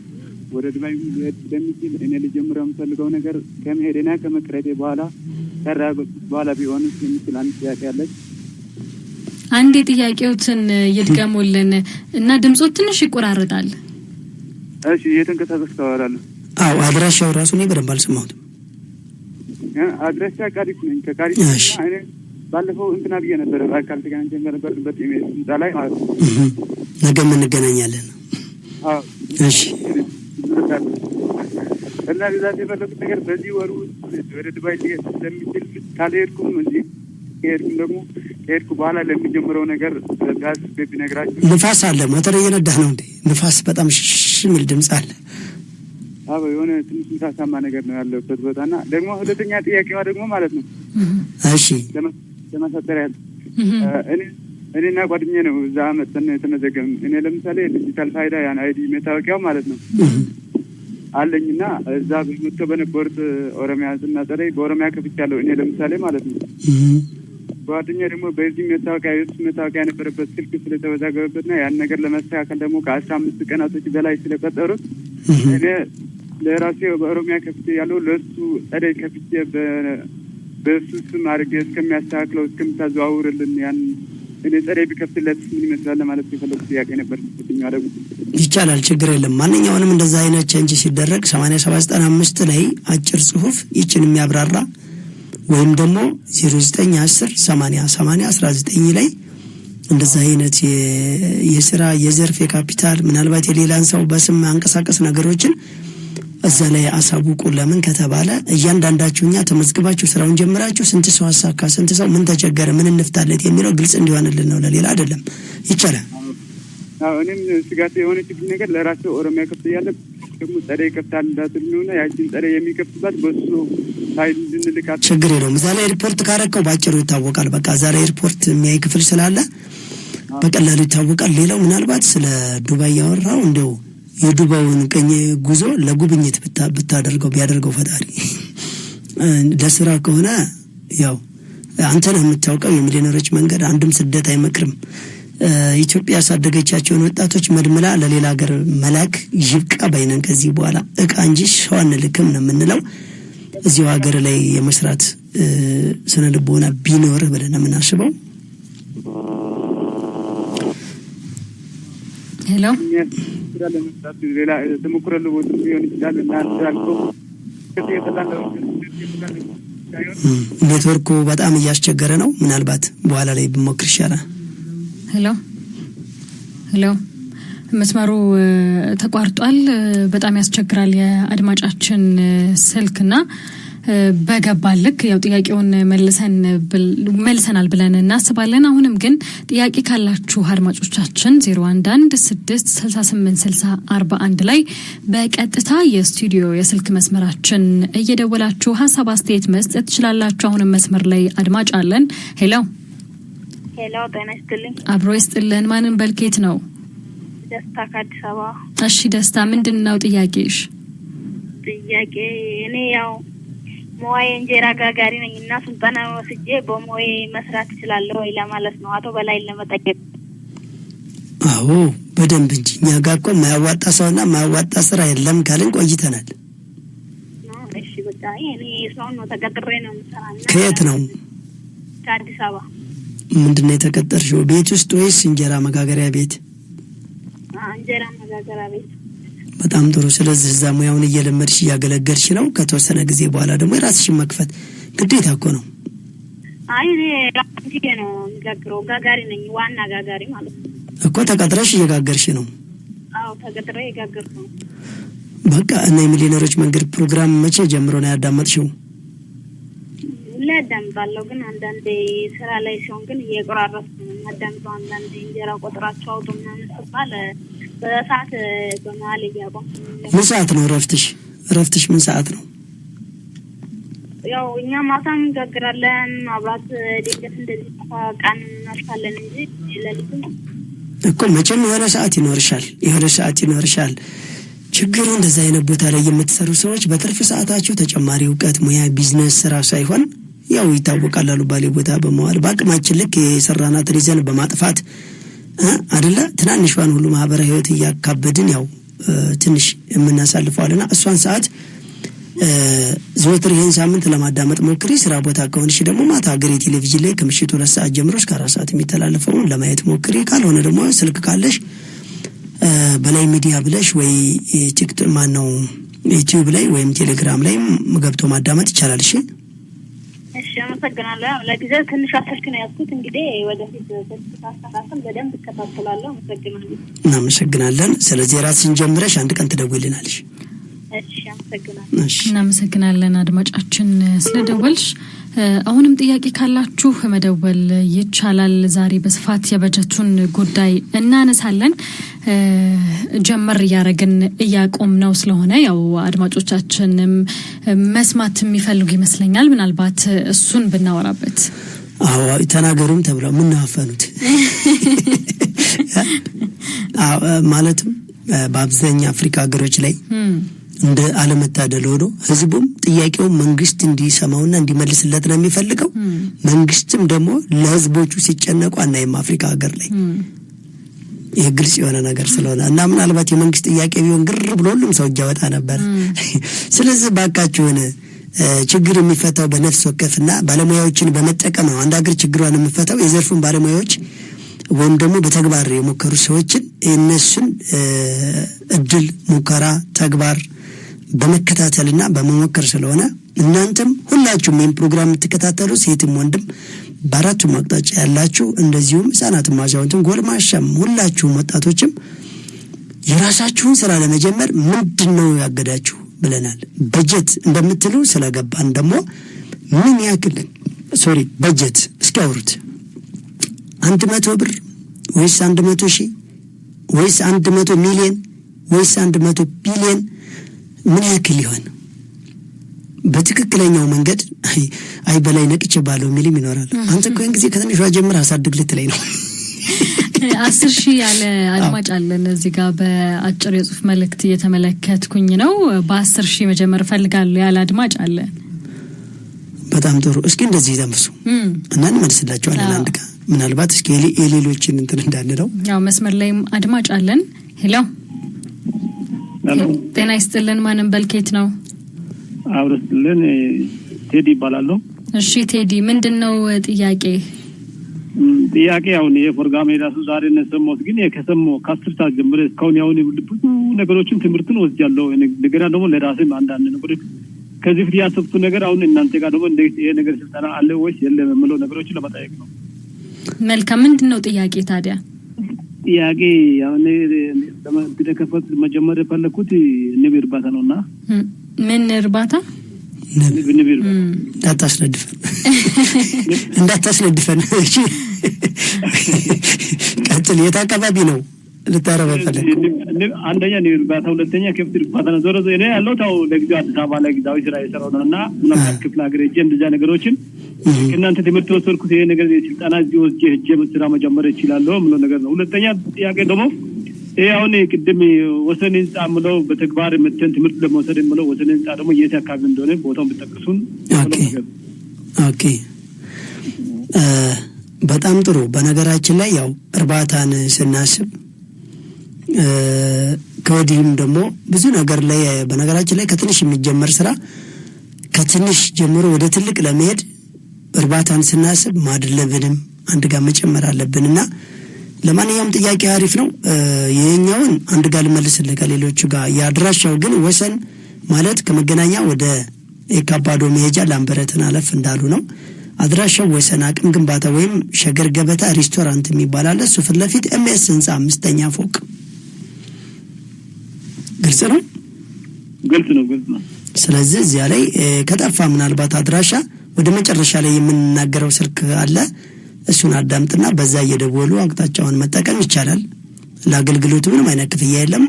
ወደ ዱባይ ሊሄድ ስለሚችል እኔ ልጀምረው የምፈልገው ነገር ከመሄድና ከመቅረቴ በኋላ በኋላ ቢሆን የሚችል አንድ ጥያቄ አለች። አንድ ጥያቄዎትን ይድገሙልን እና ድምጾት ትንሽ ይቆራረጣል። እሺ እየተንቀሳቀስኩ ታወራለህ? አዎ አድራሻው ራሱ ነው በደንብ አልሰማሁትም። አድራሻ ቃሊቲ ነኝ። ከቃሊቲ እኔ ባለፈው እንትና ብዬ ነበር በአካል ተገናኝተን ነበርበት ህንጻ ላይ ማለት ነው። ነገ እንገናኛለን። አዎ እሺ። እና ዛሬ የፈለኩት ነገር በዚህ ወሩ ወደ ዱባይ ሊሄድ ስለሚችል ካልሄድኩም እንጂ ከሄድኩም ደግሞ ከሄድኩ በኋላ ለሚጀምረው ነገር ጋዝ ቤቢ ነግራችሁ። ንፋስ አለ። ሞተር እየነዳህ ነው እንዴ? ንፋስ በጣም ሽሚል ድምጽ አለ። አዎ የሆነ ትንሽ ንፋሳማ ነገር ነው ያለበት ቦታና ደግሞ ሁለተኛ ጥያቄዋ ደግሞ ማለት ነው። እሺ ለማሳጠር ያለ እኔና ጓደኛዬ ነው እዛ መጥተን የተመዘገብን። እኔ ለምሳሌ ዲጂታል ፋይዳ ያን አይዲ መታወቂያው ማለት ነው አለኝና እዛ በመጥቶ በነበሩት ኦሮሚያ ስናጠረይ በኦሮሚያ ከፍቻለሁ እኔ ለምሳሌ ማለት ነው። ጓደኛዬ ደግሞ በዚህ መታወቂያ የነበረበት ስልክ ስለተወዛገበበትና ያን ነገር ለማስተካከል ደግሞ ከ15 ቀናቶች በላይ ስለቀጠሩት እኔ ለራሴ በኦሮሚያ ከፍቼ ያለው ለሱ ጸደይ ከፍቼ በሱ ስም አድርጌ እስከሚያስተካክለው እስከምታዘዋውርልን ያን እኔ ጸደይ ቢከፍትለት ምን ይመስላል ማለት የፈለኩት ጥያቄ ነበር። ይቻላል፣ ችግር የለም። ማንኛውንም እንደዛ አይነት ቼንጅ ሲደረግ 8795 ላይ አጭር ጽሁፍ ይችን የሚያብራራ ወይም ደግሞ 0910 80 80 19 ላይ እንደዛ አይነት የስራ የዘርፍ የካፒታል ምናልባት የሌላን ሰው በስም አንቀሳቀስ ነገሮችን እዛ ላይ አሳውቁ። ለምን ከተባለ እያንዳንዳችሁኛ ተመዝግባችሁ ስራውን ጀምራችሁ ስንት ሰው አሳካ፣ ስንት ሰው ምን ተቸገረ፣ ምን እንፍታለት የሚለው ግልጽ እንዲሆንልን ነው፣ ለሌላ አይደለም። ይቻላል። እኔም ስጋት የሆነ ችግር ነገር ለራሱ ኦሮሚያ ከፍተ ያለ ደግሞ ጸደይ ከፍታል እንዳትሉና ያቺን ጸደይ የሚከፍትባት በሱ ፋይል እንልካት ችግር የለውም። እዛ ላይ ሪፖርት ካረከው ባጭሩ ይታወቃል። በቃ እዛ ላይ ሪፖርት የሚያይ ክፍል ስላለ በቀላሉ ይታወቃል። ሌላው ምናልባት ስለ ዱባይ ያወራው እንደው የዱባውን ቀኝ ጉዞ ለጉብኝት ብታደርገው ቢያደርገው ፈጣሪ ለስራ ከሆነ ያው አንተ ነህ የምታውቀው። የሚሊዮነሮች መንገድ አንድም ስደት አይመክርም። ኢትዮጵያ ያሳደገቻቸውን ወጣቶች መድመላ ለሌላ ሀገር መላክ ይብቃ ባይነን። ከዚህ በኋላ እቃ እንጂ ሰው አንልክም ነው የምንለው። እዚሁ ሀገር ላይ የመስራት ስነ ልቦና ቢኖርህ ብለን ነው የምናስበው። ሄሎ ሌላ ተሞክረሉ ወጥ ቢሆን ይችላል እና አንዳልከው ኔትወርኩ በጣም እያስቸገረ ነው። ምናልባት በኋላ ላይ ብሞክር ይሻላል። ሄሎ መስመሩ ተቋርጧል። በጣም ያስቸግራል የአድማጫችን ስልክና በገባልክ ያው ጥያቄውን መልሰናል ብለን እናስባለን። አሁንም ግን ጥያቄ ካላችሁ አድማጮቻችን 0116686041 ላይ በቀጥታ የስቱዲዮ የስልክ መስመራችን እየደወላችሁ ሀሳብ አስተያየት መስጠት ትችላላችሁ። አሁንም መስመር ላይ አድማጭ አለን። ሄሎ ጤና ይስጥልኝ። አብሮ ይስጥልን። ማንን በልኬት ነው? ደስታ ከአዲስ አበባ። እሺ ደስታ፣ ምንድነው ጥያቄሽ? ጥያቄ እኔ ያው ሞዬ እንጀራ ጋጋሪ ነኝ እና ስልጠና ወስጄ በሞዬ መስራት እችላለሁ ወይ ለማለት ነው። አቶ በላይ ለመጠየቅ። አዎ በደንብ እንጂ እኛ ጋር እኮ ማያዋጣ ሰውና ማያዋጣ ስራ የለም ካልን ቆይተናል። እሺ በቃ እኔ ሰው ነው ተቀጥሬ ነው የምሰራው። ከየት ነው? ከአዲስ አበባ። ምንድነው የተቀጠርሽው? ቤት ውስጥ ወይስ እንጀራ መጋገሪያ ቤት? እንጀራ መጋገሪያ ቤት። በጣም ጥሩ። ስለዚህ እዛ ሙያውን እየለመድሽ እያገለገልሽ ነው። ከተወሰነ ጊዜ በኋላ ደግሞ የራስሽን መክፈት ግዴታ እኮ ነው። አይ እኔ ራሴ ነው የምጋግረው፣ ጋጋሪ ነኝ፣ ዋና ጋጋሪ ማለት ነው እኮ። ተቀጥረሽ እየጋገርሽ ነው? አዎ ተቀጥሬ እየጋገርኩ ነው። በቃ እና የሚሊዮነሮች መንገድ ፕሮግራም መቼ ጀምሮ ነው ያዳመጥሽው? ለዳምባለው ግን አንዳንዴ ስራ ላይ ሲሆን ግን እየቆራረጥኩ ነው ማዳምጠው። አንዳንዴ እንጀራ ቆጥራቸው አውጡ ምናምን ሲባል በሰዓት በመሀል እያቆምኩ። ምን ሰዓት ነው እረፍትሽ? እረፍትሽ ምን ሰዓት ነው? ያው እኛ ማታም እንጋግራለን፣ ማብራት ድንገት እንደዚህ ቀን እናልፋለን እንጂ ለሊትም እኮ መቼም የሆነ ሰዓት ይኖርሻል። ችግሩ እንደዛ አይነት ቦታ ላይ የምትሰሩ ሰዎች በትርፍ ሰዓታችሁ ተጨማሪ እውቀት፣ ሙያ፣ ቢዝነስ ስራ ሳይሆን ያው ይታወቃል አሉባሌ ቦታ በመዋል በአቅማችን ልክ የሰራናትን ይዘን በማጥፋት አይደለ ትናንሿን ሁሉ ማህበራዊ ህይወት እያካበድን ያው ትንሽ የምናሳልፈዋልና እሷን ሰዓት ዘወትር ይሄን ሳምንት ለማዳመጥ ሞክሪ። ስራ ቦታ ከሆንሽ ደግሞ ማታ ሀገሬ ቴሌቪዥን ላይ ከምሽቱ 2 ሰዓት ጀምሮ እስከ 4 ሰዓት የሚተላለፈውን ለማየት ሞክሪ። ካልሆነ ደግሞ ስልክ ካለሽ በላይ ሚዲያ ብለሽ ወይ ቲክቶክ ዩቲዩብ ላይ ወይም ቴሌግራም ላይ ገብቶ ማዳመጥ ይቻላል። እሺ አመሰግናለሁ። ለጊዜው ትንሽ አስልክ ነው ያዝኩት። እንግዲህ ወደፊት ተስተካክል በደንብ እከታተላለሁ። አመሰግናለሁ። እናመሰግናለን። ስለዚህ ራስሽን ጀምረሽ አንድ ቀን ትደውይልናለሽ። እሺ አመሰግናለሁ። እናመሰግናለን አድማጫችን ስለደወልሽ። አሁንም ጥያቄ ካላችሁ መደወል ይቻላል። ዛሬ በስፋት የበጀቱን ጉዳይ እናነሳለን። ጀመር እያረግን እያቆም ነው ስለሆነ ያው አድማጮቻችንም መስማት የሚፈልጉ ይመስለኛል። ምናልባት እሱን ብናወራበት። አዎ ተናገሩም ተብለው ምን አፈኑት ማለትም በአብዛኛው አፍሪካ ሀገሮች ላይ እንደ አለመታደል ሆኖ ህዝቡም ጥያቄው መንግስት እንዲሰማውና እንዲመልስለት ነው የሚፈልገው። መንግስትም ደግሞ ለህዝቦቹ ሲጨነቁ አናይም አፍሪካ ሀገር ላይ። ይሄ ግልጽ የሆነ ነገር ስለሆነ እና ምናልባት የመንግስት ጥያቄ ቢሆን ግር ብሎ ሁሉም ሰው እያወጣ ነበር። ስለዚህ ባካችሁን ችግር የሚፈታው በነፍስ ወከፍና ባለሙያዎችን በመጠቀም ነው። አንድ ሀገር ችግሯን የሚፈታው የዘርፉን ባለሙያዎች ወይም ደግሞ በተግባር የሞከሩ ሰዎችን እነሱን እድል ሙከራ ተግባር በመከታተልና በመሞከር ስለሆነ እናንተም ሁላችሁም ይህን ፕሮግራም የምትከታተሉ ሴትም ወንድም በአራቱም አቅጣጫ ያላችሁ እንደዚሁም ህጻናትም አዛውንትም ጎልማሻም ሁላችሁም ወጣቶችም የራሳችሁን ስራ ለመጀመር ምንድነው ያገዳችሁ ብለናል። በጀት እንደምትሉ ስለገባን ደግሞ ምን ያክል በጀት እስካውሩት 100 ብር ወይስ 100 ሺህ ወይስ 100 ሚሊዮን ወይስ 100 ቢሊዮን ምን ያክል ይሆን? በትክክለኛው መንገድ አይ በላይ ነቅቼ ባለው ሚሊም ይኖራል። አንተ እኮ እንግዲህ ከትንሿ ጀምር አሳድግ ልትለኝ ነው። 10,000 ያለ አድማጭ አለን እዚህ ጋር በአጭር የጽሁፍ መልእክት እየተመለከትኩኝ ነው። በ10,000 መጀመር ፈልጋለሁ ያለ አድማጭ አለ። በጣም ጥሩ። እስኪ እንደዚህ ዘምሱ እና እንመልስላችኋለን አንድ ቀን ምናልባት እስኪ የሌሎችን እንትን እንዳንለው። ያው መስመር ላይም አድማጭ አለን። ሄሎ ጤና ይስጥልን። ማንም በልኬት ነው? አብረስልን ቴዲ ይባላል። እሺ ቴዲ ምንድነው ጥያቄ? ጥያቄ አሁን የፕሮግራም ራሱ ዛሬ ነሰሞት ግን የከሰሞ ከ10 ሰዓት ጀምሮ እስካሁን ያው ብዙ ነገሮችን ትምህርትን ወስጃለሁ። እንደገና ደግሞ ለራሴም አንዳንድ ነገሮች ከዚህ ፊት ያሰብኩ ነገር አሁን እናንተ ጋር ደግሞ እንደ ይሄ ነገር ስልጠና አለ ወይስ የለም የምለው ነገሮችን ለማጠየቅ ነው። መልካም ምንድነው ጥያቄ ታዲያ? ጥያቄ አሁን ለማድረከፈት መጀመሪያ ፈለኩት ንብ እርባታ ነውና ምን እርባታ? ንብ እንዳታስነድፈን እሺ ቀጥል። የት አካባቢ ነው ልታረባ ፈለክ? አንደኛ ንብ እርባታ፣ ሁለተኛ ከብት እርባታ ነው። ዞሮ ዞሮ እኔ ያለው ታው ለጊዜው አዲስ አበባ ላይ ጊዜያዊ ስራ እየሰራሁ ነውና ምናምን ክፍለ ሀገር ሄጄ እንደዛ ነገሮችን ከእናንተ ትምህርት ወሰድኩት። ይሄ ነገር ስልጠና እዚህ ወስጄ ሄጄ ስራ መጀመር እችላለሁ ምለው ነገር ነው። ሁለተኛ ጥያቄ ደግሞ ይሄ አሁን ቅድም ወሰን ህንጻ ምለው በተግባር መተን ትምህርት ለመውሰድ ምለው ወሰን ህንጻ ደግሞ የት አካባቢ እንደሆነ ቦታውን ብትጠቅሱን። ኦኬ በጣም ጥሩ። በነገራችን ላይ ያው እርባታን ስናስብ ከወዲህም ደግሞ ብዙ ነገር ላይ በነገራችን ላይ ከትንሽ የሚጀመር ስራ ከትንሽ ጀምሮ ወደ ትልቅ ለመሄድ እርባታን ስናስብ ማድለብንም አንድ ጋር መጨመር አለብንና ለማንኛውም ጥያቄ አሪፍ ነው። የኛውን አንድ ጋር ልመልስልህ ከሌሎቹ ጋር። ያድራሻው ግን ወሰን ማለት ከመገናኛ ወደ የካባዶ መሄጃ ላምበረትን አለፍ እንዳሉ ነው። አድራሻው ወሰን አቅም ግንባታ ወይም ሸገር ገበታ ሬስቶራንት የሚባል አለ። እሱ ፊት ለፊት ኤምኤስ ህንጻ 5ኛ ፎቅ። ግልጽ ነው። ስለዚህ እዚያ ላይ ከጠፋ ምናልባት አድራሻ ወደ መጨረሻ ላይ የምንናገረው ስልክ አለ። እሱን አዳምጥና በዛ እየደወሉ አቅጣጫውን መጠቀም ይቻላል። ለአገልግሎቱ ምንም አይነት ክፍያ የለም።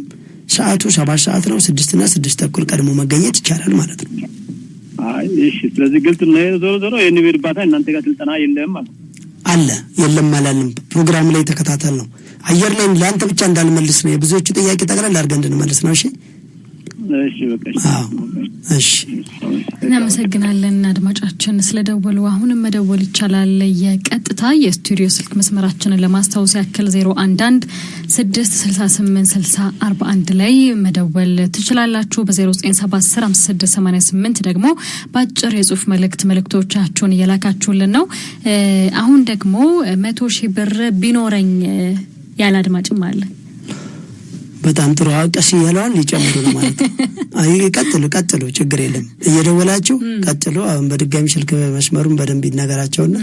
ሰዓቱ 7 ሰዓት ነው። 6 እና 6:30 ቀድሞ መገኘት ይቻላል ማለት ነው። እሺ ስለዚህ ግልጽ ነው። ዞሮ የንብ እርባታ እናንተ ጋር ስልጠና የለም ማለት አለ? የለም አላለም። ፕሮግራም ላይ ተከታተል ነው። አየር ላይ ለአንተ ብቻ እንዳልመልስ ነው። የብዙዎቹ ጥያቄ ጠቅላላ አድርገን እንድንመልስ ነው። እሺ በቃ እሺ። እናመሰግናለን አድማጫችን ስለደወሉ። አሁንም መደወል ይቻላል። የቀጥታ የስቱዲዮ ስልክ መስመራችንን ለማስታወስ ያክል 011 668 6041 ላይ መደወል ትችላላችሁ። በ0970 5688 ደግሞ በአጭር የጽሁፍ መልእክቶቻችሁን እየላካችሁልን ነው። አሁን ደግሞ 100,000 ብር ቢኖረኝ ያለ አድማጭም አለ። በጣም ጥሩ። አቀስ ይያላል ይጨምሩ ነው ማለት ነው። አይ ቀጥሉ ችግር የለም። እየደወላችሁ ቀጥሉ። አሁን በድጋሚ ስልክ መስመሩን በደንብ ይነገራቸውና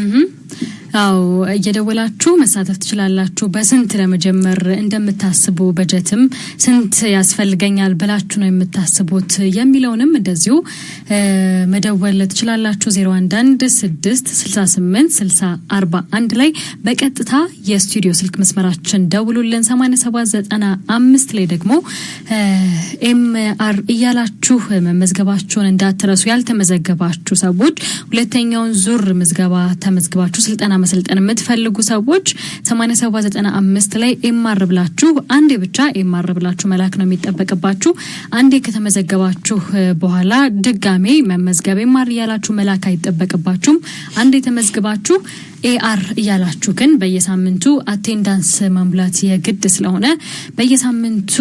አው እየደወላችሁ መሳተፍ ትችላላችሁ። በስንት ለመጀመር እንደምታስቡ በጀትም ስንት ያስፈልገኛል ብላችሁ ነው የምታስቡት የሚለውንም እንደዚሁ መደወል ትችላላችሁ። 011 668 6041 ላይ በቀጥታ የስቱዲዮ ስልክ መስመራችን ደውሉልን። 8795 ላይ ደግሞ ኤምአር እያላችሁ መመዝገባችሁን እንዳትረሱ። ያልተመዘገባችሁ ሰዎች ሁለተኛውን ዙር ምዝገባ ተመዝግባችሁ ስልጠና መሰልጠን የምትፈልጉ ሰዎች 8795 ላይ ኤምአር ብላችሁ አንዴ ብቻ ኤምአር ብላችሁ መላክ ነው የሚጠበቅባችሁ። አንዴ ከተመዘገባችሁ በኋላ ድጋሜ መመዝገብ ኤምአር ያላችሁ መላክ አይጠበቅባችሁም። አንዴ ተመዝግባችሁ ኤአር እያላችሁ ግን በየሳምንቱ አቴንዳንስ ማሙላት የግድ ስለሆነ በየሳምንቱ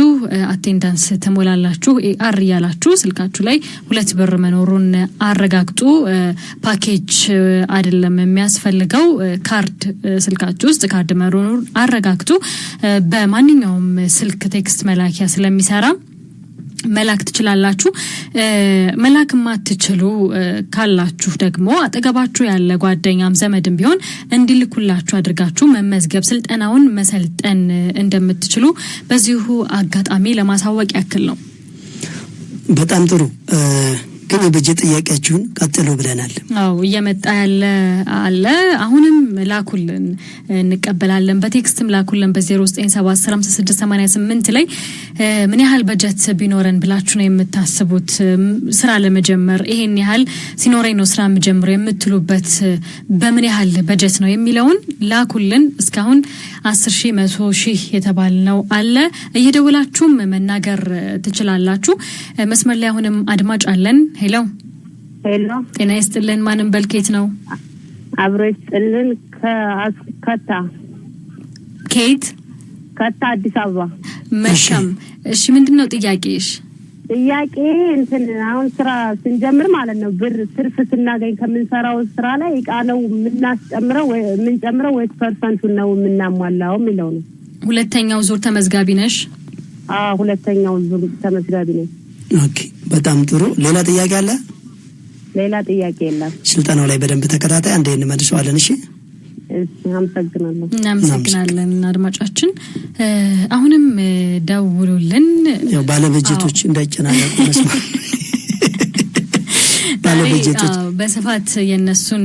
አቴንዳንስ ተሞላላችሁ። ኤአር እያላችሁ ስልካችሁ ላይ 2 ብር መኖሩን አረጋግጡ። ፓኬጅ አይደለም የሚያስፈልገው፣ ካርድ ስልካችሁ ውስጥ ካርድ መኖሩን አረጋግጡ። በማንኛውም ስልክ ቴክስት መላኪያ ስለሚሰራ መላክ ትችላላችሁ። መላክ ማትችሉ ካላችሁ ደግሞ አጠገባችሁ ያለ ጓደኛም ዘመድም ቢሆን እንዲልኩላችሁ አድርጋችሁ መመዝገብ፣ ስልጠናውን መሰልጠን እንደምትችሉ በዚሁ አጋጣሚ ለማሳወቅ ያክል ነው። በጣም ጥሩ። ግን የበጀት ጥያቄያችሁን ቀጥሉ ብለናል። አዎ እየመጣ ያለ አለ። አሁንም ላኩልን እንቀበላለን። በቴክስትም ላኩልን በ09715688 ላይ ምን ያህል በጀት ቢኖረን ብላችሁ ነው የምታስቡት? ስራ ለመጀመር ይሄን ያህል ሲኖረኝ ነው ስራ መጀመር የምትሉበት በምን ያህል በጀት ነው የሚለውን ላኩልን። እስካሁን 10,000 100,000 የተባልነው አለ። እየደወላችሁም መናገር ትችላላችሁ። መስመር ላይ አሁንም አድማጭ አለን። ሄሎ ሄሎ፣ ጤና ይስጥልን። ማንም በልኬት ነው? አብሮ ይስጥልን። ከታ ኬት ከታ አዲስ አበባ። መሻም እሺ፣ ምንድነው ጥያቄሽ? ጥያቄ አሁን ስራ ስንጀምር ማለት ነው ብር ትርፍ ስናገኝ ከምንሰራው ስራ ላይ እቃ ነው የምናስጨምረው ወይ የምንጨምረው ወይ ፐርሰንቱን ነው የምናሟላው የሚለው ነው። ሁለተኛው ዙር ተመዝጋቢ ነሽ? ሁለተኛው ዙር ተመዝጋቢ ነኝ። ኦኬ፣ በጣም ጥሩ። ሌላ ጥያቄ አለ? ሌላ ጥያቄ የለም። ስልጠናው ላይ በደንብ ተከታታይ አንዴ እንመልሰዋለን። እሺ፣ አመሰግናለሁ። እናመሰግናለን አድማጫችን። አሁንም ደውሉልን። ያው ባለበጀቶች እንዳይጨናነቁ መስማት ባለበጀቶች በስፋት የነሱን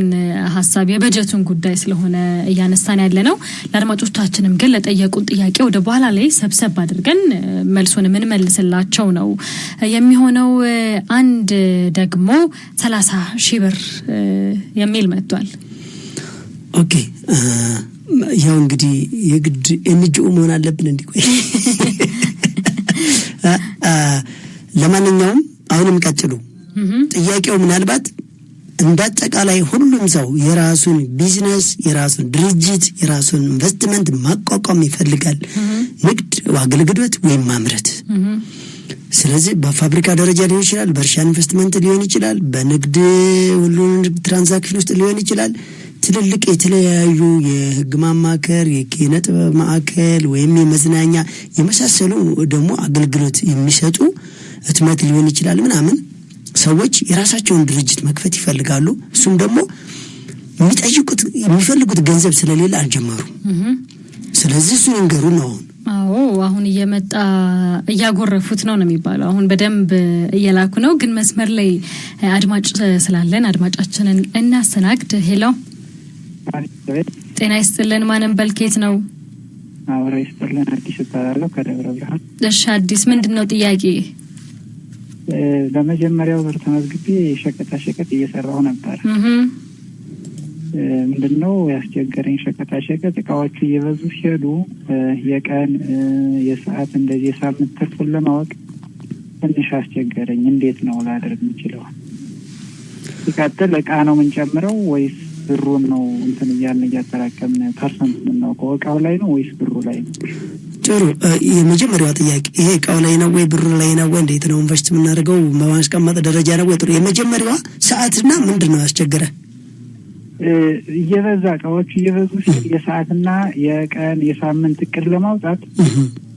ሐሳብ የበጀቱን ጉዳይ ስለሆነ እያነሳን ያለ ነው። ለአድማጮቻችንም ግን ለጠየቁን ጥያቄ ወደ በኋላ ላይ ሰብሰብ አድርገን መልሱን ምን መልስላቸው ነው የሚሆነው። አንድ ደግሞ 30,000 ብር የሚል መጥቷል። ኦኬ፣ ያው እንግዲህ የግድ እንጅኡ መሆን አለብን እንዲቆይ። ለማንኛውም አሁንም ቀጥሉ። ጥያቄው ምናልባት እንዳጠቃላይ ሁሉም ሰው የራሱን ቢዝነስ፣ የራሱን ድርጅት፣ የራሱን ኢንቨስትመንት ማቋቋም ይፈልጋል። ንግድ፣ አገልግሎት ወይም ማምረት። ስለዚህ በፋብሪካ ደረጃ ሊሆን ይችላል፣ በእርሻ ኢንቨስትመንት ሊሆን ይችላል፣ በንግድ ሁሉን ትራንዛክሽን ውስጥ ሊሆን ይችላል። ትልልቅ የተለያዩ የህግ ማማከር፣ የኪነ ጥበብ ማዕከል ወይም የመዝናኛ የመሳሰሉ ደግሞ አገልግሎት የሚሰጡ ህትመት ሊሆን ይችላል ምናምን ሰዎች የራሳቸውን ድርጅት መክፈት ይፈልጋሉ። እሱም ደግሞ የሚፈልጉት ገንዘብ ስለሌለ አልጀመሩም። ስለዚህ እሱን እንገሩ ነው። አሁን እየመጣ እያጎረፉት ነው የሚባለው። አሁን በደንብ እየላኩ ነው። ግን መስመር ላይ አድማጭ ስላለን አድማጫችንን እናስተናግድ። ሄሎ፣ ጤና ይስጥልን። ማንም በልኬት ነው? አብሮ ይስጥልን። አዲስ እባላለሁ ከደብረ ብርሃን። እሺ አዲስ፣ ምንድነው ጥያቄ? ለመጀመሪያው ዙር ተመዝግቤ ሸቀጣ ሸቀጥ እየሰራሁ ነበር። ምንድነው ያስቸገረኝ? ሸቀጣ ሸቀጥ እቃዎቹ እየበዙ ሲሄዱ የቀን የሰዓት እንደዚህ የሳምንት ትርፉን ለማወቅ ትንሽ አስቸገረኝ። እንዴት ነው ላደርግ የምችለው? ሲቀጥል እቃ ነው የምንጨምረው ወይስ ብሩን ነው እያልን እያጠራቀምን ፐርሰንት የምናውቀው እቃው ላይ ነው ወይስ ብሩ ላይ ነው? ጥሩ። የመጀመሪያው ጥያቄ ይሄ እቃው ላይ ነው ወይ ብሩ ላይ ነው ወይ እንዴት ነው ኢንቨስት የምናደርገው በማስቀመጥ ደረጃ ነው ወይ? ጥሩ። የመጀመሪያዋ ሰዓትና ምንድን ነው ያስቸገረ? እየበዛ እቃዎቹ እየበዙ የሰዓትና የቀን የሳምንት እቅድ ለማውጣት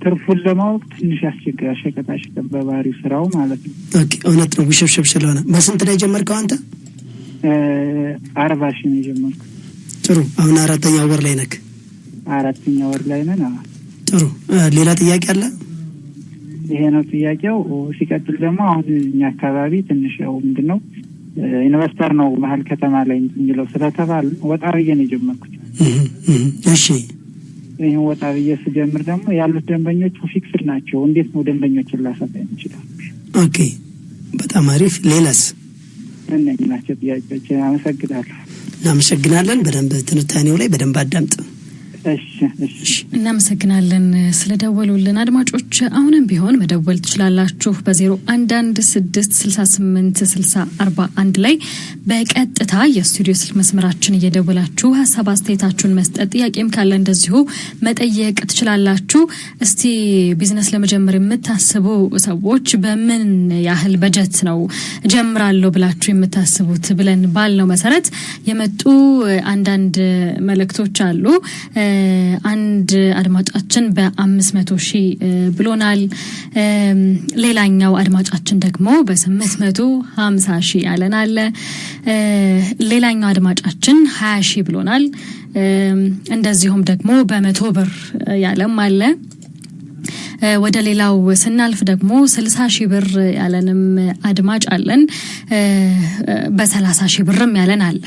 ትርፉን ለማወቅ ትንሽ ያስቸግራል። ሸቀጣ ሸቀጥ በባህሪው ስራው ማለት ነው። ኦኬ፣ እውነት ነው። ውሽብሽብ ስለሆነ በስንት ላይ ጀመርከው አንተ? 40,000 ነው የጀመርኩት። ጥሩ። አሁን 4ኛው ወር ላይ ነክ? 4ኛው ወር ላይ ነን። ጥሩ። ሌላ ጥያቄ አለ? ይሄ ነው ጥያቄው። ሲቀጥል ደግሞ አሁን እኛ አካባቢ ትንሽ ያው ምንድነው ኢንቨስተር ነው መሀል ከተማ ላይ የሚለው ስለተባለ ወጣ ብዬ ነው የጀመርኩት። እሺ፣ ይሄን ወጣ ብዬ ስጀምር ደግሞ ያሉት ደንበኞች ፊክስድ ናቸው። እንዴት ነው ደንበኞችን ላሰፋ የምችለው? ኦኬ፣ በጣም አሪፍ። ሌላስ? እነዚህ ናቸው ጥያቄዎች። አመሰግናለሁ። እናመሰግናለን። በደንብ ትንታኔው ላይ በደንብ አዳምጥ። እናመሰግናለን ስለደወሉልን አድማጮች። አሁንም ቢሆን መደወል ትችላላችሁ በ0116686041 ላይ በቀጥታ የስቱዲዮ ስልክ መስመራችን እየደወላችሁ ሀሳብ አስተያየታችሁን መስጠት፣ ጥያቄም ካለ እንደዚሁ መጠየቅ ትችላላችሁ። እስቲ ቢዝነስ ለመጀመር የምታስቡ ሰዎች በምን ያህል በጀት ነው ጀምራለሁ ብላችሁ የምታስቡት ብለን ባልነው መሰረት የመጡ አንዳንድ መልእክቶች አሉ። አንድ አድማጫችን በ500,000 ብሎናል። ሌላኛው አድማጫችን ደግሞ በ850,000 ያለን አለ። ሌላኛው አድማጫችን 20,000 ብሎናል። እንደዚሁም ደግሞ በ100 ብር ያለም አለ። ወደ ሌላው ስናልፍ ደግሞ 60,000 ብር ያለንም አድማጭ አለን። በ30,000 ብርም ያለን አለ።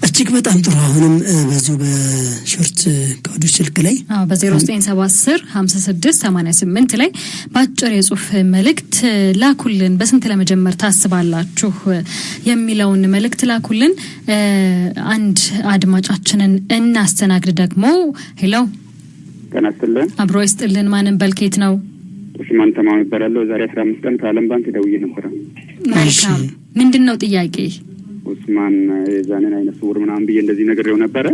እጅግ በጣም ጥሩ። አሁንም በዚሁ በሾርት ኮዱ ስልክ ላይ በ09705688 ላይ በአጭር የጽሁፍ መልእክት ላኩልን። በስንት ለመጀመር ታስባላችሁ የሚለውን መልእክት ላኩልን። አንድ አድማጫችንን እናስተናግድ ደግሞ። ሄሎ ተናስተልን አብሮ ይስጥልን። ማንን በልኬት ነው? ኡስማን ተማም ይባላል። ዛሬ 15 ቀን ከዓለም ባንክ ደውዬ ነበር። መልካም። ምንድነው ጥያቄ? ኡስማን የዛኔን አይነ ስውር ምናምን ብዬ እንደዚህ ነግሬው ነበረ።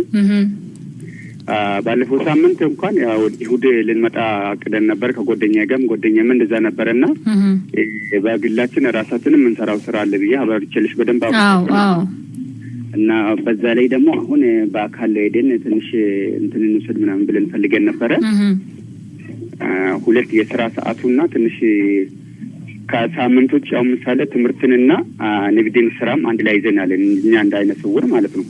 ባለፈው ሳምንት እንኳን ያው ይሁድ ልንመጣ አቅደን ነበር ከጓደኛዬ ጋርም ጓደኛዬም እንደዛ ነበርና በግላችን ራሳችንን እንሰራው ስራ አለ ብዬ አብራርቼልሽ በደንብ እና በዛ ላይ ደግሞ አሁን በአካል ሄደን ትንሽ እንትን እንውሰድ ምናምን ብለን ፈልገን ነበረ። ሁለት የስራ ሰዓቱና ትንሽ ከሳምንቶች ያው ምሳሌ ትምህርትንና ንግድን ስራም አንድ ላይ ይዘናል። እኛ አንድ አይነ ስውር ማለት ነው።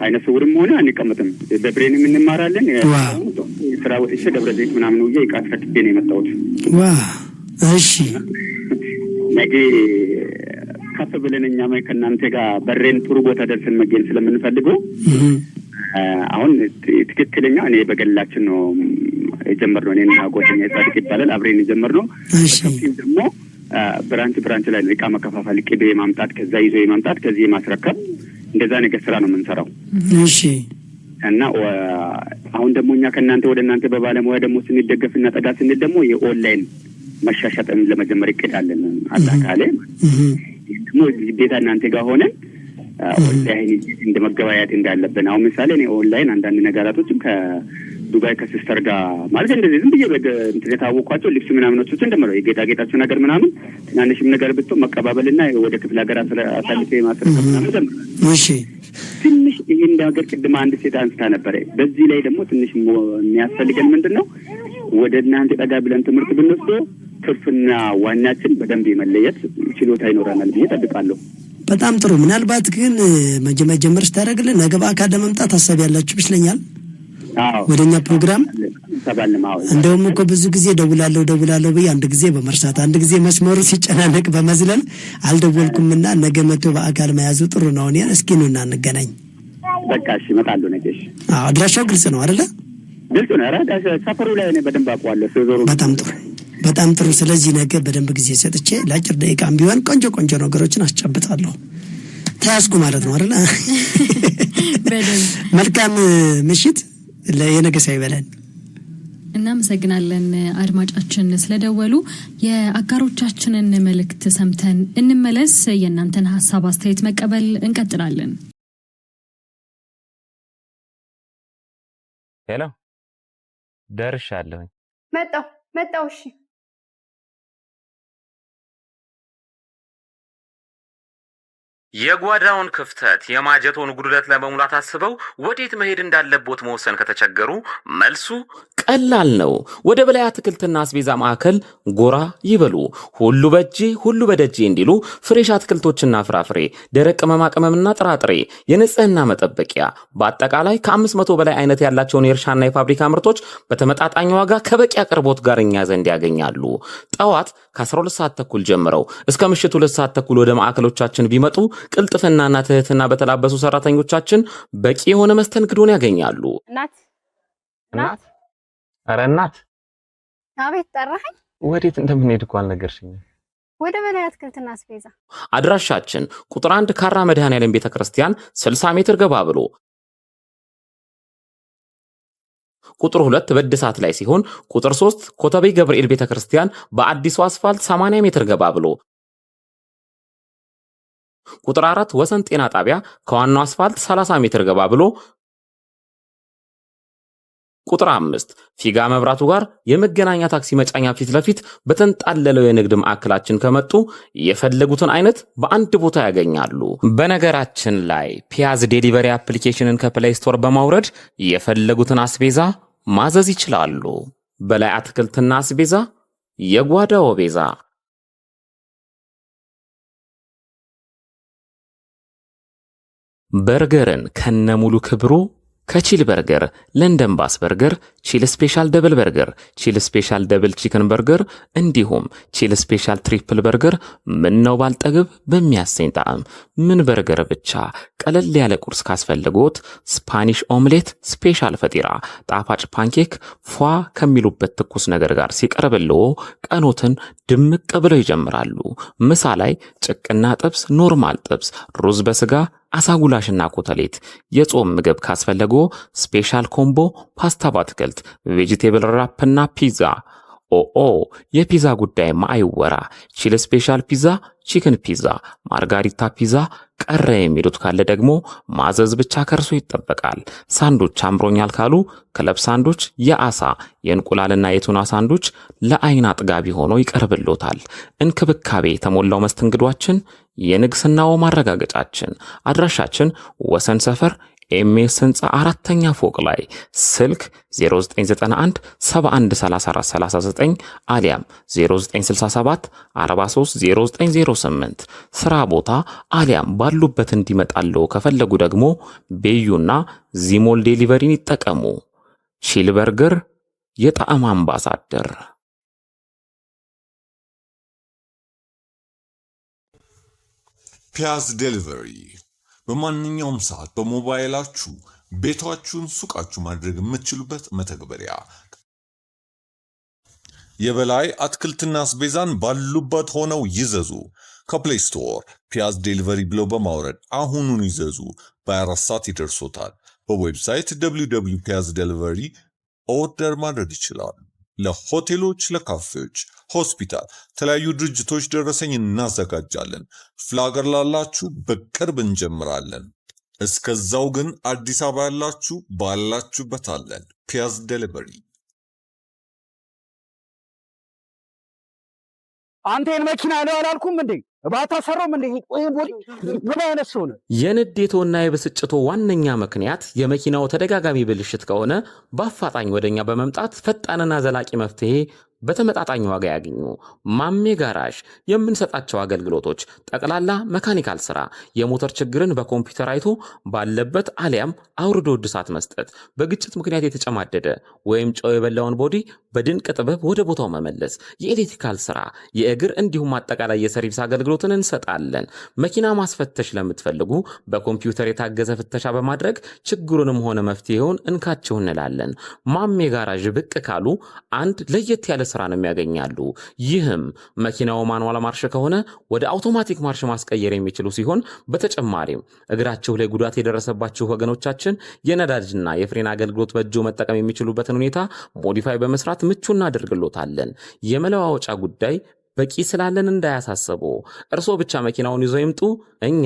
አይነ ስውርም ሆነ አንቀመጥም፣ በብሬን እንማራለን። ስራ ወጥቼ ደብረ ዘይት ምናምን ወዬ ቃት ከትቤ ነው የመጣሁት። እሺ ነገ ከፍ ብለን እኛ ከእናንተ ጋር በሬን ጥሩ ቦታ ደርሰን መገኘት ስለምንፈልገው አሁን ትክክለኛ እኔ በገላችን ነው የጀመርነው። እኔና ጓደኛዬ ጻድቅ ይባላል አብሬን የጀመርነው። እሱም ደግሞ ብራንች ላይ ነው። እቃ መከፋፈል፣ ቅቤ ማምጣት፣ ከዛ ይዞ የማምጣት ከዚህ የማስረከብ እንደዛ ነገር ስራ ነው የምንሰራው። እሺ እና አሁን ደግሞ እኛ ከእናንተ ወደ እናንተ በባለሙያ ደግሞ ስንደገፍና ጠጋ ስንል ደግሞ የኦንላይን መሻሻጥን ለመጀመር ይቀዳለን አላካለ ደግሞ ግዴታ እናንተ ጋር ሆነን ኦንላይን እንደመገበያየት እንዳለብን። አሁን ምሳሌ እኔ ኦንላይን አንዳንድ ነገራቶችም ከዱባይ ከሲስተር ጋር ማለት እንደዚህ ዝም ብዬ እንትን የታወቋቸው ልብስ ምናምኖች እንደምለው የጌጣጌጣቸው ነገር ምናምን ትናንሽም ነገር ብቶ መቀባበልና ወደ ክፍለ ሀገር አሳልፌ ማስረከብ ምናምን ጀምራለሁ። እሺ ትንሽ ይሄ እንዳገር ቅድም አንድ ሴት አንስታ ነበረ። በዚህ ላይ ደግሞ ትንሽ የሚያስፈልገን ምንድነው ወደ እናንተ ጠጋ ብለን ትምህርት ብንወስዶ ትርፍና ዋናችን በደንብ የመለየት ችሎታ ይኖረናል ብዬ ጠብቃለሁ። በጣም ጥሩ። ምናልባት ግን መጀመር ስታደርግልን ነገ በአካል ለመምጣት ሀሳብ ያላችሁ ይመስለኛል። ወደኛ ፕሮግራም እንደውም እኮ ብዙ ጊዜ ደውላለሁ ብዬ አንድ ጊዜ በመርሳት አንድ ጊዜ መስመሩ ሲጨናነቅ በመዝለል አልደወልኩምና ነገ መጥቶ በአካል መያዙ ጥሩ ነው። እኔ እስኪ ኑና እንገናኝ። በቃ እሺ እመጣለሁ ነገ። እሺ አድራሻው ግልጽ ነው አይደለ? ግልጽ ነው። አራዳ ሰፈሩ ላይ እኔ በደንብ አውቀዋለሁ። ሰዘሩ በጣም ጥሩ። ስለዚህ ነገ በደንብ ጊዜ ሰጥቼ ለአጭር ደቂቃም ቢሆን ቆንጆ ነገሮችን አስጨብጣለሁ። ተያዝኩ ማለት ነው አይደል? መልካም ምሽት። የነገ ሳይበለን እናመሰግናለን አድማጫችን ስለደወሉ። የአጋሮቻችንን መልእክት ሰምተን እንመለስ። የእናንተን ሀሳብ አስተያየት መቀበል እንቀጥላለን። ሄሎ ደርሻለሁ። መጣው። እሺ የጓዳውን ክፍተት የማጀቶን ጉድለት ለመሙላት አስበው ወዴት መሄድ እንዳለቦት መወሰን ከተቸገሩ መልሱ ቀላል ነው። ወደ በላይ አትክልትና አስቤዛ ማዕከል ጎራ ይበሉ። ሁሉ በእጄ ሁሉ በደጄ እንዲሉ ፍሬሽ አትክልቶችና ፍራፍሬ፣ ደረቅ ቅመማ ቅመምና ጥራጥሬ፣ የንጽህና መጠበቂያ በአጠቃላይ ከ500 በላይ አይነት ያላቸውን የእርሻና የፋብሪካ ምርቶች በተመጣጣኝ ዋጋ ከበቂ አቅርቦት ጋር እኛ ዘንድ ያገኛሉ። ጠዋት ከ12 ሰዓት ተኩል ጀምረው እስከ ምሽቱ 2 ሰዓት ተኩል ወደ ማዕከሎቻችን ቢመጡ ቅልጥፍናና ትህትና በተላበሱ ሰራተኞቻችን በቂ የሆነ መስተንግዶን ያገኛሉ። እናት ኧረ እናት፣ አቤት ጠራኸኝ? ወዴት እንደምንሄድ እኮ አልነገርሽኝም። ወደ በላይ አትክልትና አስቤዛ። አድራሻችን ቁጥር 1 ካራ መድኃኔዓለም ቤተክርስቲያን 60 ሜትር ገባ ብሎ ቁጥር 2 በእድሳት ላይ ሲሆን ቁጥር 3 ኮተቤ ገብርኤል ቤተክርስቲያን በአዲሱ አስፋልት 80 ሜትር ገባ ብሎ ቁጥር 4 ወሰን ጤና ጣቢያ ከዋናው አስፋልት 30 ሜትር ገባ ብሎ ቁጥር 5 ፊጋ መብራቱ ጋር የመገናኛ ታክሲ መጫኛ ፊት ለፊት በተንጣለለው የንግድ ማዕከላችን ከመጡ የፈለጉትን አይነት በአንድ ቦታ ያገኛሉ። በነገራችን ላይ ፒያዝ ዴሊቨሪ አፕሊኬሽንን ከፕሌይ ስቶር በማውረድ የፈለጉትን አስቤዛ ማዘዝ ይችላሉ። በላይ አትክልትና አስቤዛ የጓዳው ቤዛ። በርገርን ከነሙሉ ክብሩ ከቺል በርገር፣ ለንደን ባስ በርገር፣ ቺል ስፔሻል ደብል በርገር፣ ቺል ስፔሻል ደብል ቺክን በርገር እንዲሁም ቺል ስፔሻል ትሪፕል በርገር ምን ነው ባልጠግብ በሚያሰኝ ጣዕም ምን በርገር ብቻ ቀለል ያለ ቁርስ ካስፈልጎት ስፓኒሽ ኦምሌት፣ ስፔሻል ፈጢራ፣ ጣፋጭ ፓንኬክ ፏ ከሚሉበት ትኩስ ነገር ጋር ሲቀርብልዎ ቀኖትን ድምቅ ብለው ይጀምራሉ። ምሳ ላይ ጭቅና ጥብስ፣ ኖርማል ጥብስ፣ ሩዝ በስጋ አሳጉላሽና ኮተሌት፣ የጾም ምግብ ካስፈለጎ ስፔሻል ኮምቦ ፓስታ በአትክልት፣ ቬጂቴብል ራፕና ፒዛ። የፒዛ ጉዳይ ማይወራ ቺል ስፔሻል ፒዛ፣ ቺክን ፒዛ፣ ማርጋሪታ ፒዛ ቀረ የሚሉት ካለ ደግሞ ማዘዝ ብቻ ከርሶ ይጠበቃል። ሳንዶች አምሮኛል ካሉ ክለብ ሳንዶች የአሳ የእንቁላልና የቱና ሳንዶች ለአይን አጥጋቢ ሆኖ ይቀርብሎታል። እንክብካቤ የተሞላው መስተንግዷችን የንግስናው ማረጋገጫችን። አድራሻችን ወሰን ሰፈር ኤምኤስ ህንፃ 4ኛ ፎቅ ላይ ስልክ 0991 713439 አሊያም 0967 430908 ስራ ቦታ አሊያም ባሉበት እንዲመጣለው ከፈለጉ ደግሞ ቤዩና ዚሞል ዴሊቨሪን ይጠቀሙ። ቺል በርገር የጣዕም አምባሳደር። ፒያዝ ዴሊቨሪ በማንኛውም ሰዓት በሞባይላችሁ ቤታችሁን ሱቃችሁ ማድረግ የምትችሉበት መተግበሪያ። የበላይ አትክልትና አስቤዛን ባሉበት ሆነው ይዘዙ። ከፕሌይ ስቶር ፒያዝ ዴሊቨሪ ብለው በማውረድ አሁኑን ይዘዙ። በ24 ሰዓት ይደርሶታል። በዌብሳይት www.piazdelivery ኦርደር ማድረግ ይችላሉ። ለሆቴሎች፣ ለካፌዎች፣ ሆስፒታል፣ የተለያዩ ድርጅቶች ደረሰኝ እናዘጋጃለን። ፍላገር ላላችሁ በቅርብ እንጀምራለን። እስከዛው ግን አዲስ አበባ ያላችሁ ባላችሁበት አለን። ፒያዝ ዴሊቨሪ። አንተን መኪና ነው አላልኩም እንዴ? ባታ ሰሮም እንዴ? ቆይ ቦዲ ምን አይነት ሰው ነው? የንዴቶና የብስጭቶ ዋነኛ ምክንያት የመኪናው ተደጋጋሚ ብልሽት ከሆነ በአፋጣኝ ወደኛ በመምጣት ፈጣንና ዘላቂ መፍትሄ በተመጣጣኝ ዋጋ ያገኙ። ማሜ ጋራዥ የምንሰጣቸው አገልግሎቶች ጠቅላላ መካኒካል ስራ፣ የሞተር ችግርን በኮምፒውተር አይቶ ባለበት አሊያም አውርዶ እድሳት መስጠት፣ በግጭት ምክንያት የተጨማደደ ወይም ጨው የበላውን ቦዲ በድንቅ ጥበብ ወደ ቦታው መመለስ፣ የኤሌክትሪካል ስራ፣ የእግር እንዲሁም አጠቃላይ የሰርቪስ አገልግሎትን እንሰጣለን። መኪና ማስፈተሽ ለምትፈልጉ በኮምፒውተር የታገዘ ፍተሻ በማድረግ ችግሩንም ሆነ መፍትሄውን እንካችሁ እንላለን። ማሜ ጋራዥ ብቅ ካሉ አንድ ለየት ያለ ስራ ነው የሚያገኛሉ። ይህም መኪናው ማኑዋል ማርሽ ከሆነ ወደ አውቶማቲክ ማርሽ ማስቀየር የሚችሉ ሲሆን በተጨማሪም እግራቸው ላይ ጉዳት የደረሰባቸው ወገኖቻችን የነዳጅና የፍሬን አገልግሎት በእጆ መጠቀም የሚችሉበትን ሁኔታ ሞዲፋይ በመስራት ምቹ እናደርግሎታለን። የመለዋወጫ ጉዳይ በቂ ስላለን እንዳያሳስቡ። እርስዎ ብቻ መኪናውን ይዘው ይምጡ፣ እኛ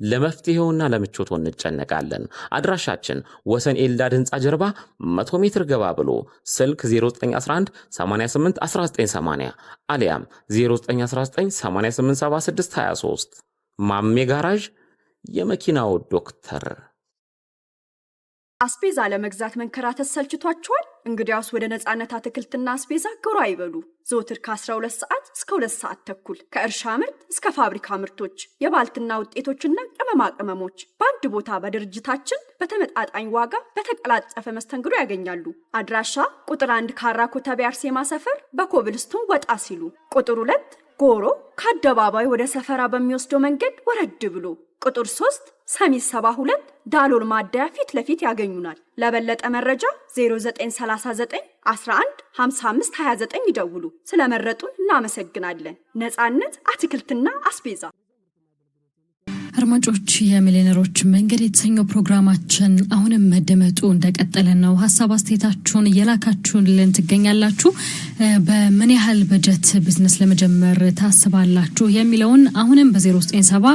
ለመፍትሄውና ለምቾቱ እንጨነቃለን። አድራሻችን ወሰን ኤልዳድ ህንፃ ጀርባ 100 ሜትር ገባ ብሎ ስልክ 0911 88 1980 አሊያም 0919 8876 23 ማሜ ጋራዥ የመኪናው ዶክተር። አስቤዛ ለመግዛት መንከራተት ሰልችቷቸዋል? እንግዲያውስ ወደ ነጻነት አትክልትና አስቤዛ ጎራ ይበሉ። ዘወትር ከ12 ሰዓት እስከ 2 ሰዓት ተኩል ከእርሻ ምርት እስከ ፋብሪካ ምርቶች፣ የባልትና ውጤቶችና ቅመማ ቅመሞች በአንድ ቦታ በድርጅታችን በተመጣጣኝ ዋጋ በተቀላጠፈ መስተንግዶ ያገኛሉ። አድራሻ ቁጥር 1 ካራ ኮተቤ አርሴማ ሰፈር በኮብልስቶን ወጣ ሲሉ፣ ቁጥር 2 ጎሮ ከአደባባይ ወደ ሰፈራ በሚወስደው መንገድ ወረድ ብሎ፣ ቁጥር 3 ሰሚት 72 ዳሎል ማደያ ፊት ለፊት ያገኙናል። ለበለጠ መረጃ 0939 11 55 29 ይደውሉ። ስለመረጡን እናመሰግናለን። ነጻነት አትክልትና አስቤዛ። አድማጮች የሚሊዮነሮች መንገድ የተሰኘው ፕሮግራማችን አሁንም መደመጡ እንደቀጠለ ነው። ሀሳብ አስተያየታችሁን እየላካችሁልን ትገኛላችሁ። በምን ያህል በጀት ቢዝነስ ለመጀመር ታስባላችሁ የሚለውን አሁንም በ0970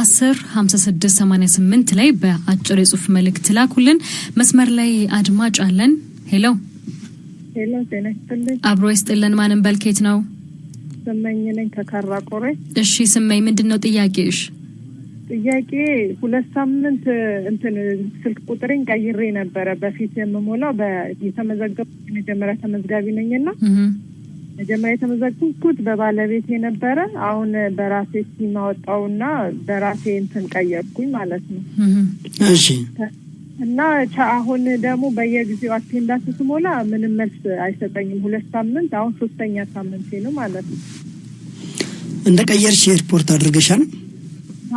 10 56 88 ላይ በአጭር የጽሁፍ መልእክት ላኩልን። መስመር ላይ አድማጭ አለን። ሄሎ ሄሎ፣ ጤና ይስጥልኝ። አብሮ ይስጥልን። ማንም በልኬት ነው? ስመኝ ነኝ ከካራቆሬ። እሺ ስመኝ፣ ምንድነው ጥያቄሽ? ጥያቄ 2 ሳምንት ስልክ ቁጥሬን ቀይሬ ነበረ። በፊት የምሞላው የተመዘገቡት መጀመሪያ ተመዝጋቢ ነኝና መጀመሪያ የተመዘገቡት በባለቤቴ ነበረ። አሁን በራሴ ሲም አወጣውና በራሴ ቀየርኩኝ ማለት ነው። እሺ። እና አሁን ደግሞ በየጊዜው አቴንዳንስ ስሞላ ምንም መልስ አይሰጠኝም። 2 ሳምንት አሁን 3ኛ ሳምንት ነው ማለት ነው። እንደቀየርሽ ሪፖርት አድርገሻል?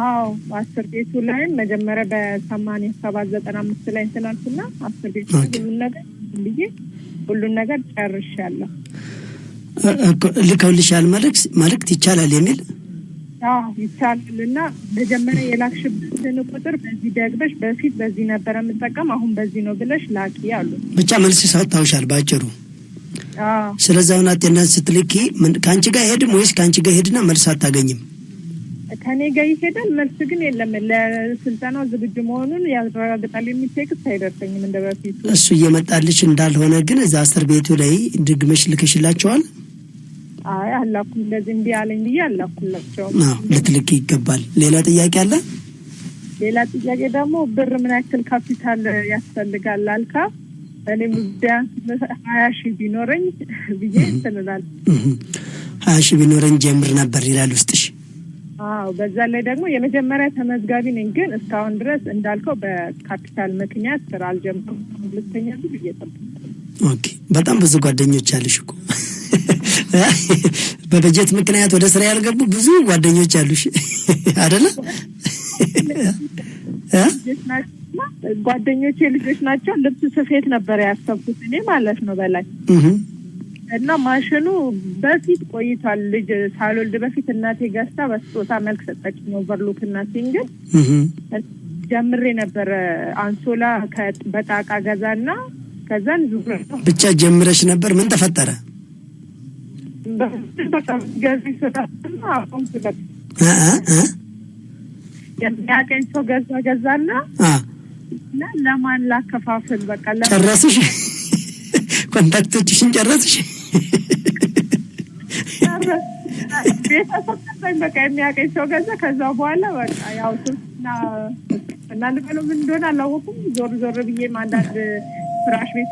አዎ 10 ቤቱ ላይ መጀመሪያ በ8795 ላይ እንትናልና 10 ቤቱ ሁሉን ነገር ጨርሻለሁ። ልከውልሻል መልእክት ይቻላል የሚል? አዎ ይቻላልና መጀመሪያ የላክሽበትን ቁጥር በዚህ ደግበሽ በፊት በዚህ ነበር የምጠቀም አሁን በዚህ ነው ብለሽ ላኪ አሉ። ብቻ መልስ ሰጥተውሻል ባጭሩ? አዎ። ስለዚህ አሁን አቴንዳንስ ስትልኪ ካንቺ ጋር ሄድም ወይስ ካንቺ ጋር ሄድና መልስ አታገኝም? ከኔ ጋር ይሄዳል፣ መልስ ግን የለም። ለስልጠናው ዝግጁ መሆኑን ያረጋግጣል የሚል ቴክስት አይደርሰኝም እንደበፊቱ። እሱ እየመጣልሽ እንዳልሆነ ግን እዛ 10 ቤቱ ላይ ድግመሽ ልከሽላቸዋል? አይ አላኩም። እንደዚህ እንዴ አለኝ ብዬ አላኩላቸው። ልትልኪ ይገባል። ሌላ ጥያቄ አለ? ሌላ ጥያቄ ደግሞ ብር ምን ያክል ካፒታል ያስፈልጋል አልካ? እኔም ቢያንስ 20,000 ቢኖረኝ ብዬ እንትላል። 20,000 ቢኖረኝ ጀምር ነበር ይላል ውስጥሽ? አዎ። በዛ ላይ ደግሞ የመጀመሪያ ተመዝጋቢ ነኝ፣ ግን እስካሁን ድረስ እንዳልከው በካፒታል ምክንያት ስራ አልጀመርኩም። ሁለተኛ ዙር እየጠበቅኩ። ኦኬ። በጣም ብዙ ጓደኞች አሉሽ እኮ። በበጀት ምክንያት ወደ ስራ ያልገቡ ብዙ ጓደኞች አሉሽ አይደለ? ጓደኞቼ ልጆች ናቸው። ልብስ ስፌት ነበር ያሰብኩት እኔ ማለት ነው በላይ እና ማሽኑ በፊት ቆይቷል። ልጅ ሳልወልድ በፊት እናቴ ገዝታ በስጦታ መልክ ሰጠችኝ። ኦቨርሎክ እና ሲንግል ጀምሬ ነበር። አንሶላ በጣቃ ገዛና ከዛን ዙር ብቻ ጀምረሽ ነበር። ምን ተፈጠረ? በቃ ገዚ ሰጣና አሁን ስለቅ የሚያቀኝ ሰው ገዛና ለማን ላከፋፍል? በቃ ጨረስሽ? ኮንታክቶችሽን ጨረስሽ? ቤተሰብ በቃ የሚያቀኝ ሰው ገዛ። ከዛ በኋላ በቃ ያው እና ልበለው ምን እንደሆነ አላወኩም። ዞር ብዬ አንዳንድ ፍራሽ ቤት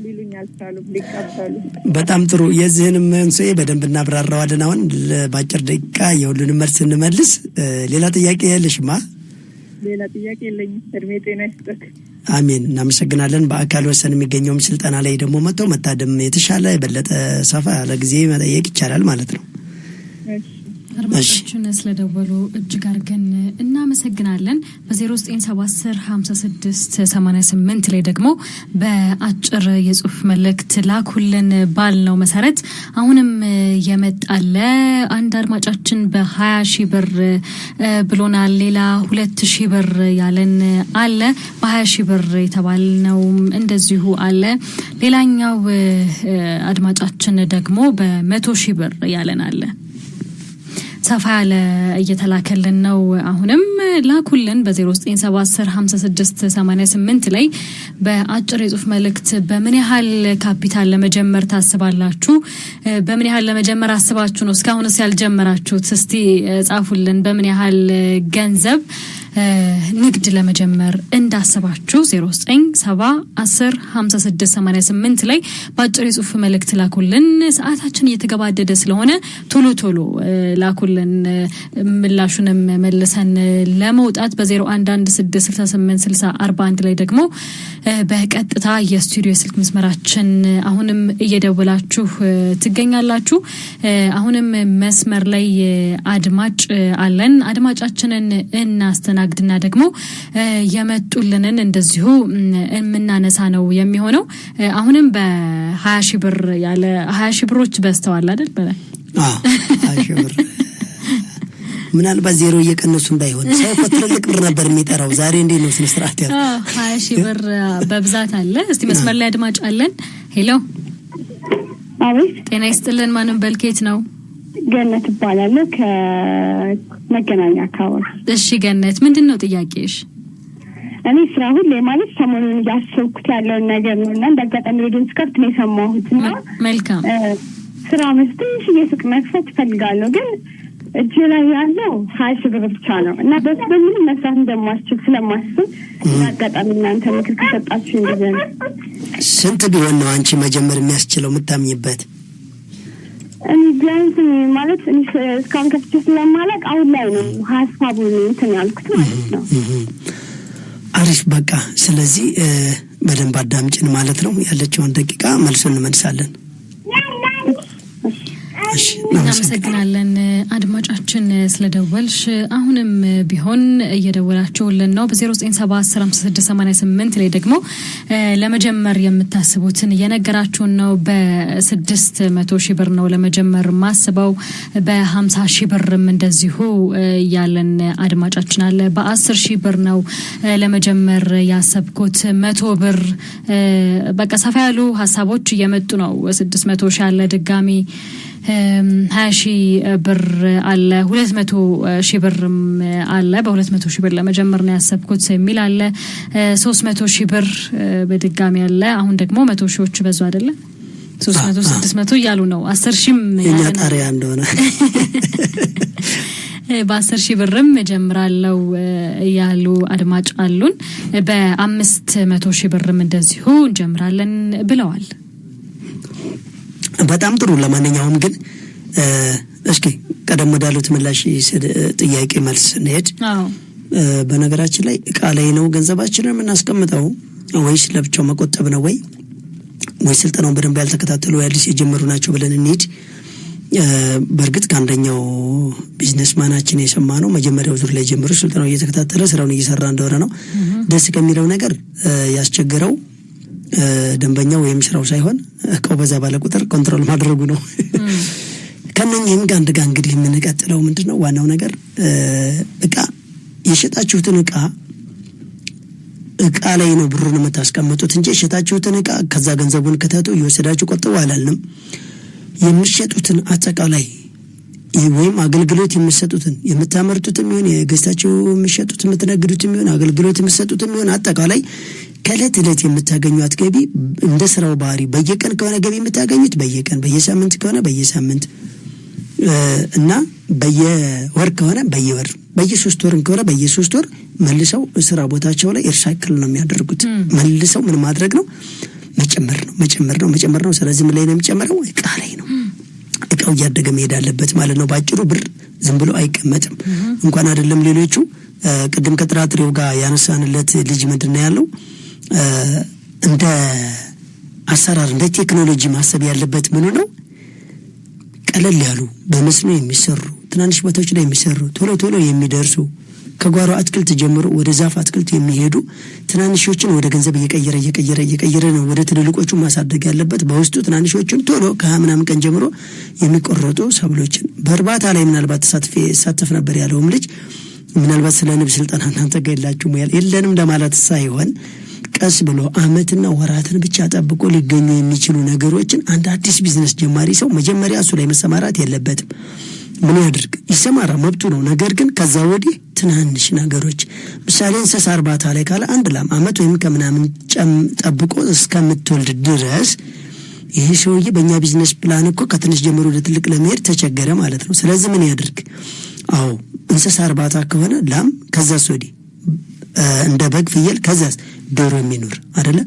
ሊሉኝ አልቻሉም ሊቀበሉ። በጣም ጥሩ። የዚህንም መንስኤ በደንብ እናብራራዋለን። አሁን በአጭር ደቂቃ የሁሉንም መልስ እንመልስ። ሌላ ጥያቄ ያለሽማ? ሌላ ጥያቄ የለኝም። እድሜ ጤና ይስጥክ። አሜን። እናመሰግናለን። በአካል ወሰን የሚገኘውም ስልጠና ላይ ደግሞ መጥተው መታደም የተሻለ የበለጠ ሰፋ ያለ ጊዜ መጠየቅ ይቻላል ማለት ነው። አድማጮችን ስለደወሉ እጅግ አድርገን እናመሰግናለን። በ0970 56 88 ላይ ደግሞ በአጭር የጽሁፍ መልእክት ላኩልን ባልነው መሰረት አሁንም የመጣለ አንድ አድማጫችን በ20,000 ብር ብሎናል። ሌላ 2,000 ብር ያለን አለ። በ20,000 ብር የተባልነው እንደዚሁ አለ። ሌላኛው አድማጫችን ደግሞ በ100,000 ብር ያለን አለ። ሰፋ ያለ እየተላከልን ነው። አሁንም ላኩልን በ0970 56 88 ላይ በአጭር የጽሁፍ መልእክት በምን ያህል ካፒታል ለመጀመር ታስባላችሁ? በምን ያህል ለመጀመር አስባችሁ ነው እስካሁንስ ያልጀመራችሁት? እስቲ ጻፉልን። በምን ያህል ገንዘብ ንግድ ለመጀመር እንዳሰባችሁ 0970 10 56 88 ላይ በአጭር የጽሁፍ መልእክት ላኩልን። ሰዓታችን እየተገባደደ ስለሆነ ቶሎ ላኩልን። ምላሹንም መልሰን ለመውጣት በ0116686041 ላይ ደግሞ በቀጥታ የስቱዲዮ ስልክ መስመራችን አሁንም እየደወላችሁ ትገኛላችሁ። አሁንም መስመር ላይ አድማጭ አለን። አድማጫችንን እናስተናግድና ደግሞ የመጡልንን እንደዚሁ የምናነሳ ነው የሚሆነው። አሁንም በ20,000 ብር ያለ 20,000 ብሮች በስተዋል አይደል? በላይ 20,000 ብር ምናልባት ዜሮ እየቀነሱ እንዳይሆን ሰው ትልልቅ ብር ነበር የሚጠራው ዛሬ እንዴት ነው ስነ ስርዓት ያለው 20,000 ብር በብዛት አለ። እስቲ መስመር ላይ አድማጭ አለን። ሄሎ አቤት ጤና ይስጥልን። ማንም በልኬት ነው? ገነት እባላለሁ ከመገናኛ አካባቢ። እሺ ገነት ምንድነው ጥያቄሽ? እኔ ስራ ሁሌ ማለት ሰሞኑን ያሰብኩት ያለውን ነገር ነውና እንደጋጣሚ ሬዲዮን ስከፍት ነው የሰማሁትና መልካም ስራ መስጠት የሱቅ መክፈት ፈልጋለሁ ግን እጄ ላይ ያለው 20,000 ብር ብቻ ነው እና በምን መስራት እንደማስችል ስለማስብ እንደጋጣሚ እናንተ ምክር ከሰጣችሁ እንደዚህ ስንት ቢሆን ነው አንቺ መጀመር የሚያስችለው የምታምኝበት? ቢያንስ ማለት እስካሁን ከፍቼ ስለማላውቅ አሁን ላይ ነው ሀሳቡን እንትን ያልኩት ማለት ነው። አሪፍ በቃ ስለዚህ በደንብ አዳምጪን ማለት ነው። ያለችውን ደቂቃ መልሱን እንመልሳለን። እናመሰግናለን አድማጫችን ስለደወልሽ። አሁንም ቢሆን እየደወላችሁልን ነው በ09715688 ላይ ደግሞ ለመጀመር የምታስቡትን እየነገራችሁን ነው። በ600,000 ብር ነው ለመጀመር ማስበው። በ50,000 ብርም እንደዚሁ ያለን አድማጫችን አለ። በ10,000 ብር ነው ለመጀመር ያሰብኩት። 100 ብር በቃ ሰፋ ያሉ ሀሳቦች እየመጡ ነው። 600,000 አለ ድጋሚ 20,000 ብር አለ 200,000 ብርም አለ። በ200,000 ብር ለመጀመር ነው ያሰብኩት የሚል አለ። 300,000 ብር በድጋሚ አለ። አሁን ደግሞ 100,000ዎች በዙ አይደለ? 300 600 እያሉ ነው። 10,000ም ያጣሪያ እንደሆነ በ10,000 ብርም ጀምራለው ያሉ አድማጭ አሉን። በ500,000 ብርም እንደዚሁ እንጀምራለን ብለዋል። በጣም ጥሩ። ለማንኛውም ግን እስኪ ቀደም ወዳሉት ምላሽ ጥያቄ መልስ እንሄድ። በነገራችን ላይ እቃ ላይ ነው ገንዘባችንን የምናስቀምጠው ወይስ ለብቻው መቆጠብ ነው ወይ ስልጠናውን በደንብ ያልተከታተሉ ያልስ የጀመሩ ናቸው ብለን እንሂድ። በእርግጥ ከአንደኛው ቢዝነስማናችን የሰማነው መጀመሪያው ዙር ላይ ጀምሮ ስልጠናው እየተከታተለ ስራውን እየሰራ እንደሆነ ነው። ደስ ከሚለው ነገር ያስቸገረው ደንበኛው ወይም ስራው ሳይሆን እቃው በዛ ባለ ቁጥር ኮንትሮል ማድረጉ ነው። ከነኚህም ጋር እንግዲህ የምንቀጥለው ምንድነው ዋናው ነገር እቃ የሸጣችሁትን እቃ ላይ ነው ብሩን የምታስቀምጡት እንጂ የሸጣችሁትን እቃ ከዛ ገንዘቡን ከተቱ እየወሰዳችሁ ቆጥቡ አላልንም። የሚሸጡትን አጠቃላይ ወይም አገልግሎት የሚሰጡትን የምታመርቱትም ይሁን የገዝታችሁ የሚሸጡት የምትነግዱትም ይሁን አገልግሎት የሚሰጡትም ይሁን አጠቃላይ ከዕለት ዕለት የምታገኙት ገቢ እንደ ስራው ባህሪ በየቀን ከሆነ ገቢ የምታገኙት በየቀን፣ በየሳምንት ከሆነ በየሳምንት እና በየወር ከሆነ በየወር፣ በየ3 ወር ከሆነ በየ3 ወር መልሰው ስራ ቦታቸው ላይ ሪሳይክል ነው የሚያደርጉት። መልሰው ምን ማድረግ ነው? መጨመር ነው። ስለዚህ ምን ላይ ነው የሚጨምረው? እቃ ላይ ነው። እቃው እያደገ መሄድ አለበት ማለት ነው። ባጭሩ ብር ዝም ብሎ አይቀመጥም። እንኳን አይደለም ሌሎቹ ቅድም ከጥራጥሬው ጋር ያነሳንለት ልጅ ምንድነው ያለው እንደ አሰራር እንደ ቴክኖሎጂ ማሰብ ያለበት ምን ነው? ቀለል ያሉ በመስኖ የሚሰሩ ትናንሽ ቦታዎች ላይ የሚሰሩ ቶሎ የሚደርሱ ከጓሮ አትክልት ጀምሮ ወደ ዛፍ አትክልት የሚሄዱ ትናንሾችን ወደ ገንዘብ እየቀየረ ነው ወደ ትልልቆቹ ማሳደግ ያለበት። በውስጡ ትናንሾችን ቶሎ ከ20 ቀን ጀምሮ የሚቆረጡ ሰብሎችን በእርባታ ላይ ምናልባት ተሳተፍ ነበር ያለውም ልጅ ምናልባት ስለ ንብ ስልጠና እናንተ ገላችሁ የለንም ለማለት ሳይሆን ቀስ ብሎ አመትና ወራትን ብቻ ጠብቆ ሊገኙ የሚችሉ ነገሮችን አንድ አዲስ ቢዝነስ ጀማሪ ሰው መጀመሪያ እሱ ላይ መሰማራት የለበትም። ምን ያድርግ? ይሰማራ መብቱ ነው። ነገር ግን ከዛ ወዲህ ትናንሽ ነገሮች ምሳሌ እንስሳ እርባታ ላይ ካለ አንድ ላም አመት ወይም ከምናምን ጠብቆ እስከምትወልድ ድረስ ይሄ ሰውዬ በእኛ ቢዝነስ ፕላን እኮ ከትንሽ ጀምሮ ወደ ትልቅ ለመሄድ ተቸገረ ማለት ነው። ስለዚህ ምን ያድርግ? አዎ እንስሳ እርባታ ከሆነ ላም፣ ከዛስ ወዲህ እንደ በግ፣ ፍየል፣ ከዛስ ዶሮ የሚኖር አይደለ?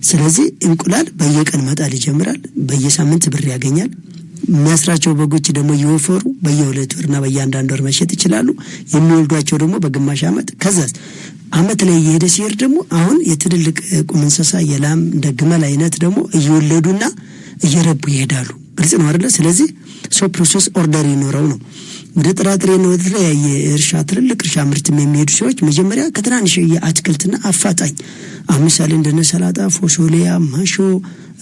ስለዚህ እንቁላል በየቀን መጣል ይጀምራል። በየሳምንት ብር ያገኛል። የሚያስራቸው በጎች ደግሞ እየወፈሩ በየ2 ወርና በየ1 ወር መሸጥ ይችላሉ። የሚወልዷቸው ደግሞ በግማሽ አመት፣ ከዛስ አመት ላይ እየሄደ ሲሄድ ደግሞ አሁን የትልልቅ ቁም እንስሳ የላም እንደ ግመል አይነት ደግሞ እየወለዱና እየረቡ ይሄዳሉ። ግልጽ ነው አይደለ? ስለዚህ ፕሮሰስ ኦርደር ይኖረው ነው። ወደ ጥራጥሬ ነው ወደ ተለያየ እርሻ ትልልቅ እርሻ ምርትም የሚሄዱ ሰዎች መጀመሪያ ከትናንሽ የአትክልትና አፋጣኝ ምሳሌ እንደነ ሰላጣ፣ ፎሶሊያ፣ ማሾ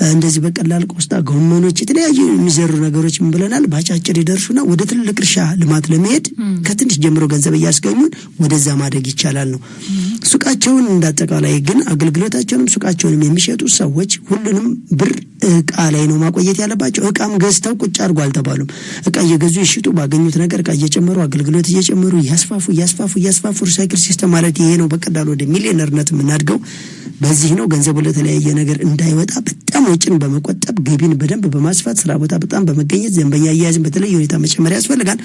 እንደዚህ በቀላል ቆስጣ ጎመኖች የተለያዩ የሚዘሩ ነገሮች ምን ብለናል ባጫጭር ይደርሱና ወደ ትልቅ እርሻ ልማት ለመሄድ ከትንሽ ጀምሮ ገንዘብ እያስገኙን ወደዛ ማደግ ይቻላል ነው። ሱቃቸውን እንዳጠቃላይ ግን አገልግሎታቸውንም ሱቃቸውንም የሚሸጡ ሰዎች ሁሉንም ብር እቃ ላይ ነው ማቆየት ያለባቸው። እቃም ገዝተው ቁጭ አድርጎ አልተባሉም። እቃ እየገዙ ይሽጡ፣ ባገኙት ነገር እቃ እየጨመሩ አገልግሎት እየጨመሩ ያስፋፉ ሪሳይክል ሲስተም ማለት ይሄ ነው። በቀላሉ ወደ ሚሊዮነርነት የምናድገው በዚህ ነው። ገንዘቡ ለተለያየ ነገር እንዳይወጣ በጣም ወጪን በመቆጠብ ገቢን በደንብ በማስፋት ስራ ቦታ በጣም በመገኘት ዘንበኛ አያያዝን በተለየ ሁኔታ መጨመር ያስፈልጋል።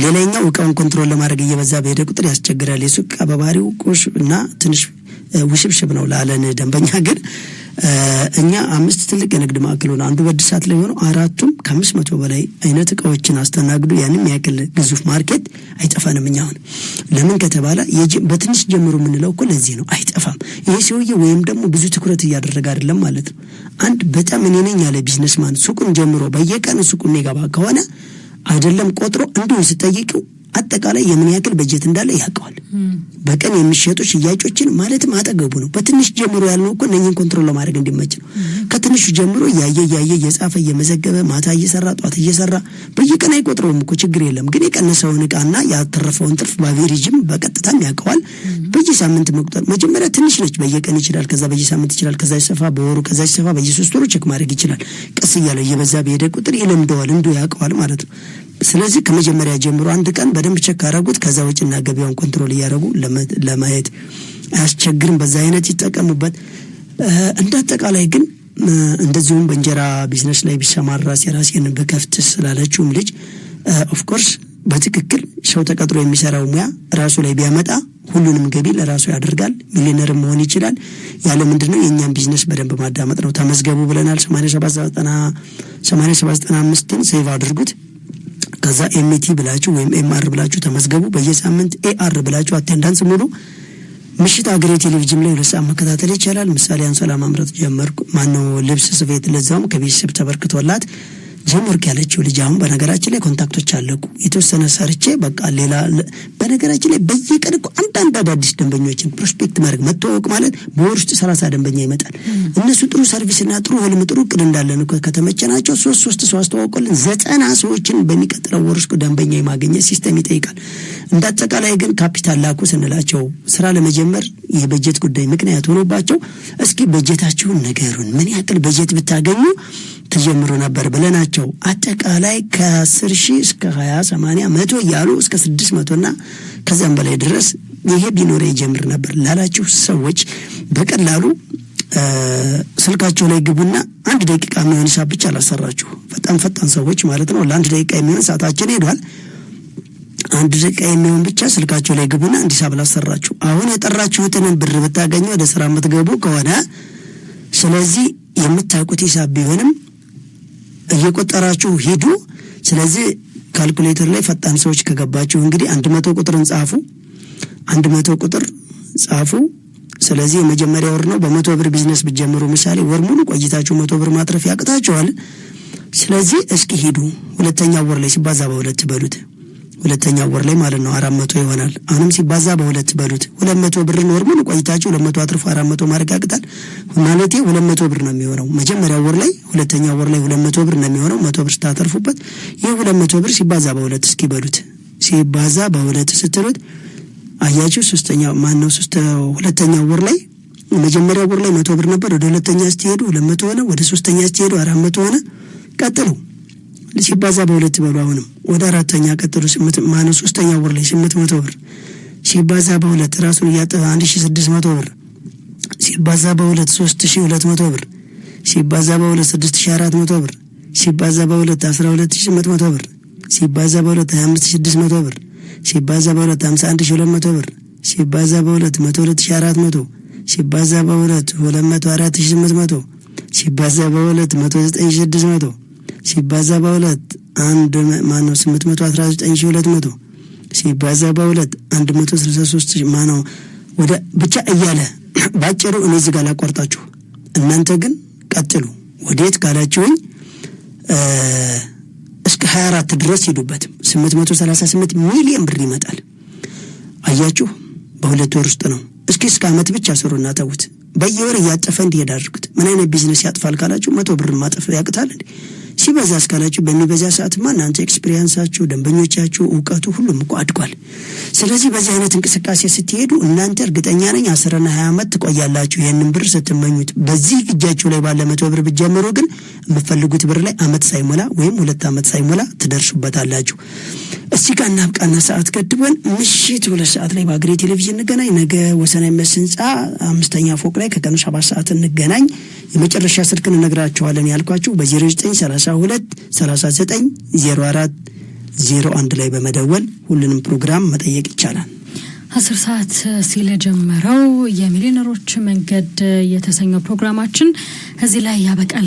ሌላኛው እቃውን ኮንትሮል ለማድረግ እየበዛ በሄደ ቁጥር ያስቸግራል። የሱቅ በባህሪው ቁሽ እና ትንሽ ውሽብሽብ ነው ላለን ደንበኛ ግን እኛ 5 ትልቅ የንግድ ማዕከሎች አንዱ በድሳት ላይ ሆኖ አራቱም ከ500 በላይ አይነት እቃዎችን አስተናግዱ ያንም ያክል ግዙፍ ማርኬት አይጠፋንም። እኛ አሁን ለምን ከተባለ በትንሽ ጀምሮ የምንለው እኮ ለዚህ ነው አይጠፋም። ይሄ ሰውዬ ወይም ደግሞ ብዙ ትኩረት እያደረገ አይደለም ማለት ነው። አንድ በጣም እኔ ነኝ ያለ ቢዝነስማን ሱቁን ጀምሮ በየቀኑ ሱቁን የሚገባ ከሆነ አይደለም ቆጥሮ እንዲሁ ሲጠይቀው አጠቃላይ የምን ያክል በጀት እንዳለ ያውቀዋል። በቀን የሚሸጡ ሽያጮችን ማለትም አጠገቡ ነው። በትንሽ ጀምሮ ያልነው እኮ እነኝን ኮንትሮል ለማድረግ እንዲመች ነው። ከትንሹ ጀምሮ ያየ እየጻፈ እየመዘገበ ማታ እየሰራ ጧት እየሰራ በየቀን አይቆጥረውም እኮ ችግር የለም። ግን የቀነሰውን ዕቃና ያተረፈውን ትርፍ በአቬሬጅም በቀጥታም ያውቀዋል። በየሳምንት መቁጠር መጀመሪያ ትንሽ ነች፣ በየቀን ይችላል፣ ከዛ በየሳምንት ይችላል፣ ከዛ ይሰፋ በወሩ፣ ከዛ ይሰፋ በየ3 ወሩ ቼክ ማድረግ ይችላል። ቀስ እያለ እየበዛ በሄደ ቁጥር ይለምደዋል፣ እንዶ ያውቀዋል ማለት ነው። ስለዚህ ከመጀመሪያ ጀምሮ አንድ ቀን በደንብ ቼክ አደረጉት። ከዛ ወጪና ገቢያውን ኮንትሮል እያደረጉ ለማየት አያስቸግርም። በዛ አይነት ይጠቀሙበት። እንዳጠቃላይ ግን እንደዚሁም በእንጀራ ቢዝነስ ላይ ቢሰማራ የራሴን በከፍት ስላለችውም ልጅ ኦፍ ኮርስ በትክክል ሰው ተቀጥሮ የሚሰራው ሙያ ራሱ ላይ ቢያመጣ ሁሉንም ገቢ ለራሱ ያደርጋል። ሚሊዮነር መሆን ይችላል። ያለ ምንድነው የኛን ቢዝነስ በደንብ ማዳመጥ ነው። ተመዝገቡ ብለናል። 8795ን ሴቭ አድርጉት። ከዛ ኤምቲ ብላችሁ ወይም ኤምአር ብላችሁ ተመዝገቡ። በየሳምንት ኤአር ብላችሁ አቴንዳንስ ሙሉ። ምሽት አገሬ ቴሌቪዥን ላይ 2 ሰዓት መከታተል ይቻላል። ምሳሌ አንሶላ ማምረት ጀመርኩ ማነው ልብስ ስፌት ለዛውም ከቤተሰብ ተበርክቶላት ጀመርኩ ያለችው ልጅ አሁን በነገራችን ላይ ኮንታክቶች አለቁ። የተወሰነ ሰርቼ በቃ ሌላ በነገራችን ላይ በየቀን እኮ አንዳንድ አዳዲስ ደንበኞችን ፕሮስፔክት ማድረግ መተዋወቅ ማለት በወር ውስጥ 30 ደንበኛ ይመጣል። እነሱ ጥሩ ሰርቪስና ጥሩ ህልም ጥሩ እቅድ እንዳለን እኮ ከተመቸናቸው 3 ሰው አስተዋውቆልን 90 ሰዎችን በሚቀጥለው ወር ውስጥ ደንበኛ የማግኘት ሲስተም ይጠይቃል። እንዳጠቃላይ ግን ካፒታል ላኩ ስንላቸው ስራ ለመጀመር የበጀት ጉዳይ ምክንያት ሆኖባቸው እስኪ በጀታችሁን ነገሩን ምን ያክል በጀት ብታገኙ ተጀምሮ ነበር ብለናቸው አጠቃላይ ከ10,000 እስከ 20 80 100 ያሉ እስከ 600 እና ከዛም በላይ ድረስ ይሄ ቢኖር ይጀምር ነበር ላላችሁ ሰዎች በቀላሉ ስልካቸው ላይ ግቡና 1 ደቂቃ የሚሆን ሂሳብ ብቻ ላሰራችሁ። ፈጣን ሰዎች ማለት ነው። ለ1 ደቂቃ የሚሆን ሰዓታችን ሄዷል። 1 ደቂቃ የሚሆን ብቻ ስልካቸው ላይ ግቡና እንዲህ ሂሳብ ላሰራችሁ። አሁን የጠራችሁትን ብር ብታገኙ ወደ ስራ የምትገቡ ከሆነ ስለዚህ የምታውቁት ሂሳብ ቢሆንም እየቆጠራችሁ ሂዱ። ስለዚህ ካልኩሌተር ላይ ፈጣን ሰዎች ከገባችሁ እንግዲህ 100 ቁጥርን ጻፉ። 100 ቁጥር ጻፉ። ስለዚህ የመጀመሪያ ወር ነው። በ100 ብር ቢዝነስ ብትጀምሩ ምሳሌ ወር ሙሉ ቆይታችሁ 100 ብር ማትረፍ ያቅታችኋል። ስለዚህ እስኪ ሂዱ። ሁለተኛው ወር ላይ ሲባዛ በ2 በሉት። ሁለተኛው ወር ላይ ማለት ነው 400 ይሆናል። አሁንም ሲባዛ በ2 በሉት። 200 ብር ወር ሙሉ ቆይታችሁ 200 አትርፉ 400 ማድረግ ያቅታል ማለቴ 200 ብር ነው የሚሆነው መጀመሪያው ወር ላይ። ሁለተኛው ወር ላይ 200 ብር ነው የሚሆነው 100 ብር ታተርፉበት። ይሄ 200 ብር ሲባዛ በ2 እስኪ በሉት። ሲባዛ በ2 ስትሉት አያችሁ ሁለተኛው ወር ላይ መጀመሪያው ወር ላይ 100 ብር ነበር። ወደ ሁለተኛ ስትሄዱ 200 ሆነ። ወደ ሶስተኛ ስትሄዱ 400 ሆነ። ቀጥሉ ሲባዛ በ2 በሉ። አሁንም ወደ አራተኛ ቀጥሉ። ሶስተኛው ወር ላይ 800 ብር ሲባዛ በ2 ራሱን ያጠፋ 1600 ብር ሲባዛ በ2 3200 ብር ሲባዛ በ2 6400 ብር ሲባዛ በ2 12800 ብር ሲባዛ በ2 25600 ብር ሲባዛ በ2 51200 ብር ሲባዛ በ2 102400 ሲባዛ በ2 204800 ሲባዛ በ2 109600 ሲባዛ በ2 819200 ሲባዛ በ2 163 ወደ ብቻ እያለ ባጭሩ እኔ እዚህ ጋር ላቋርጣችሁ። እናንተ ግን ቀጥሉ። ወዴት ካላችሁኝ እስከ 24 ድረስ ሄዱበት። 838 ሚሊዮን ብር ይመጣል። አያችሁ በ2 ወር ውስጥ ነው እስከ ዓመት ብቻ ስሩና ተውት። በየወር እያጠፈ እንዲሄድ አድርጉት። ምን አይነት ቢዝነስ ያጥፋል ካላችሁ 100 ብር ማጠፍ ያቅታል እንዴ? ሲበዛ እስካላችሁ በሚበዛ ሰዓትማ እናንተ ኤክስፒሪየንሳችሁ፣ ደንበኞቻችሁ፣ ዕውቀቱ ሁሉም እኮ አድጓል። ስለዚህ በዚህ አይነት እንቅስቃሴ ስትሄዱ እናንተ እርግጠኛ ነኝ 10 እና 20 ዓመት ትቆያላችሁ ይሄንን ብር ስትመኙት። በዚህ እጃችሁ ላይ ባለ 100 ብር ብትጀምሩ ግን የምትፈልጉት ብር ላይ ዓመት ሳይሞላ ወይም 2 ዓመት ሳይሞላ ትደርሱበታላችሁ። እስቲ ጋና አብቃና ሰዓት ገድበን ምሽት 2 ሰዓት ላይ በአገሬ ቴሌቪዥን እንገናኝ። ነገ ወሰናይ መስንጻ 5ኛ ፎቅ ላይ ከቀኑ 7 ሰዓት እንገናኝ። የመጨረሻ ስልክ እንነግራችኋለን ያልኳችሁ በ0932 39 04 01 ላይ በመደወል ሁሉንም ፕሮግራም መጠየቅ ይቻላል። 10 ሰዓት ሲል ጀመረው የሚሊዮነሮች መንገድ የተሰኘው ፕሮግራማችን እዚህ ላይ ያበቃል።